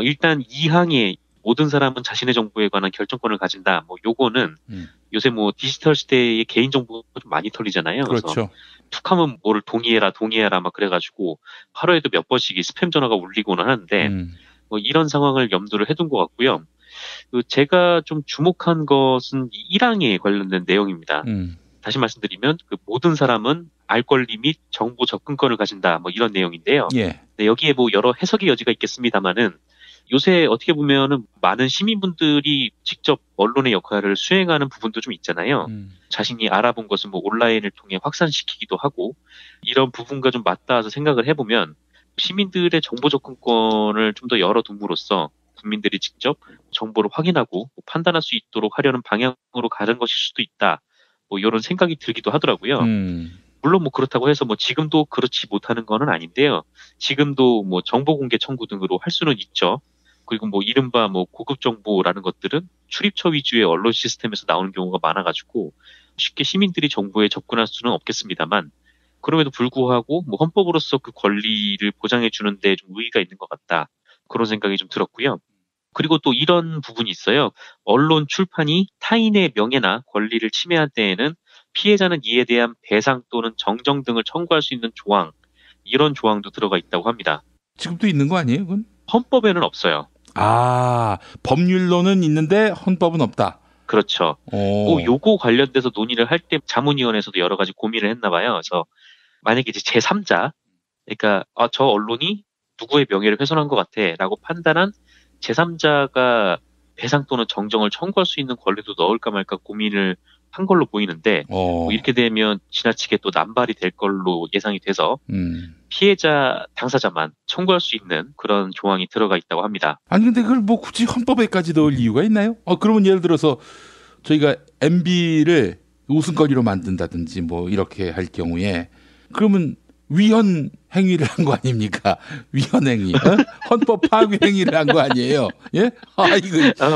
일단 2항에 모든 사람은 자신의 정보에 관한 결정권을 가진다. 요거는 요새 디지털 시대의 개인 정보가 좀 많이 털리잖아요. 그렇죠. 그래서 툭하면 뭐를 동의해라 막 그래가지고 하루에도 몇 번씩 스팸 전화가 울리고는 하는데 뭐 이런 상황을 염두를 해둔 것 같고요. 제가 좀 주목한 것은 1항에 관련된 내용입니다. 다시 말씀드리면 그 모든 사람은 알 권리 및 정보 접근권을 가진다. 뭐 이런 내용인데요. 예. 네, 여기에 뭐 여러 해석의 여지가 있겠습니다만은 요새 어떻게 보면은 많은 시민분들이 직접 언론의 역할을 수행하는 부분도 좀 있잖아요. 자신이 알아본 것을 뭐 온라인을 통해 확산시키기도 하고 이런 부분과 좀 맞닿아서 생각을 해보면 시민들의 정보 접근권을 좀 더 열어둠으로써 국민들이 직접 정보를 확인하고 판단할 수 있도록 하려는 방향으로 가는 것일 수도 있다. 뭐 이런 생각이 들기도 하더라고요. 물론 뭐 그렇다고 해서 뭐 지금도 그렇지 못하는 거는 아닌데요. 지금도 뭐 정보 공개 청구 등으로 할 수는 있죠. 그리고 뭐 이른바 뭐 고급 정보라는 것들은 출입처 위주의 언론 시스템에서 나오는 경우가 많아가지고 쉽게 시민들이 정보에 접근할 수는 없겠습니다만 그럼에도 불구하고 뭐 헌법으로서 그 권리를 보장해 주는데 좀 의의가 있는 것 같다. 그런 생각이 좀 들었고요. 그리고 또 이런 부분이 있어요. 언론 출판이 타인의 명예나 권리를 침해한 때에는 피해자는 이에 대한 배상 또는 정정 등을 청구할 수 있는 조항, 이런 조항도 들어가 있다고 합니다. 지금도 있는 거 아니에요, 그건? 헌법에는 없어요. 아, 법률로는 있는데 헌법은 없다. 그렇죠. 요거 관련돼서 논의를 할 때 자문위원회에서도 여러 가지 고민을 했나 봐요. 그래서 만약에 이제 제3자, 그러니까 저 언론이 누구의 명예를 훼손한 것 같아라고 판단한 제3자가 배상 또는 정정을 청구할 수 있는 권리도 넣을까 말까 고민을 한 걸로 보이는데 뭐 이렇게 되면 지나치게 또 남발이 될 걸로 예상이 돼서 피해자 당사자만 청구할 수 있는 그런 조항이 들어가 있다고 합니다. 아니 근데 그걸 뭐 굳이 헌법에까지 넣을 이유가 있나요? 그러면 예를 들어서 저희가 MB를 우선거리로 만든다든지 뭐 이렇게 할 경우에 그러면 위헌 행위를 한 거 아닙니까? 위헌 행위, 헌법 파괴 행위를 한 거 아니에요? 예?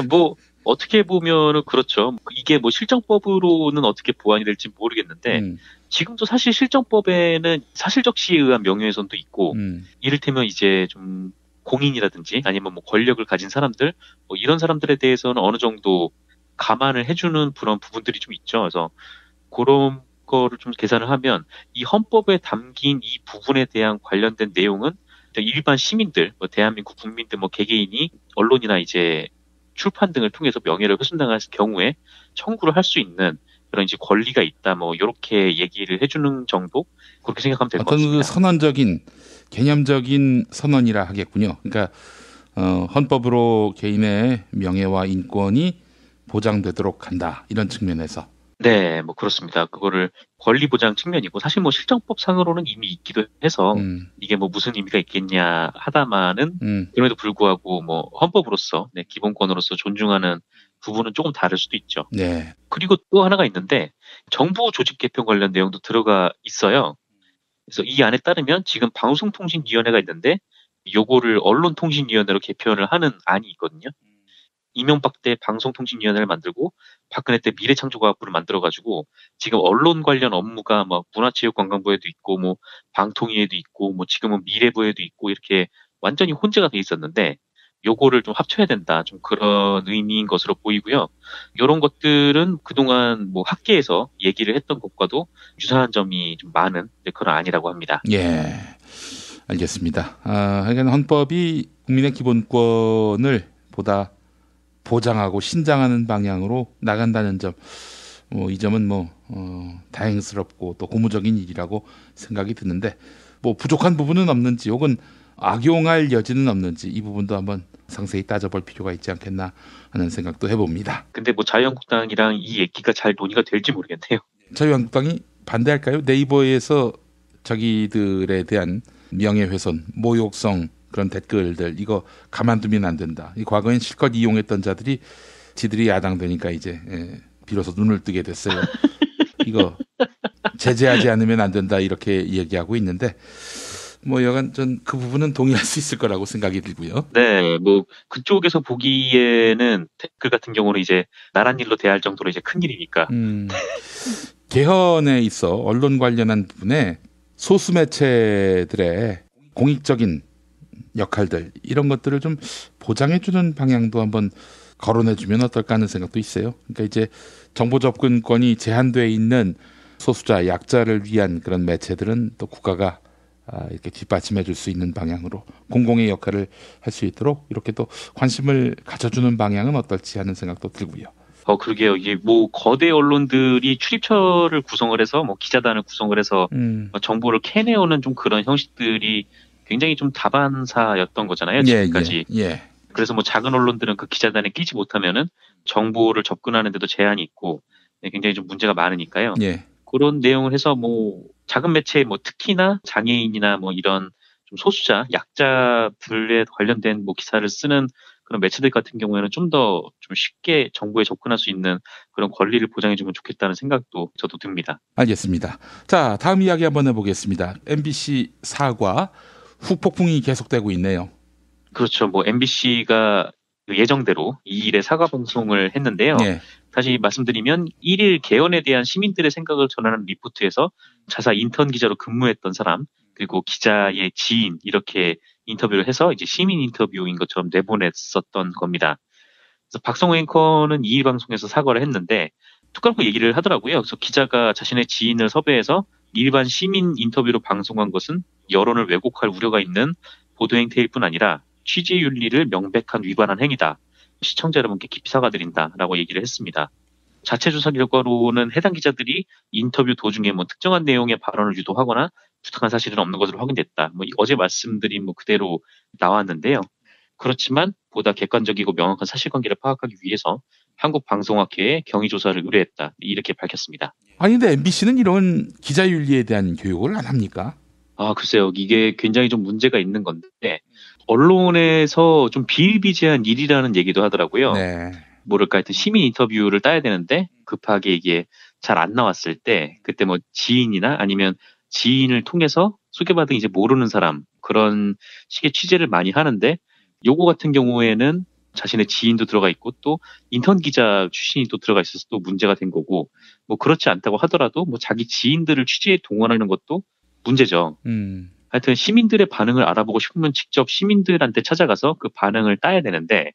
뭐 어떻게 보면은 그렇죠. 이게 뭐 실정법으로는 어떻게 보완이 될지 모르겠는데 지금도 사실 실정법에는 사실적 시에 의한 명예훼손도 있고 이를테면 이제 좀 공인이라든지 아니면 뭐 권력을 가진 사람들 뭐 이런 사람들에 대해서는 어느 정도 감안을 해주는 그런 부분들이 좀 있죠. 그래서 그런 거를 좀 계산을 하면 이 헌법에 담긴 이 부분에 대한 관련된 내용은 일반 시민들, 뭐 대한민국 국민들, 뭐 개개인이 언론이나 이제 출판 등을 통해서 명예를 훼손당할 경우에 청구를 할 수 있는 그런 이제 권리가 있다. 뭐 이렇게 얘기를 해주는 정도 그렇게 생각하면 될 것 같습니다. 어떤 선언적인 개념적인 선언이라 하겠군요. 그러니까 헌법으로 개인의 명예와 인권이 보장되도록 한다 이런 측면에서. 네, 뭐 그렇습니다. 그거를 권리 보장 측면이고 사실 뭐 실정법 상으로는 이미 있기도 해서 이게 뭐 무슨 의미가 있겠냐 하다마는 그럼에도 불구하고 뭐 헌법으로서 기본권으로서 존중하는 부분은 조금 다를 수도 있죠. 네. 그리고 또 하나가 있는데 정부 조직 개편 관련 내용도 들어가 있어요. 그래서 이 안에 따르면 지금 방송통신위원회가 있는데 요거를 언론통신위원회로 개편을 하는 안이 있거든요. 이명박 때 방송통신위원회를 만들고 박근혜 때 미래창조과학부를 만들어가지고 지금 언론 관련 업무가 뭐 문화체육관광부에도 있고 뭐 방통위에도 있고 뭐 지금은 미래부에도 있고 이렇게 완전히 혼재가 돼 있었는데 요거를 좀 합쳐야 된다. 좀 그런 의미인 것으로 보이고요. 이런 것들은 그동안 뭐 학계에서 얘기를 했던 것과도 유사한 점이 좀 많은 그런 안이라고 합니다. 예, 알겠습니다. 하여간 헌법이 국민의 기본권을 보다 보장하고 신장하는 방향으로 나간다는 점, 이 점은 다행스럽고 또 고무적인 일이라고 생각이 드는데, 부족한 부분은 없는지, 혹은 악용할 여지는 없는지, 이 부분도 한번 상세히 따져볼 필요가 있지 않겠나 하는 생각도 해봅니다. 근데 자유한국당이랑 이 얘기가 잘 논의가 될지 모르겠네요. 자유한국당이 반대할까요? 네이버에서 자기들에 대한 명예훼손, 모욕성, 그런 댓글들 이거 가만두면 안 된다. 이 과거엔 실컷 이용했던 자들이 지들이 야당 되니까 이제 비로소 눈을 뜨게 됐어요. 이거 제재하지 않으면 안 된다 이렇게 얘기하고 있는데 여간 전 그 부분은 동의할 수 있을 거라고 생각이 들고요. 네, 그쪽에서 보기에는 댓글 같은 경우는 이제 나란 일로 대할 정도로 이제 큰 일이니까. 개헌에 있어 언론 관련한 부분에 소수 매체들의 공익적인 역할들 이런 것들을 좀 보장해주는 방향도 한번 거론해주면 어떨까 하는 생각도 있어요. 그러니까 이제 정보 접근권이 제한돼 있는 소수자, 약자를 위한 그런 매체들은 또 국가가 이렇게 뒷받침해 줄 수 있는 방향으로 공공의 역할을 할 수 있도록 이렇게 또 관심을 가져주는 방향은 어떨지 하는 생각도 들고요. 그러게요. 이게 뭐 거대 언론들이 출입처를 구성을 해서 뭐 기자단을 구성을 해서 정보를 캐내오는 좀 그런 형식들이 굉장히 좀 다반사였던 거잖아요. 지금까지. 그래서 뭐 작은 언론들은 그 기자단에 끼지 못하면은 정보를 접근하는데도 제한이 있고 굉장히 좀 문제가 많으니까요. 그런 내용을 해서 뭐 작은 매체 뭐 특히나 장애인이나 뭐 이런 좀 소수자, 약자들에 관련된 뭐 기사를 쓰는 그런 매체들 같은 경우에는 좀 더 좀 쉽게 정보에 접근할 수 있는 그런 권리를 보장해주면 좋겠다는 생각도 저도 듭니다. 알겠습니다. 자, 다음 이야기 한번 해보겠습니다. MBC 사과 후폭풍이 계속되고 있네요. 그렇죠. 뭐 MBC가 예정대로 2일에 사과 방송을 했는데요. 다시 말씀드리면 1일 개헌에 대한 시민들의 생각을 전하는 리포트에서 자사 인턴 기자로 근무했던 사람 그리고 기자의 지인 이렇게 인터뷰를 해서 이제 시민 인터뷰인 것처럼 내보냈었던 겁니다. 그래서 박성호 앵커는 2일 방송에서 사과를 했는데 툭 까놓고 얘기를 하더라고요. 그래서 기자가 자신의 지인을 섭외해서 일반 시민 인터뷰로 방송한 것은 여론을 왜곡할 우려가 있는 보도 행태일 뿐 아니라 취재 윤리를 명백한 위반한 행위다. 시청자 여러분께 깊이 사과드린다라고 얘기를 했습니다. 자체 조사 결과로는 해당 기자들이 인터뷰 도중에 뭐 특정한 내용의 발언을 유도하거나 부탁한 사실은 없는 것으로 확인됐다. 뭐 어제 말씀드린 뭐 그대로 나왔는데요. 그렇지만 보다 객관적이고 명확한 사실관계를 파악하기 위해서 한국방송학회에 경위조사를 의뢰했다. 이렇게 밝혔습니다. 아니 근데 MBC는 이런 기자윤리에 대한 교육을 안 합니까? 글쎄요. 이게 굉장히 좀 문제가 있는 건데 언론에서 좀 비일비재한 일이라는 얘기도 하더라고요. 뭐랄까 하여튼 시민 인터뷰를 따야 되는데 급하게 이게 잘 안 나왔을 때 그때 뭐 지인이나 아니면 지인을 통해서 소개받은 이제 모르는 사람 그런 식의 취재를 많이 하는데 요거 같은 경우에는 자신의 지인도 들어가 있고 또 인턴 기자 출신이 또 들어가 있어서 또 문제가 된 거고 뭐 그렇지 않다고 하더라도 뭐 자기 지인들을 취재에 동원하는 것도 문제죠. 하여튼 시민들의 반응을 알아보고 싶으면 직접 시민들한테 찾아가서 그 반응을 따야 되는데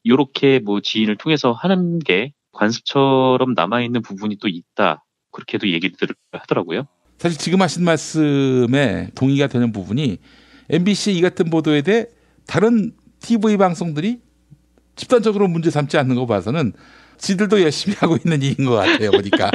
요렇게 뭐 지인을 통해서 하는 게 관습처럼 남아있는 부분이 또 있다. 그렇게도 얘기를 하더라고요. 사실 지금 하신 말씀에 동의가 되는 부분이 MBC 이 같은 보도에 대해 다른 TV 방송들이 집단적으로 문제 삼지 않는 거 봐서는 지들도 열심히 하고 있는 일인 것 같아요. 보니까.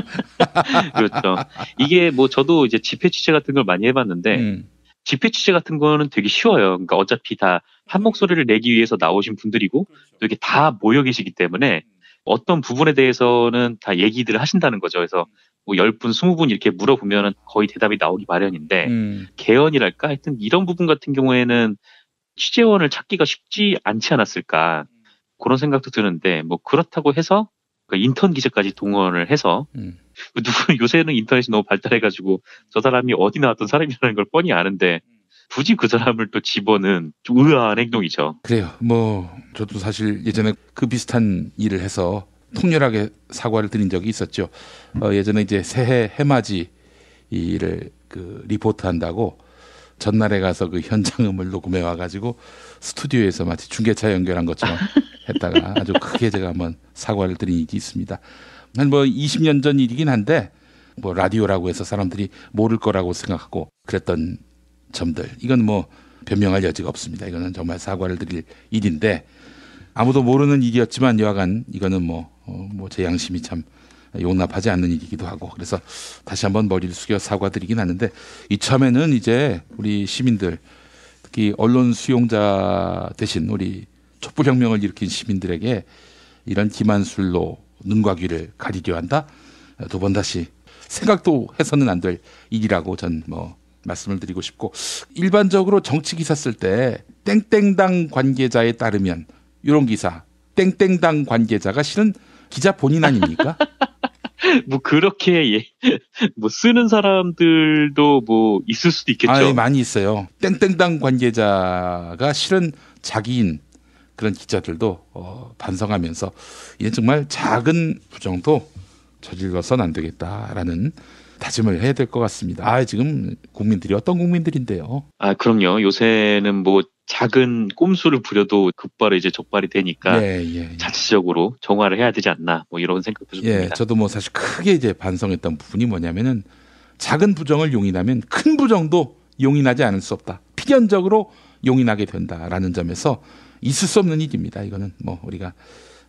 그렇죠. 이게 뭐 저도 이제 집회 취재 같은 걸 많이 해봤는데 집회 취재 같은 거는 되게 쉬워요. 그러니까 어차피 다 한 목소리를 내기 위해서 나오신 분들이고 또 이렇게 다 모여 계시기 때문에 어떤 부분에 대해서는 다 얘기들을 하신다는 거죠. 그래서 뭐 10분, 20분 이렇게 물어보면 거의 대답이 나오기 마련인데 개헌이랄까? 하여튼 이런 부분 같은 경우에는 취재원을 찾기가 쉽지 않지 않았을까 그런 생각도 드는데 뭐 그렇다고 해서 그러니까 인턴 기자까지 동원을 해서 요새는 인터넷이 너무 발달해가지고 저 사람이 어디 나왔던 사람이라는 걸 뻔히 아는데 굳이 그 사람을 또 집어는 좀 의아한 행동이죠. 그래요. 뭐 저도 사실 예전에 그 비슷한 일을 해서 통렬하게 사과를 드린 적이 있었죠. 예전에 이제 새해 해맞이 일을 그 리포트한다고 전날에 가서 그 현장음을 녹음해 와가지고 스튜디오에서 마치 중계차 연결한 것처럼 했다가 아주 크게 제가 한번 사과를 드린 일이 있습니다. 한 뭐 20년 전 일이긴 한데 뭐 라디오라고 해서 사람들이 모를 거라고 생각하고 그랬던 점들 이건 뭐 변명할 여지가 없습니다. 이거는 정말 사과를 드릴 일인데 아무도 모르는 일이었지만 여하간 이거는 뭐 제 양심이 참 용납하지 않는 일이기도 하고 그래서 다시 한번 머리를 숙여 사과드리긴 하는데 이참에는 이제 우리 시민들 특히 언론 수용자 대신 우리 촛불혁명을 일으킨 시민들에게 이런 기만술로 눈과 귀를 가리려 한다. 두 번 다시 생각도 해서는 안 될 일이라고 전 뭐 말씀을 드리고 싶고 일반적으로 정치 기사 쓸 때 땡땡당 관계자에 따르면 이런 기사 땡땡당 관계자가 실은 기자 본인 아닙니까? 뭐 그렇게 뭐 쓰는 사람들도 뭐 있을 수도 있겠죠. 많이 있어요. 땡땡당 관계자가 실은 자기인 그런 기자들도 반성하면서 이게 정말 작은 부정도 저질러서는 안 되겠다라는 다짐을 해야 될 것 같습니다. 지금 국민들이 어떤 국민들인데요? 그럼요. 요새는 뭐 작은 꼼수를 부려도 곧바로 이제 적발이 되니까 자체적으로 정화를 해야 되지 않나 뭐 이런 생각도 좀 듭니다. 저도 뭐 사실 크게 이제 반성했던 부분이 뭐냐면은 작은 부정을 용인하면 큰 부정도 용인하지 않을 수 없다. 필연적으로 용인하게 된다라는 점에서 있을 수 없는 일입니다. 이거는 뭐 우리가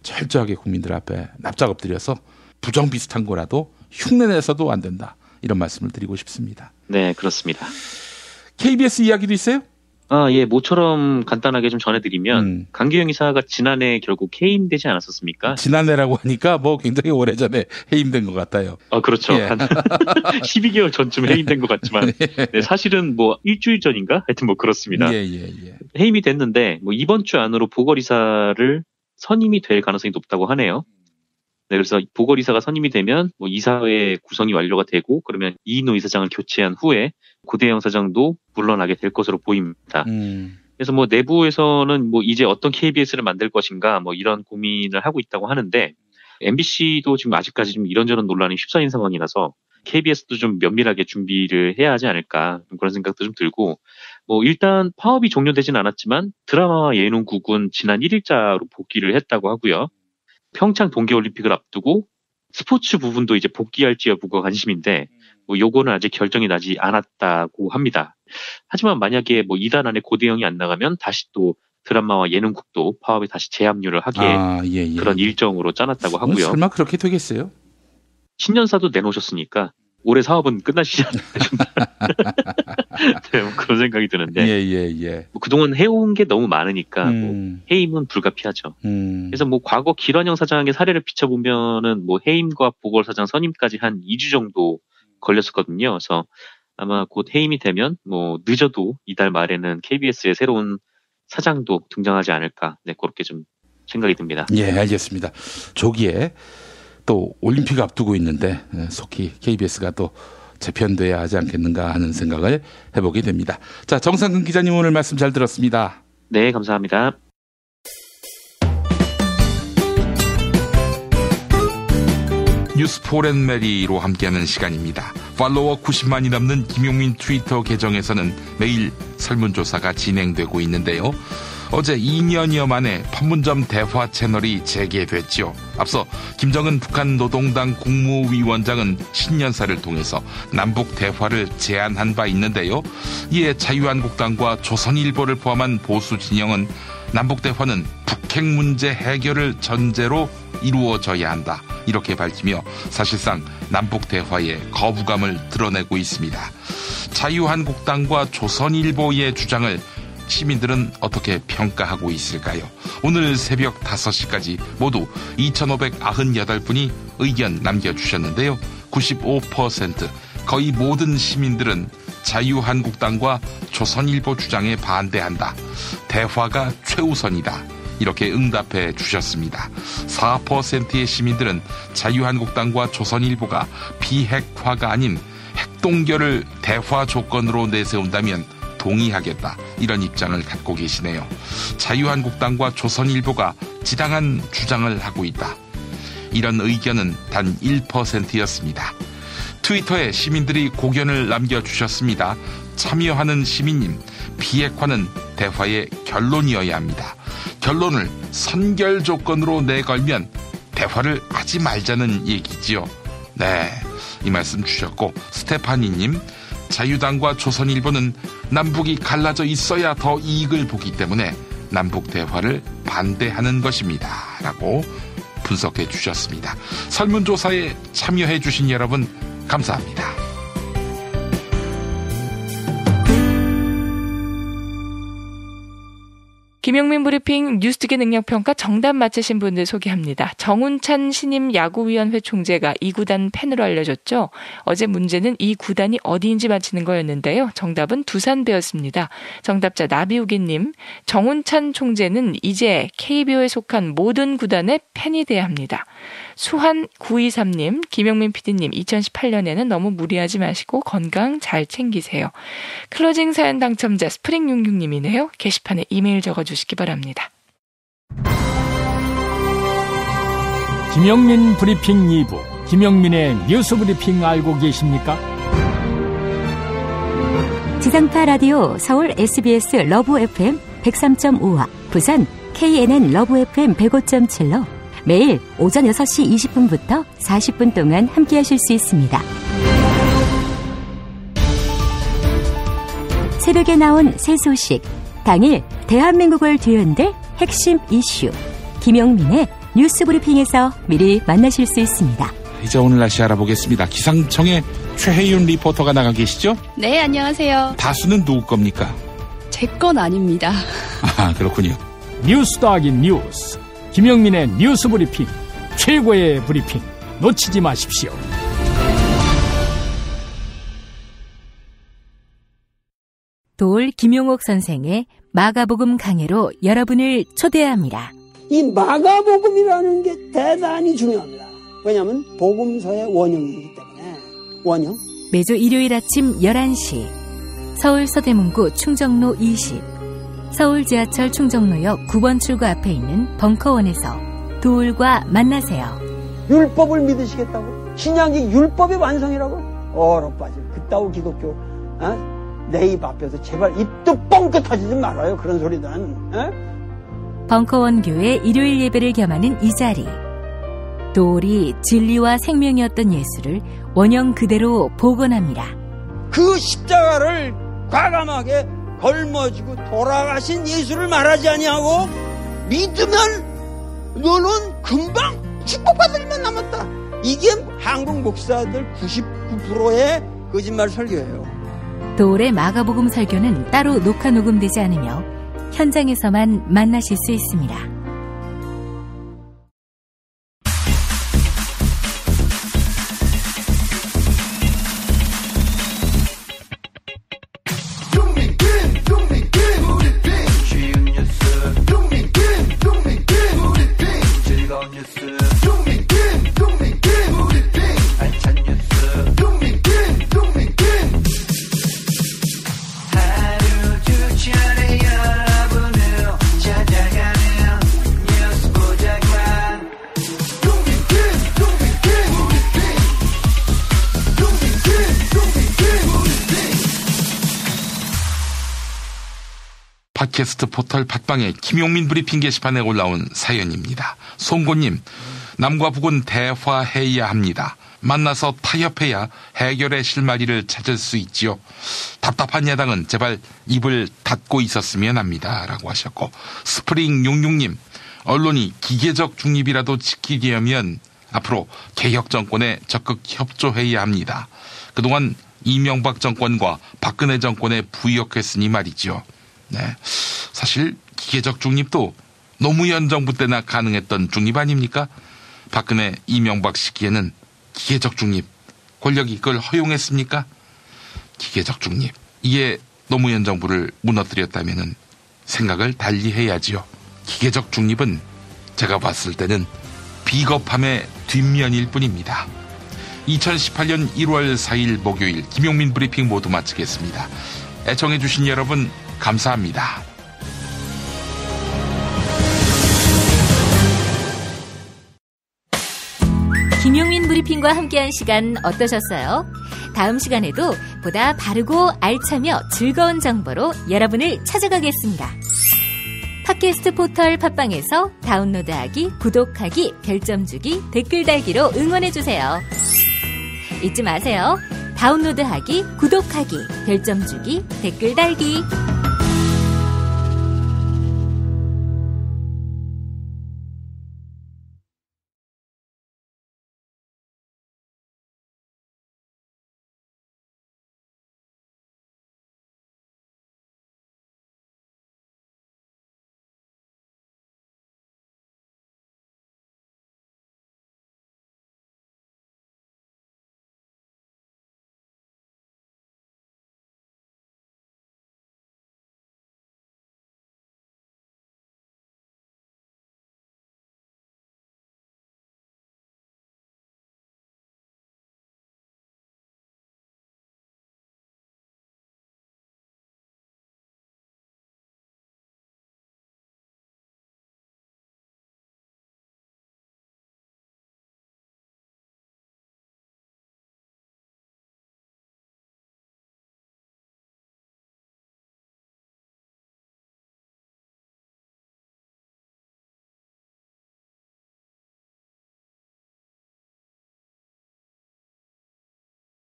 철저하게 국민들 앞에 납작 엎드려서 부정 비슷한 거라도 흉내내서도 안 된다. 이런 말씀을 드리고 싶습니다. 네, 그렇습니다. KBS 이야기도 있어요? 예, 모처럼 간단하게 좀 전해드리면 강기영 이사가 지난해 결국 해임되지 않았었습니까? 지난해라고 하니까 뭐 굉장히 오래전에 해임된 것 같아요. 그렇죠. 예. 한 12개월 전쯤 해임된 것 같지만 네, 사실은 뭐 일주일 전인가? 하여튼 뭐 그렇습니다. 해임이 됐는데 뭐 이번 주 안으로 보궐이사를 선임이 될 가능성이 높다고 하네요. 네, 그래서 보궐이사가 선임이 되면 뭐 이사회 구성이 완료가 되고 그러면 이인호 이사장을 교체한 후에 고대영 사장도 물러나게 될 것으로 보입니다. 그래서 뭐 내부에서는 뭐 이제 어떤 KBS를 만들 것인가 뭐 이런 고민을 하고 있다고 하는데 MBC도 지금 아직까지 좀 이런저런 논란이 휩싸인 상황이라서 KBS도 좀 면밀하게 준비를 해야 하지 않을까 그런 생각도 좀 들고 뭐 일단 파업이 종료되진 않았지만 드라마와 예능국은 지난 1일자로 복귀를 했다고 하고요. 평창 동계올림픽을 앞두고 스포츠 부분도 이제 복귀할지 여부가 관심인데 뭐 요거는 아직 결정이 나지 않았다고 합니다. 하지만 만약에 뭐 이달 안에 고대영이 안 나가면 다시 또 드라마와 예능국도 파업에 다시 재합류를 하게 그런 일정으로 짜놨다고 하고요. 설마 그렇게 되겠어요? 신년사도 내놓으셨으니까 올해 사업은 끝나시지 않나 네, 뭐 그런 생각이 드는데 뭐 그동안 해온 게 너무 많으니까 뭐 해임은 불가피하죠. 그래서 뭐 과거 길원영 사장의 사례를 비춰보면은 뭐 해임과 보궐사장 선임까지 한 2주 정도 걸렸었거든요. 그래서 아마 곧 해임이 되면 뭐 늦어도 이달 말에는 KBS의 새로운 사장도 등장하지 않을까 그렇게 좀 생각이 듭니다. 예, 알겠습니다. 조기에 또 올림픽 앞두고 있는데 속히 KBS가 또 재편돼야 하지 않겠는가 하는 생각을 해보게 됩니다. 자, 정상근 기자님 오늘 말씀 잘 들었습니다. 네, 감사합니다. 뉴스 폴앤메리로 함께하는 시간입니다. 팔로워 90만이 넘는 김용민 트위터 계정에서는 매일 설문조사가 진행되고 있는데요. 어제 2년여 만에 판문점 대화 채널이 재개됐죠. 앞서 김정은 북한 노동당 국무위원장은 신년사를 통해서 남북 대화를 제안한 바 있는데요. 이에 자유한국당과 조선일보를 포함한 보수 진영은 남북 대화는 북핵 문제 해결을 전제로 이루어져야 한다. 이렇게 밝히며 사실상 남북 대화에 거부감을 드러내고 있습니다. 자유한국당과 조선일보의 주장을 시민들은 어떻게 평가하고 있을까요? 오늘 새벽 5시까지 모두 2,598분이 의견 남겨주셨는데요. 95% 거의 모든 시민들은 자유한국당과 조선일보 주장에 반대한다. 대화가 최우선이다. 이렇게 응답해 주셨습니다. 4%의 시민들은 자유한국당과 조선일보가 비핵화가 아닌 핵동결을 대화 조건으로 내세운다면 동의하겠다. 이런 입장을 갖고 계시네요. 자유한국당과 조선일보가 지당한 주장을 하고 있다. 이런 의견은 단 1%였습니다. 트위터에 시민들이 고견을 남겨주셨습니다. 참여하는 시민님, 비핵화는 대화의 결론이어야 합니다. 결론을 선결 조건으로 내걸면 대화를 하지 말자는 얘기지요. 네, 이 말씀 주셨고, 스테파니님, 자유당과 조선일보는 남북이 갈라져 있어야 더 이익을 보기 때문에 남북 대화를 반대하는 것입니다. 라고 분석해 주셨습니다. 설문조사에 참여해 주신 여러분 감사합니다. 김용민 브리핑 뉴스특기 능력평가 정답 맞히신 분들 소개합니다. 정운찬 신임 야구위원회 총재가 이 구단 팬으로 알려졌죠. 어제 문제는 이 구단이 어디인지 맞히는 거였는데요. 정답은 두산배였습니다. 정답자 나비우기님, 정운찬 총재는 이제 KBO에 속한 모든 구단의 팬이 돼야 합니다. 수한923님, 김용민 PD님, 2018년에는 너무 무리하지 마시고 건강 잘 챙기세요. 클로징 사연 당첨자 스프링66님이네요. 게시판에 이메일 적어주시기 바랍니다. 김용민 브리핑 2부, 김용민의 뉴스 브리핑 알고 계십니까? 지상파 라디오 서울 SBS 러브 FM 103.5와 부산 KNN 러브 FM 105.7로 매일 오전 6시 20분부터 40분 동안 함께하실 수 있습니다. 새벽에 나온 새 소식, 당일 대한민국을 뒤흔들 핵심 이슈, 김용민의 뉴스 브리핑에서 미리 만나실 수 있습니다. 이제 오늘 날씨 알아보겠습니다. 기상청에 최혜윤 리포터가 나가 계시죠? 네, 안녕하세요. 다수는 누구 겁니까? 제 건 아닙니다. 아, 그렇군요. 뉴스 더하기 뉴스. 김영민의 뉴스 브리핑. 최고의 브리핑. 놓치지 마십시오. 도올 김용옥 선생의 마가복음 강해로 여러분을 초대합니다. 이 마가복음이라는 게 대단히 중요합니다. 왜냐하면 복음서의 원형이기 때문에. 원형. 매주 일요일 아침 11시 서울 서대문구 충정로 20, 서울 지하철 충정로역 9번 출구 앞에 있는 벙커원에서 도울과 만나세요. 율법을 믿으시겠다고? 신약이 율법의 완성이라고? 얼어빠질 그따위 기독교 내 입 앞에서 제발 입도 뻥끗 터지지 말아요. 그런 소리들은. 벙커원 교회 일요일 예배를 겸하는 이 자리. 도울이 진리와 생명이었던 예수를 원형 그대로 복원합니다. 그 십자가를 과감하게 걸머지고 돌아가신 예수를 말하지 아니하고 믿으면 너는 금방 축복받을 일만 남았다. 이게 한국 목사들 99%의 거짓말 설교예요. 도울의 마가복음 설교는 따로 녹화 녹음되지 않으며 현장에서만 만나실 수 있습니다. 팟캐스트 포털 팟빵의 김용민 브리핑 게시판에 올라온 사연입니다. 송고님, 남과 북은 대화해야 합니다. 만나서 타협해야 해결의 실마리를 찾을 수 있지요. 답답한 야당은 제발 입을 닫고 있었으면 합니다. 라고 하셨고, 스프링 66님, 언론이 기계적 중립이라도 지키게 하면 앞으로 개혁 정권에 적극 협조해야 합니다. 그동안 이명박 정권과 박근혜 정권에 부역했으니 말이죠. 네, 사실 기계적 중립도 노무현 정부 때나 가능했던 중립 아닙니까? 박근혜, 이명박 시기에는 기계적 중립, 권력이 그걸 허용했습니까? 기계적 중립, 이게 노무현 정부를 무너뜨렸다면 생각을 달리 해야지요. 기계적 중립은 제가 봤을 때는 비겁함의 뒷면일 뿐입니다. 2018년 1월 4일 목요일 김용민 브리핑 모두 마치겠습니다. 애청해주신 여러분 감사합니다. 김용민 브리핑과 함께한 시간 어떠셨어요? 다음 시간에도 보다 바르고 알차며 즐거운 정보로 여러분을 찾아가겠습니다. 팟캐스트 포털 팟빵에서 다운로드하기, 구독하기, 별점 주기, 댓글 달기로 응원해주세요. 잊지 마세요. 다운로드하기, 구독하기, 별점 주기, 댓글 달기.